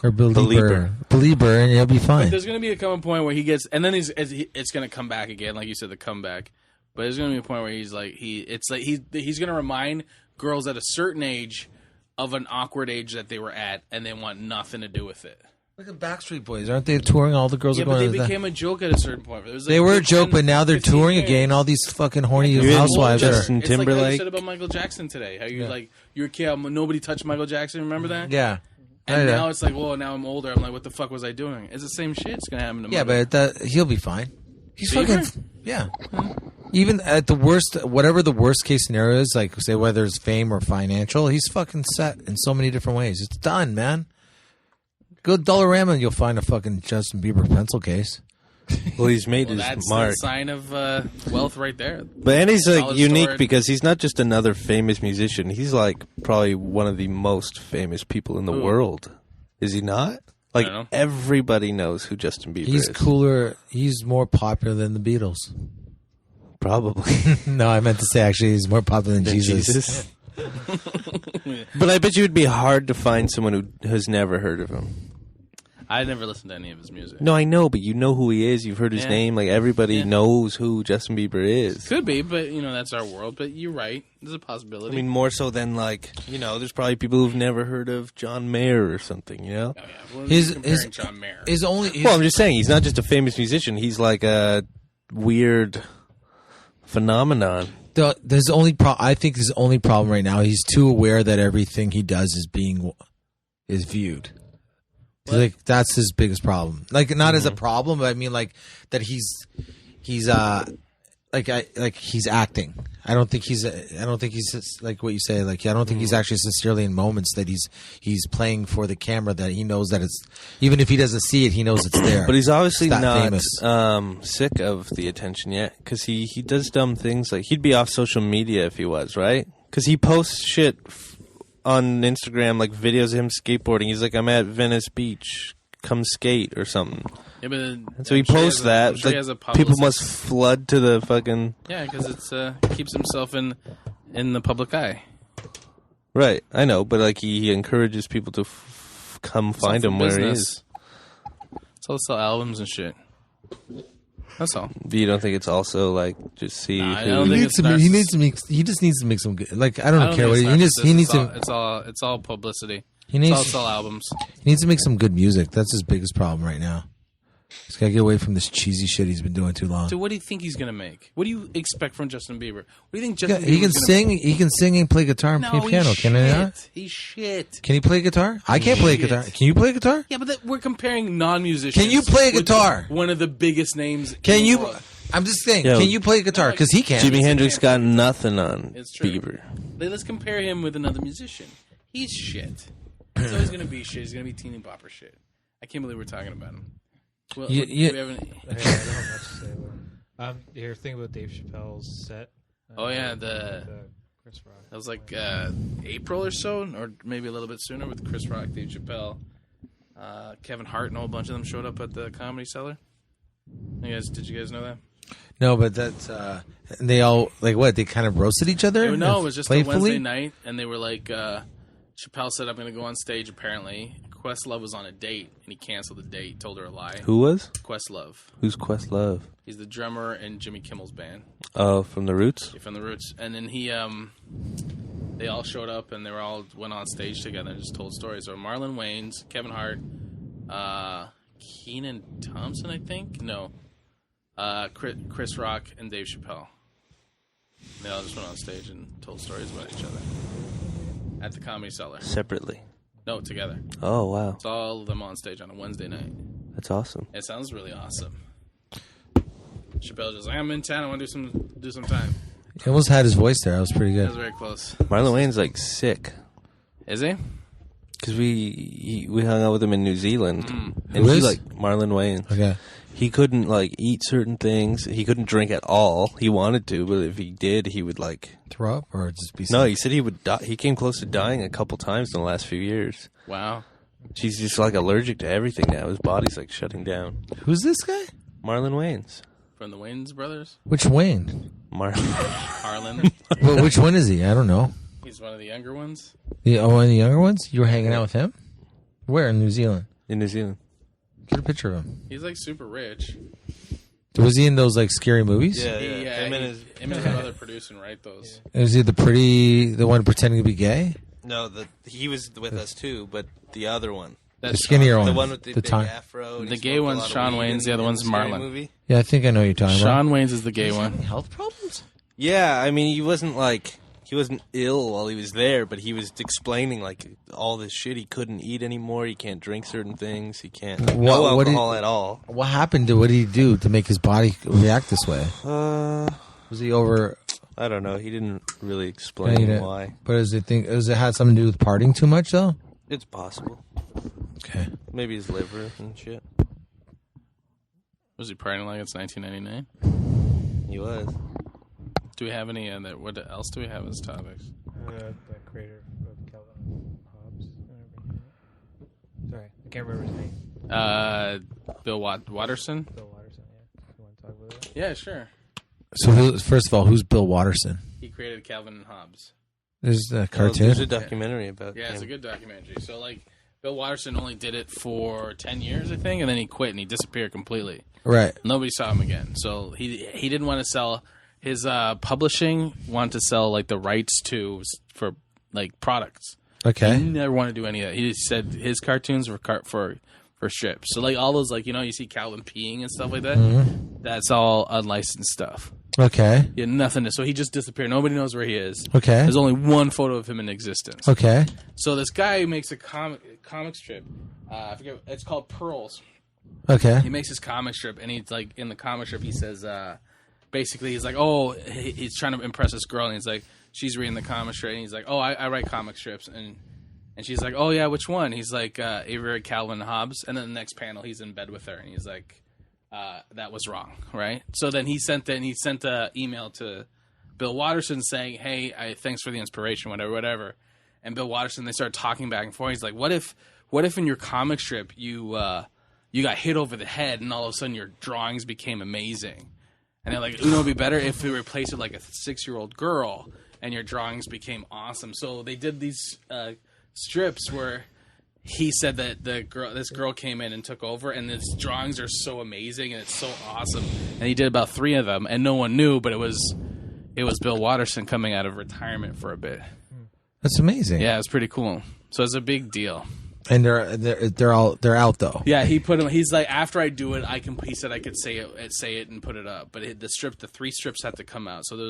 Or believer, and you'll be fine. There's going to be a point where he gets, and then it's going to come back again, like you said, the comeback. But there's going to be a point where he's going to remind girls at a certain age of an awkward age that they were at, and they want nothing to do with it. Look at Backstreet Boys, aren't they touring? All the girls Yeah, are but going they to became a joke at a certain point. It was like They were a 15, joke, but now they're 15 touring years. again. All these fucking horny Even housewives are. Justin It's like how Timberlake. you said about Michael Jackson today. How you're a kid, nobody touched Michael Jackson. Remember that? Yeah. And Yeah. now it's like, well, now I'm older. I'm like, what the fuck was I doing? It's the same shit. It's gonna happen to me. Yeah, but he'll be fine. He's Bieber? fucking yeah. Even at the worst, whatever the worst case scenario is, like say whether it's fame or financial, he's fucking set in so many different ways. It's done, man. Go to Dollarama and you'll find a fucking Justin Bieber pencil case. Well, he's made well, his that's mark. the sign of wealth right there. But and he's like Solid unique story. because he's not just another famous musician. He's like probably one of the most famous people in the world. Is he not? Like don't know. everybody knows who Justin Bieber He's is. cooler. He's more popular than the Beatles. Probably. No, I meant to say actually he's more popular than Jesus. But I bet you it'd be hard to find someone who has never heard of him. I never listened to any of his music. No, I know, but you know who he is. You've heard his Yeah. name. Like, everybody Yeah. knows who Justin Bieber is. Could be, but that's our world. But you're right. There's a possibility. I mean, more so than, like, there's probably people who've never heard of John Mayer or something, oh, yeah. Well, His- comparing his- John Mayer. Is only Well, I'm just saying, he's not just a famous musician. He's like a weird phenomenon. there's only I think his only problem right now. He's too aware that everything he does is viewed. Like that's his biggest problem. Like not as a problem, but I mean like that he's he's acting. I don't think he's like what you say. Like I don't think he's actually sincerely in moments that he's playing for the camera. That he knows that it's even if he doesn't see it, he knows it's there. But he's obviously It's that not famous. sick of the attention yet, because he does dumb things. Like, he'd be off social media if he was, right? Because he posts shit on Instagram, like videos of him skateboarding. He's like, I'm at Venice Beach, come skate or something. Yeah, but And so he I'm sure posts that. I'm sure he Like, has a people must publicist. flood to the fucking... Yeah, because it's keeps himself in the public eye. Right, I know, but like he encourages people to come It's all find for him where he business. is. So let's sell albums and shit. That's all. But you don't think it's also like just see Nah, I who... don't he think needs it's to. He needs to make. He just needs to make some good. Like I don't care what think he it's just. He needs narcissist. to. It's all publicity. He It's all needs. sell albums. He needs to make some good music. That's his biggest problem right now. He's got to get away from this cheesy shit he's been doing too long. Dude, what do you think he's gonna make? What do you expect from Justin Bieber? What do you think Yeah, Justin Bieber? he can sing. He can sing and play guitar and play No, piano. he's Can he not? shit. He's shit. Can he play guitar? I can't play Shit. guitar. Can you play guitar? Yeah, but we're comparing non-musicians. Can you play with guitar? One of the biggest names. Can in the you? world. I'm just saying. Yo, Can you play guitar? Because he can. Jimi Hendrix got nothing on It's true. Bieber. Let's compare him with another musician. He's shit. He's always gonna be shit. He's gonna be teeny bopper shit. I can't believe we're talking about him. Well, You- do you- we have any- I don't have much to say about it. You're thinking about Dave Chappelle's set. Oh, yeah, the Chris Rock. that was like April or so, or maybe a little bit sooner, with Chris Rock, Dave Chappelle, Kevin Hart, and a whole bunch of them showed up at the Comedy Cellar. Did you guys know that? No, but that's. They all like what? They kind of roasted each other. No, it was just a playfully? Wednesday night, and they were like, Chappelle said, I'm going to go on stage, apparently. Questlove was on a date, and he canceled the date, told her a lie. Who was? Questlove. Who's Questlove? He's the drummer in Jimmy Kimmel's band. Oh, from The Roots? From the Roots. And then they all showed up, and they went on stage together and just told stories. So Marlon Wayans, Kevin Hart, Kenan Thompson, I think? No. Chris Rock, and Dave Chappelle. They all just went on stage and told stories about each other. At the Comedy Cellar. Separately. No, together. Oh, wow. It's all of them on stage on a Wednesday night. That's awesome. It sounds really awesome. Chappelle just like, I'm in town, I want to do some time. He almost had his voice there. That was pretty That good. was very close. Marlon Wayne's like sick. Is he? Because we hung out with him in New Zealand. And Who he is? like Marlon Wayans. Okay. He couldn't like eat certain things. He couldn't drink at all. He wanted to, but if he did, he would like... Throw up or just be. No, sick? he said he would die. He came close to dying a couple times in the last few years. Wow. She's just like allergic to everything now. His body's like shutting down. Who's this guy? Marlon Wayans. From the Wayans brothers? Which Wayne? Harlan. Well, which one is he? I don't know. He's one of the younger ones. One of the younger ones. You were hanging out with him. Where in New Zealand? In New Zealand. Get a picture of him. He's like super rich. Was he in those like scary movies? Him and his brother produce and write those. Is he the one pretending to be gay? No, he was with us too, but the other one. The skinnier one. The one with the big time. afro. and The he gay smoked a one's lot of Sean weed Wayans, the other in one's Scary Marlon. Movie. Yeah, I think I know who you're talking about. Sean Wayans is the gay one. Health problems? Yeah, I mean, he wasn't ill while he was there, but he was explaining like all this shit. He couldn't eat anymore. He can't drink certain things. He can't no what did- alcohol at all. What happened? What did he do to make his body react this way? Was he over? I don't know. He didn't really he explain didn't- why. But does it have something to do with partying too much though? It's possible. Okay. Maybe his liver and shit. Was he partying like it's 1999? He was. Do we have any other? What else do we have as topics? The creator of Calvin Hobbes. Sorry, I can't remember his name. Bill Watterson? Bill Watterson, yeah. You want to talk about it? Yeah, sure. So first of all, who's Bill Watterson? He created Calvin and Hobbes. There's a Oh, cartoon. there's a documentary about Yeah, it's a him. good documentary. So like, Bill Watterson only did it for 10 years, I think, and then he quit and he disappeared completely. Right. Nobody saw him again. So he didn't want to sell his publishing. Wanted to sell like the rights for like products. He Okay. never wanted to do any of that. He just said his cartoons were for strips. So like all those, like, you know, you see Calvin peeing and stuff like that. That's all unlicensed stuff. Okay. Yeah, nothing. So he just disappeared. Nobody knows where he is. Okay. There's only one photo of him in existence. Okay. So this guy makes a comic strip. I forget. It's called Pearls. Okay. He makes his comic strip, and he's like, in the comic strip, he says, basically, he's like, oh, he's trying to impress this girl, and he's like, she's reading the comic strip, and he's like, oh, I write comic strips, and she's like, oh yeah, which one? He's like, Avery Calvin Hobbes, and then the next panel, he's in bed with her, and he's like, that was wrong, right? So then he sent a email to Bill Watterson saying, hey, thanks for the inspiration, whatever. And Bill Watterson, they started talking back and forth. He's like, what if in your comic strip you got hit over the head and all of a sudden your drawings became amazing? And they're like, it would be better if we replaced it like a 6-year-old girl and your drawings became awesome. So they did these strips where he said that this girl came in and took over, and his drawings are so amazing and it's so awesome. And he did about 3 of them, and no one knew, but it was Bill Watterson coming out of retirement for a bit. That's amazing. Yeah, it's pretty cool. So it's a big deal. And they're out though. Yeah, he put him. He's like, after I do it, he said I could say it and put it up. But the 3 strips had to come out. So there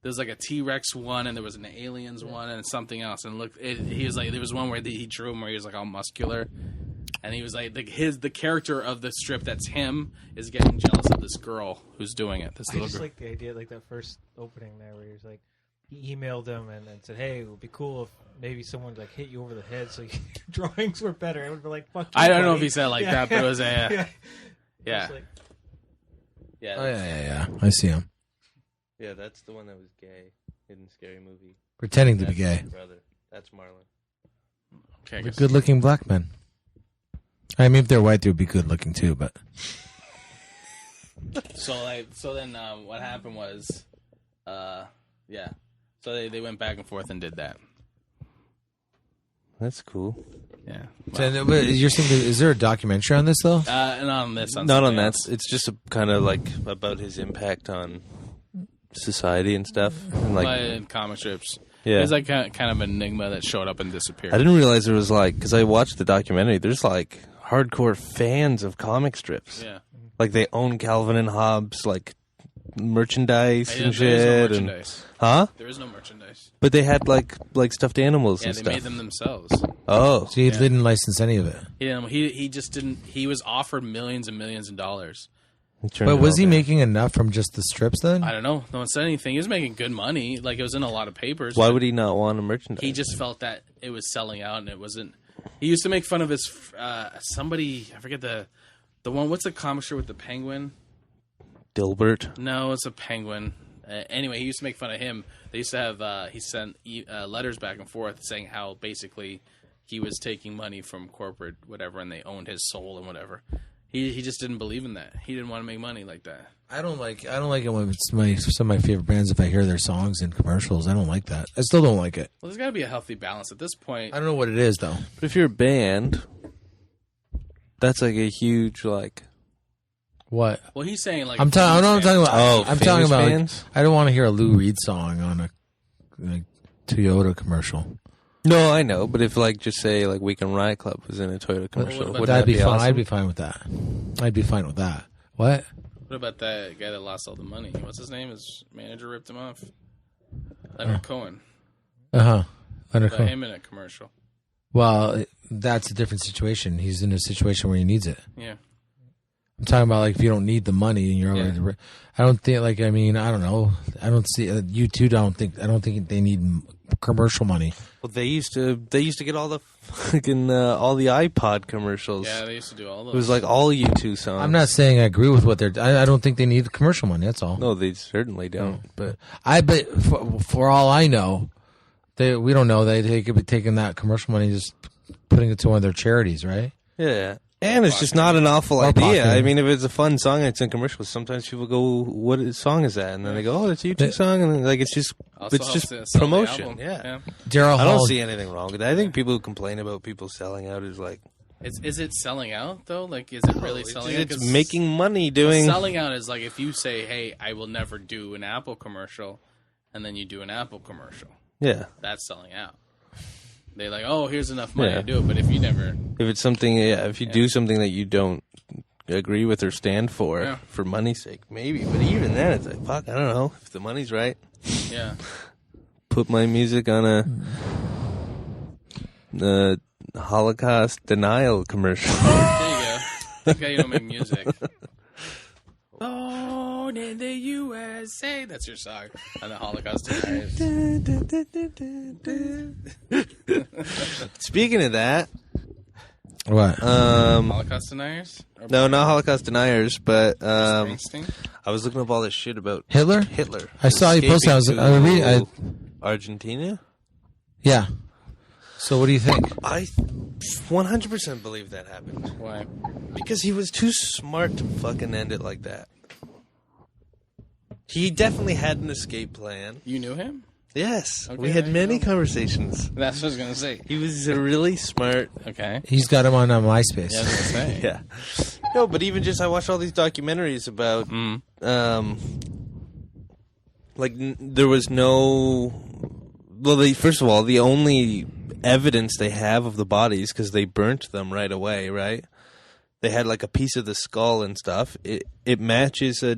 was like a T-Rex one, and there was an aliens one, and something else. And look, he was like, there was one where he drew him where he was like all muscular, and he was like, the character of the strip that's him is getting jealous of this girl who's doing it. This I little just girl. like the idea, like that first opening there, where he's like, he emailed them and said, "Hey, it would be cool if maybe someone like hit you over the head so your drawings were better." I would be like, "Fuck." I don't know if buddy." he said it like that, but it was a yeah. yeah. Just like, Yeah. Oh yeah. I see him Yeah, that's the one that was gay in Scary Movie. pretending to be That's gay. his brother. That's Marlon. Okay, I They're guess- good-looking black men. I mean, if they're white, they would be good-looking too. But So then what happened was, yeah. So they went back and forth and did that. That's cool. Yeah. so, but you're saying, is there a documentary on this though? And on this, Not on something that. else. It's just kind of like about his impact on society and stuff. And like, In comic strips. yeah. It was like kind of an enigma that showed up and disappeared. I didn't realize there was like, because I watched the documentary. There's like hardcore fans of comic strips. Yeah. Like they own Calvin and Hobbes, like merchandise There and is no shit. And, merchandise. huh? There is no merchandise. But they had like stuffed animals Yeah, and they stuff. made them themselves. Oh, So he didn't license any of it. He just didn't. He was offered millions and millions of dollars. But was he making enough from just the strips then? I don't know. No one said anything. He was making good money. Like, it was in a lot of papers. Why would he not want a merchandise? He just felt that it was selling out, and it wasn't. He used to make fun of his somebody. I forget the one. What's the comic strip with the penguin? Dilbert. No, it's a penguin. Anyway, he used to make fun of him. They used to have. He sent letters back and forth saying how basically he was taking money from corporate whatever, and they owned his soul and whatever. He just didn't believe in that. He didn't want to make money like that. I don't like it when it's some of my favorite bands. If I hear their songs in commercials, I don't like that. I still don't like it. Well, there's got to be a healthy balance at this point. I don't know what it is though. But if you're a band, that's like a huge like. What? Well, he's saying like I'm talking about. Oh, I'm talking famous about. Like, bands? I don't want to hear a Lou Reed song on a like, Toyota commercial. No, I know, but if like just say like Weekend Riot Club was in a Toyota commercial, about wouldn't That'd that be be fine. awesome? I'd be fine with that. I'd be fine with that. What? What about that guy that lost all the money? What's his name? His manager ripped him off. Leonard Cohen. Leonard Put Cohen. him in a commercial. Well, that's a different situation. He's in a situation where he needs it. Yeah. I'm talking about like if you don't need the money and you're Yeah. already. I don't think like I mean I don't know. I don't see you two. I don't think they need commercial money. Well, they used to get all the fucking all the iPod commercials. Yeah, they used to do all those. It was like all U2 songs. I'm not saying I agree with what they're. I don't think they need commercial money. That's all. No, they certainly don't. But for all I know, we don't know. They could be taking that commercial money and just putting it to one of their charities, right? Yeah, And it's just not an awful Or idea. popular. I mean, if it's a fun song and it's in commercials, sometimes people go, song is that?" And then they go, "Oh, it's a YouTube song," and then, like it's just Also it's helps just to sell the promotion. album. Yeah. Daryl I Hall. don't see anything wrong with that. I think people who complain about people selling out is like Is it selling out though? Like, is it really selling out? it's 'Cause making money doing. selling out is like if you say, "Hey, I will never do an Apple commercial," and then you do an Apple commercial. Yeah, That's selling out. They're like, "Oh, here's enough money Yeah. to do it," but if you never, if it's something, if you do something that you don't agree with or stand for Yeah. for money's sake, maybe. But even then, it's like, fuck, I don't know if the money's right. yeah, Put my music on a Holocaust denial commercial. there you go. That's why you don't make music. Born in the USA. That's your song on the Holocaust deniers. Speaking of that, What? Holocaust deniers? Or no, not Holocaust deniers, but Springsteen? I was looking up all this shit about Hitler? Hitler. I saw you post. I was reading. Argentina. Yeah. So what do you think? I 100% believe that happened Why? because he was too smart to fucking end it like that. He definitely had an escape plan. You knew him? Yes, Okay, we had there you many go. conversations. That's what I was going to say. He was a really smart. Okay. He's got him on MySpace. Yeah, I was going to say. Yeah. No, but even just I watched all these documentaries about there was no. Well, first of all, the only evidence they have of the bodies because they burnt them right away, right? They had like a piece of the skull and stuff. It matches a.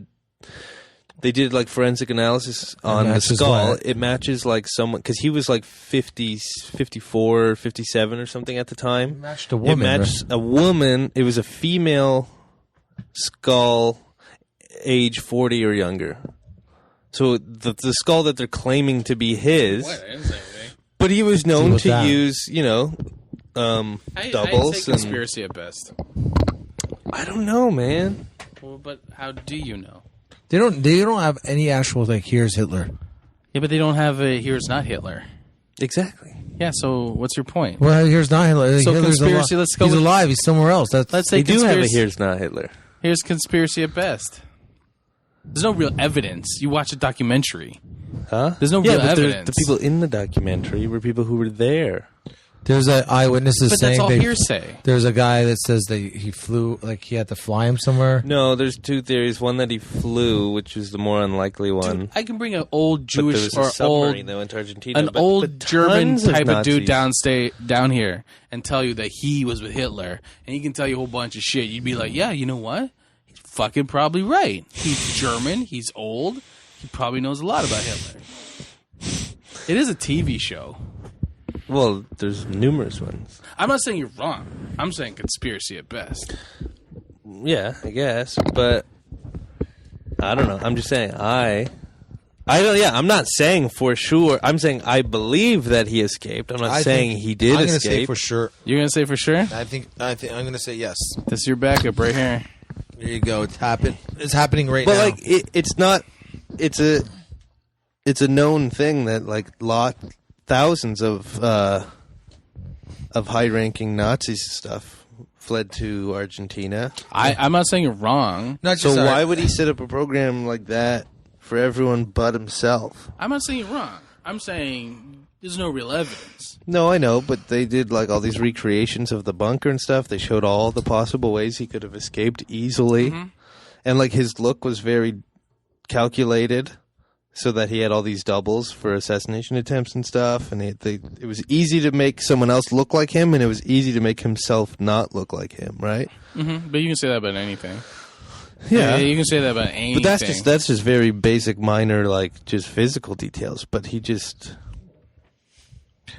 They did like forensic analysis on the matches skull. what? It matches like someone because he was like 50, 54, 57 or something at the time. Matched a woman. It matched a woman. It was a female skull, age 40 or younger. So the skull that they're claiming to be his, What? I didn't say anything. but he was known Deal with to that. use, I'd doubles. say conspiracy at best. I don't know, man. Well, but how do you know? They don't have any actual like here's Hitler. Yeah, but they don't have a "Here's not Hitler." Exactly. Yeah, so what's your point? Well, here's not Hitler. So Hitler's conspiracy, let's go He's with- alive. He's somewhere else. Let's say They do have a conspiracy. "Here's Not Hitler." Here's conspiracy at best. There's no real evidence. You watch a documentary. Huh? There's no yeah, real but evidence. the people in the documentary were people who were there. There's eyewitnesses But saying that's all they- hearsay. There's a guy that says that he flew, like he had to fly him somewhere. No, there's two theories. One that he flew, which is the more unlikely one. Dude, I can bring an old But there Jewish was a or submarine old that went to Argentina. an but old German tons of type of dude Nazis. down here and tell you that he was with Hitler, and he can tell you a whole bunch of shit. You'd be like, yeah, you know what? He's fucking probably right. He's German. He's old. He probably knows a lot about Hitler. It is a TV show. Well, there's numerous ones. I'm not saying you're wrong. I'm saying conspiracy at best. Yeah, I guess, but I don't know. I'm just saying I don't. Yeah, I'm not saying for sure. I'm saying I believe that he escaped. I'm not saying he did I'm gonna escape. say for sure. You're gonna say for sure? I think I'm gonna say yes. This is your backup right here. There you go. It's happening right But now. like, it's not. It's a known thing that like thousands of high-ranking Nazis and stuff fled to Argentina. I'm not saying you're wrong. Not So just our- why would he set up a program like that for everyone but himself? I'm not saying you're wrong. I'm saying there's no real evidence. No, I know, but they did like all these recreations of the bunker and stuff. They showed all the possible ways he could have escaped easily. And like his look was very calculated so that he had all these doubles for assassination attempts and stuff. And it was easy to make someone else look like him, and it was easy to make himself not look like him, right? But you can say that about anything. Yeah. You can say that about anything. But that's just very basic, minor, like just physical details. But he just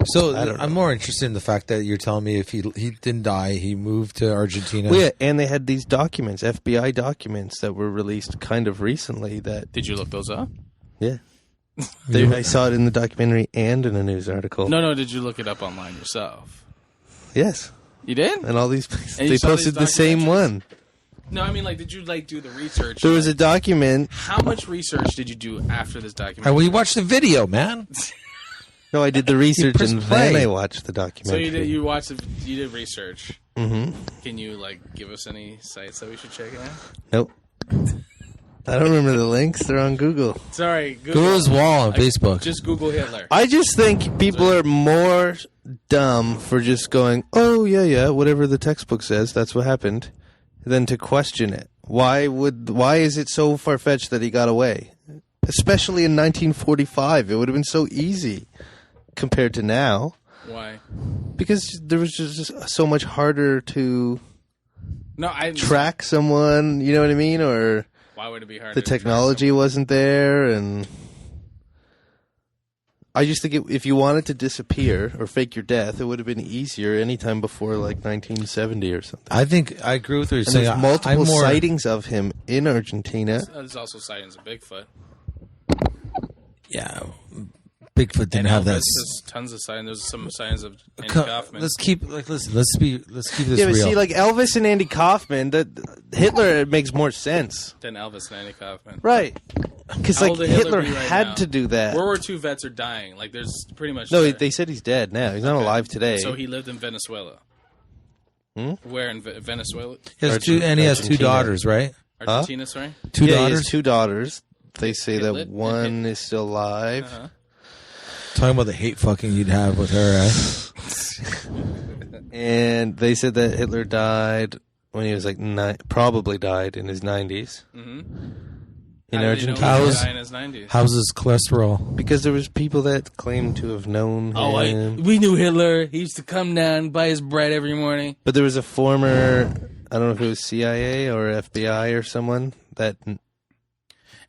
So I don't know. I'm more interested in the fact that you're telling me if he didn't die, he moved to Argentina. Well, yeah, and they had these documents, FBI documents that were released kind of recently. That Did you look those up? yeah, I saw it in the documentary and in a news article. No. Did you look it up online yourself? Yes, You did? and all these And you they saw these posted the same documentaries? one. No, I mean, like, did you do the research? There was a document. How much research did you do after this documentary? we watched the video, man. No, I did the research pressed and play. then I watched the So documentary. you did research. Mm-hmm. Can you give us any sites that we should check out? Nope. I don't remember the links. They're on Google. Sorry, Google. Go to his wall on Facebook. Just Google Hitler. I just think people are more dumb for just going, oh, yeah, whatever the textbook says, that's what happened, than to question it. Why is it so far-fetched that he got away? Especially in 1945. It would have been so easy compared to now. Why? Because there was just so much harder to No, I track someone, you know what I mean? Or Why would it be hard? the to track technology wasn't there, and I just think if you wanted to disappear or fake your death, it would have been easier anytime before like 1970 or something. I think I agree with what you're And saying. there's multiple I'm more, sightings of him in Argentina. There's also sightings of Bigfoot. Yeah, Bigfoot didn't And have Elvis, that. There's tons of sightings. There's some sightings of Andy Co- Kaufman. Let's keep listen. Let's keep this Yeah, but real. see, like Elvis and Andy Kaufman, Hitler it makes more sense, Then Elvis and Andy Kaufman. right? Because How like old would Hitler Hitler be right had now? to do that. World War II vets are dying. There's pretty much No, they said he's dead now. He's not alive today. So he lived in Venezuela. Where in Venezuela? he has two, and he has two Argentina. daughters, right? Argentina, sorry. Two He daughters. has two daughters. They say Hitler? that one is still alive. Uh-huh. Talking about the hate fucking you'd have with her. And they said that Hitler died when he was like probably died in his 90s Mm-hmm. in How did he know he Argentina. was How's- dying in his 90s? How's his cholesterol? Because there was people that claimed to have known Oh, him. we knew Hitler. He used to come down, buy his bread every morning. But there was a former, I don't know if it was CIA or FBI or someone that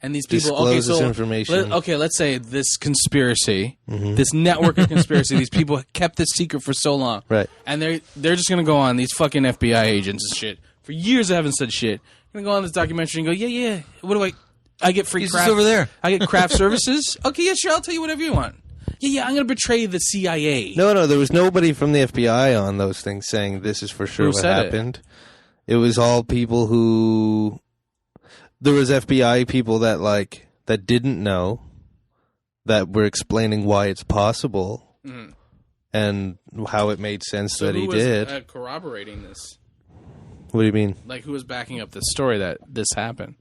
And these people, disclosed this so information. let's say this conspiracy, Mm-hmm. this network of conspiracy. These people kept this secret for so long, Right. And they're just gonna go on, these fucking FBI agents and shit. For years, I haven't said shit. I'm gonna go on this documentary and go, yeah. What do I get free He's craft just over there. I get craft services. Okay, yeah, sure. I'll tell you whatever you want. Yeah. I'm gonna betray the CIA. No, there was nobody from the FBI on those things saying this is for sure Who what said it? happened. It was all people who. There was FBI people that didn't know, that were explaining why it's possible, and how it made sense So that who he was, did. corroborating this? What do you mean? Who was backing up this story that this happened?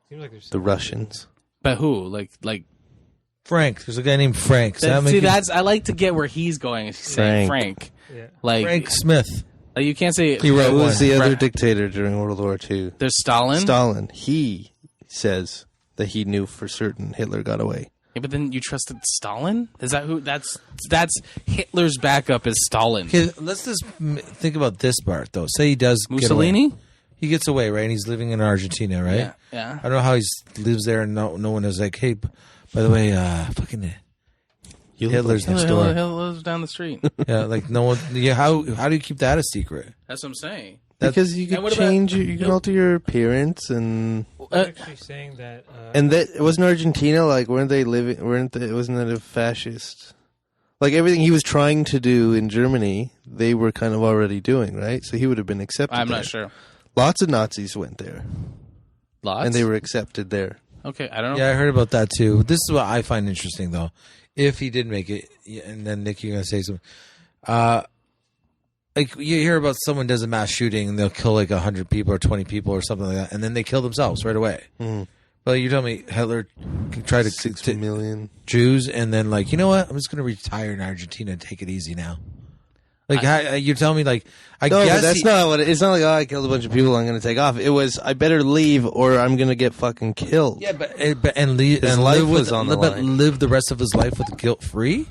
Seems like there's The Russians. But who? Like Frank. There's a guy named Frank. Does that make you- I like to get where he's going. He's saying Frank. yeah. Like Frank Smith. you can't say He wrote Who was one. the other Right. dictator during World War II? There's Stalin. Stalin. He says that he knew for certain Hitler got away. Yeah, but then you trusted Stalin? Is that who? That's Hitler's backup is Stalin. Okay, let's just think about this part though. Say he does get away. Mussolini? He gets away, right? And he's living in Argentina, right? Yeah. I don't know how he lives there, and no one is like, hey, by the way, fucking Hitler's next door. Hitler lives down the street. Yeah, like no one. Yeah, how do you keep that a secret? That's what I'm saying. Because you And can what about- change, you can alter your appearance, and I'm actually saying that. that it wasn't Argentina. Like, weren't they living? Wasn't that a fascist? Like everything he was trying to do in Germany, they were kind of already doing, right? So he would have been accepted. I'm there. not sure. Lots of Nazis went there, Lots? and they were accepted there. Okay, I don't know. Yeah, I heard about that too. This is what I find interesting, though. If he did make it, and then Nick, you're gonna say something. Like you hear about someone does a mass shooting and they'll kill like 100 people or 20 people or something like that, and then they kill themselves right away. Well, you tell me Hitler tried to 6 to million. Jews, and then like, you know what? I'm just gonna retire in Argentina and take it easy now. Like you tell me, like I No, guess but that's not what it's not like. Oh, I killed a bunch of people. I'm going to take off. It was I better leave or I'm going to get fucking killed. Yeah, but and leave His and life live with, was on the but line. live the rest of his life with guilt free.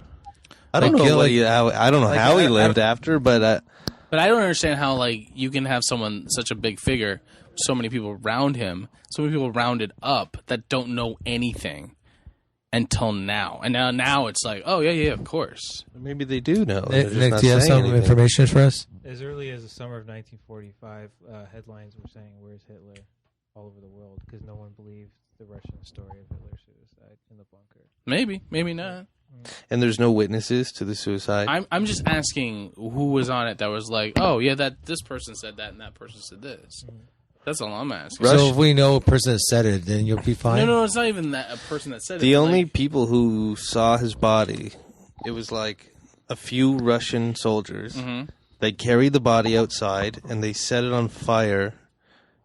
I don't Like, know kill, what like- he, how I don't know how he lived after, but But I don't understand how you can have someone such a big figure, so many people around him, so many people rounded up that don't know anything until now. And now it's like, oh yeah, of course. maybe they do know. They're just Nick, not do you have saying some anything. information for us? As early as the summer of 1945, headlines were saying, "Where's Hitler?" all over the world because no one believed the Russian story of Hitler's suicide in the bunker. Maybe not. And there's no witnesses to the suicide. I'm just asking who was on it that was like, oh yeah, that this person said that and that person said this. That's all I'm asking. Rush- So if we know a person that said it, then you'll be fine. No, it's not even that a person that said it. The but, only like, people who saw his body, it was like a few Russian soldiers. They carried the body outside and they set it on fire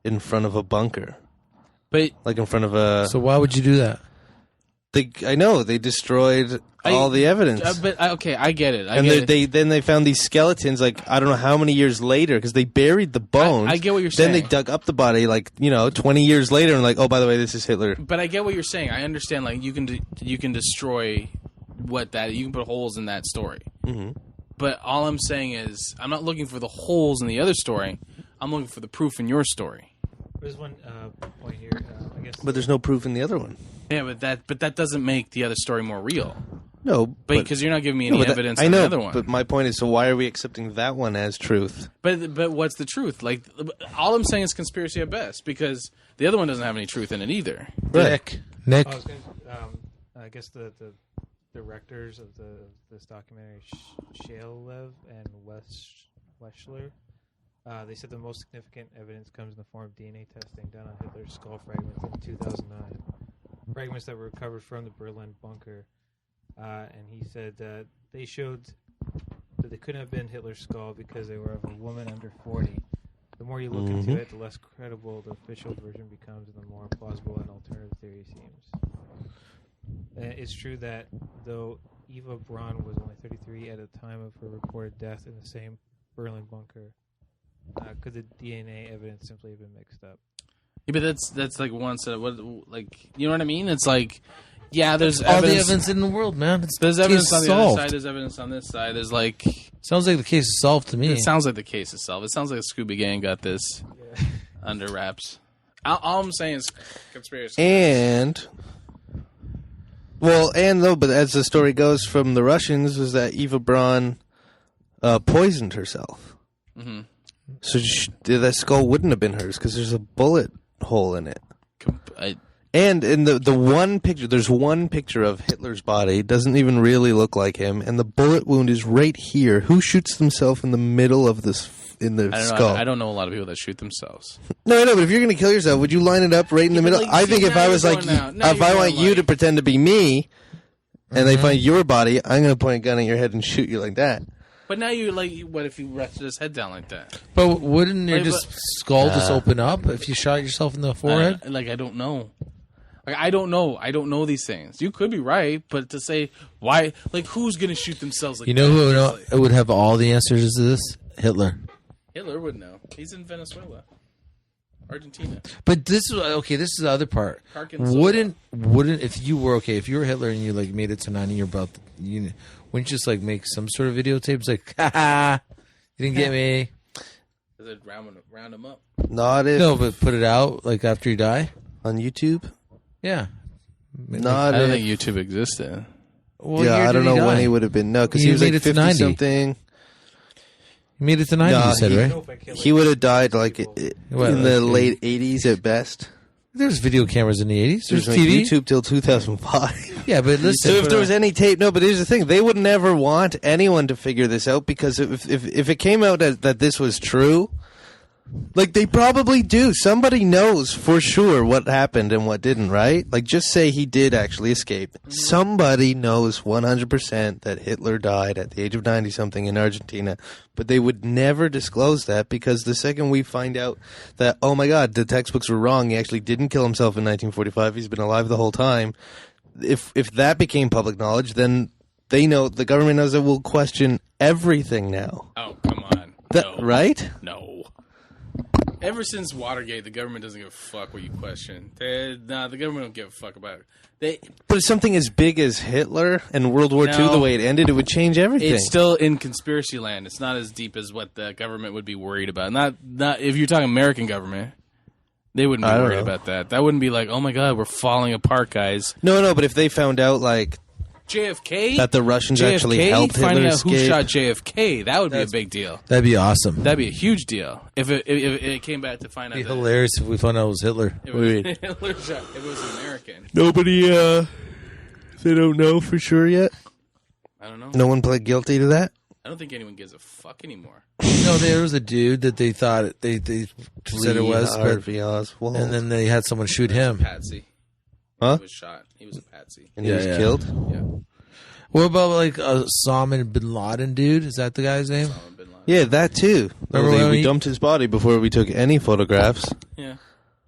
in front of a bunker, but like in front of a. So why would you do that? I know they destroyed all the evidence. okay, I get it. Then they found these skeletons like I don't know how many years later because they buried the bones. I get what you're Then they saying. dug up the body like 20 years later and like oh by the way this is Hitler. But I get what you're saying. I understand. Like you can destroy you can put holes in that story. Mm-hmm. But all I'm saying is I'm not looking for the holes in the other story. I'm looking for the proof in your story. There's one point here. I guess. But there's no proof in the other one. Yeah, but that doesn't make the other story more real. No, Because you're not giving me any evidence I on know, the other one. but my point is, so why are we accepting that one as truth? But what's the truth? Like all I'm saying is conspiracy at best because the other one doesn't have any truth in it either. Nick. I was going I guess the directors of this documentary, Shalev and Weschler, they said the most significant evidence comes in the form of DNA testing done on Hitler's skull fragments in 2009. Fragments that were recovered from the Berlin bunker. And he said that they showed that they couldn't have been Hitler's skull because they were of a woman under 40. The more you look into it, the less credible the official version becomes and the more plausible an alternative theory seems. It's true that though Eva Braun was only 33 at the time of her reported death in the same Berlin bunker, could the DNA evidence simply have been mixed up? Yeah, but that's like one set. You know what I mean? It's like, yeah, there's All the evidence. evidence in the world, man. It's There's evidence on the solved. other side. There's evidence on this side. There's like. Sounds like the case is solved to me. It sounds like the case itself. It sounds like the Scooby Gang got this under wraps. All I'm saying is conspiracy. But as the story goes from the Russians, was that Eva Braun poisoned herself. Mm-hmm. So that skull wouldn't have been hers because there's a bullet hole in it. And in the one picture, there's one picture of Hitler's body. It doesn't even really look like him, and the bullet wound is right here. Who shoots themselves in the middle of this in the skull? I don't know a lot of people that shoot themselves. No, I know, but if you're going to kill yourself, would you line it up right in the but middle? like, I see, think if now I you're was like, going now. Now if you're I going want you like- to pretend to be me, and they find your body, I'm going to point a gun at your head and shoot you like that. But now you like, what if you rested his head down like that? But wouldn't your Like, skull just open up if you shot yourself in the forehead? I don't know. Like I don't know. I don't know these things. You could be right, but to say why, like who's gonna shoot themselves? Like You know that? who would have all the answers to this? Hitler. Hitler would know. He's in Venezuela, Argentina. But this is okay. This is the other part. Arkansas. Wouldn't if you were if you were Hitler and you like made it to 90, you're about wouldn't you just like make some sort of videotapes like, ha, you didn't get me. Does it round him up? Not if No, but put it out like after you die. on YouTube. Yeah. Not I don't if. think YouTube existed. What year I did don't he know when die? he would have been. No, because He he was made like it to 50 90. something. You made it to 90, No, you said, he- right? He would have died like What, in the like late 80s at best. There's video cameras in the 80s. There's There's TV. YouTube till 2005. Yeah, but listen. So if there was any tape, no. But here's the thing: they would never want anyone to figure this out because if it came out that this was true, like they probably do. Somebody knows for sure what happened and what didn't, right? Like just say he did actually escape. Somebody knows 100% that Hitler died at the age of 90 something in Argentina, but they would never disclose that because the second we find out that oh my God, the textbooks were wrong, he actually didn't kill himself in 1945. He's been alive the whole time. If that became public knowledge, then they know the government knows that we'll question everything now. Oh come on, That no. right? No. Ever since Watergate, the government doesn't give a fuck what you question. The government don't give a fuck about it. But if something as big as Hitler and World War II, No. the way it ended, it would change everything. It's still in conspiracy land. It's not as deep as what the government would be worried about. Not if you're talking American government, they wouldn't be I don't worried know. about that. That wouldn't be like, oh my God, we're falling apart, guys. no, but if they found out like JFK? that the Russians actually JFK? helped Hitler Finding out who escape, shot JFK, that would be a big deal. That'd be awesome. That'd be a huge deal. If it came back to find out It'd be that hilarious if we found out it was Hitler. it was, Hitler shot, if it was an American. nobody, they don't know for sure yet. I don't know. No one pled guilty to that. I don't think anyone gives a fuck anymore. No, there was a dude that they thought they said it was, but, Harvey Oswald. and then they had someone shoot him. Patsy. Huh? He was shot. He was a patsy. And he Yeah, was yeah. killed? Yeah. What about like Osama bin Laden, dude? Is that the guy's name? Osama bin Laden. Yeah, that too. Remember when we he- dumped his body before we took any photographs. Yeah.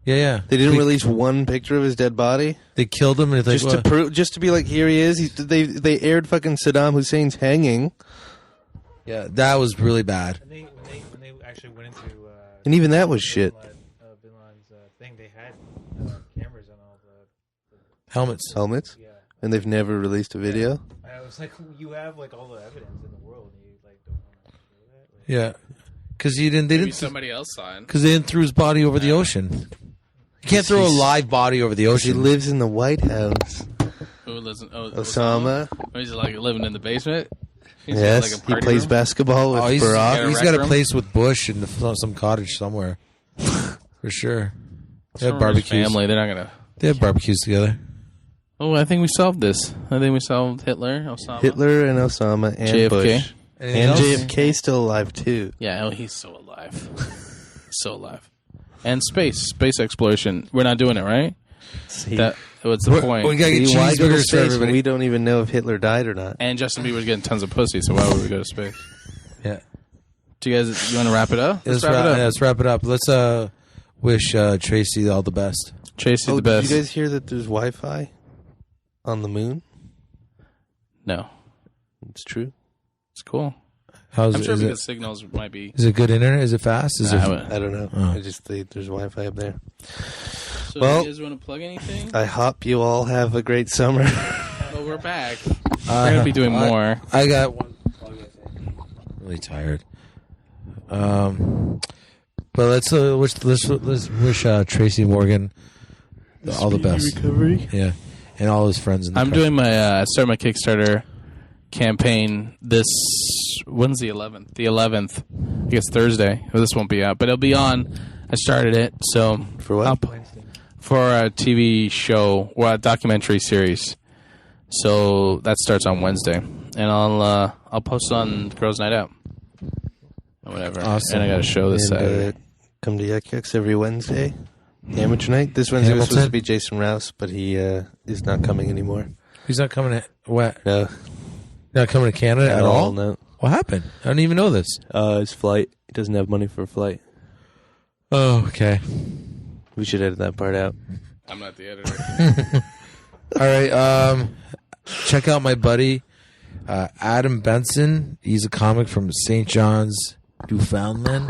Yeah, yeah. They didn't release one picture of his dead body. They killed him, and it's like, Just to prove, just to be like, here he is. They aired fucking Saddam Hussein's hanging, yeah, that was really bad. And when they actually went into and even that was shit. Bin Laden's thing, they had cameras on all the Helmets. Helmets, yeah. and they've never released a video. I was like, you have like all the evidence in the world, and you like don't want to show that. Like, Yeah, because they Maybe didn't, somebody else saw it. because they didn't throw his body over the ocean. You can't throw a live body over the He ocean. lives in the White House. Who lives in Osama. Or he's like living in the basement. He's got, Yes, like, a he party plays room? basketball with Oh, he's Barack. got a rec room? place with Bush in some cottage somewhere, for sure. They have From his barbecues. Family. They're not gonna. They have barbecues together. Oh, I think we solved this. I think we solved Hitler, Osama. Hitler and Osama and JFK. Bush. Anything And else? JFK still alive too. Yeah, oh, he's so alive. He's so alive. And space exploration. We're not doing it, right? See, That what's the point? We gotta get See, why go to cheeseburgers for space when everybody. we don't even know if Hitler died or not? And Justin Bieber's getting tons of pussy, so why would we go to space? Yeah. Do you guys you want to wrap it up? Let's wrap it up. Let's wish Tracy all the best. Tracy's the Did best. you guys hear that there's Wi-Fi on the moon? No, It's true. it's cool. How's I'm it? sure Is because it? signals might be. Is it good internet? Is it fast? Is it? I don't know. Oh. I just there's Wi-Fi up there. So, Well- do you guys want to plug anything? I hope you all have a great summer. Oh, we're back. We're gonna be doing more. I got one. Really tired. But let's wish Tracy Morgan all the best. Recovery. Yeah, and all his friends. In the I'm press. doing my start my Kickstarter campaign this. When's the 11th? The 11th. I guess Thursday. Well, this won't be out, but it'll be on. I started it, so For what? I'll- for a TV show or a documentary series. So that starts on Wednesday, and I'll post it on Girls Night Out or whatever. Awesome. And I got a show this Saturday. Come to Yuck Yucks every Wednesday. Amateur night. This Wednesday was supposed to be Jason Rouse, but he is not coming anymore. He's not coming to what? No, Not coming to Canada at all. No. What happened? I don't even know this. His flight. He doesn't have money for a flight. Oh, okay. We should edit that part out. I'm not the editor. All right. Check out my buddy Adam Benson. He's a comic from St. John's, Newfoundland,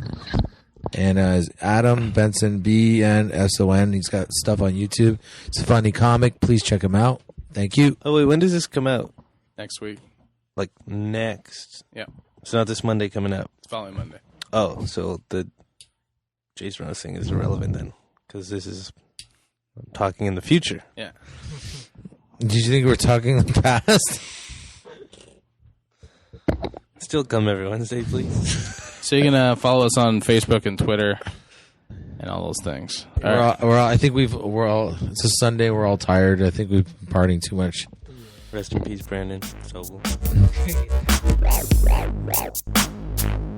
and Adam Benson, BNSON. He's got stuff on YouTube. It's a funny comic. Please check him out. Thank you. Oh wait, when does this come out? Next week. Like next? Yeah, It's not this Monday coming out. it's following Monday. Oh, so the Jason Rouse thing is irrelevant then, because this is I'm talking in the future. Yeah. Did you think we're talking in the past? Still come every Wednesday, please. So you can follow us on Facebook and Twitter and all those things. All right. We're all, I think we're all. It's a Sunday. We're all tired. I think we've been partying too much. Rest in peace, Brandon Sobel. Yeah.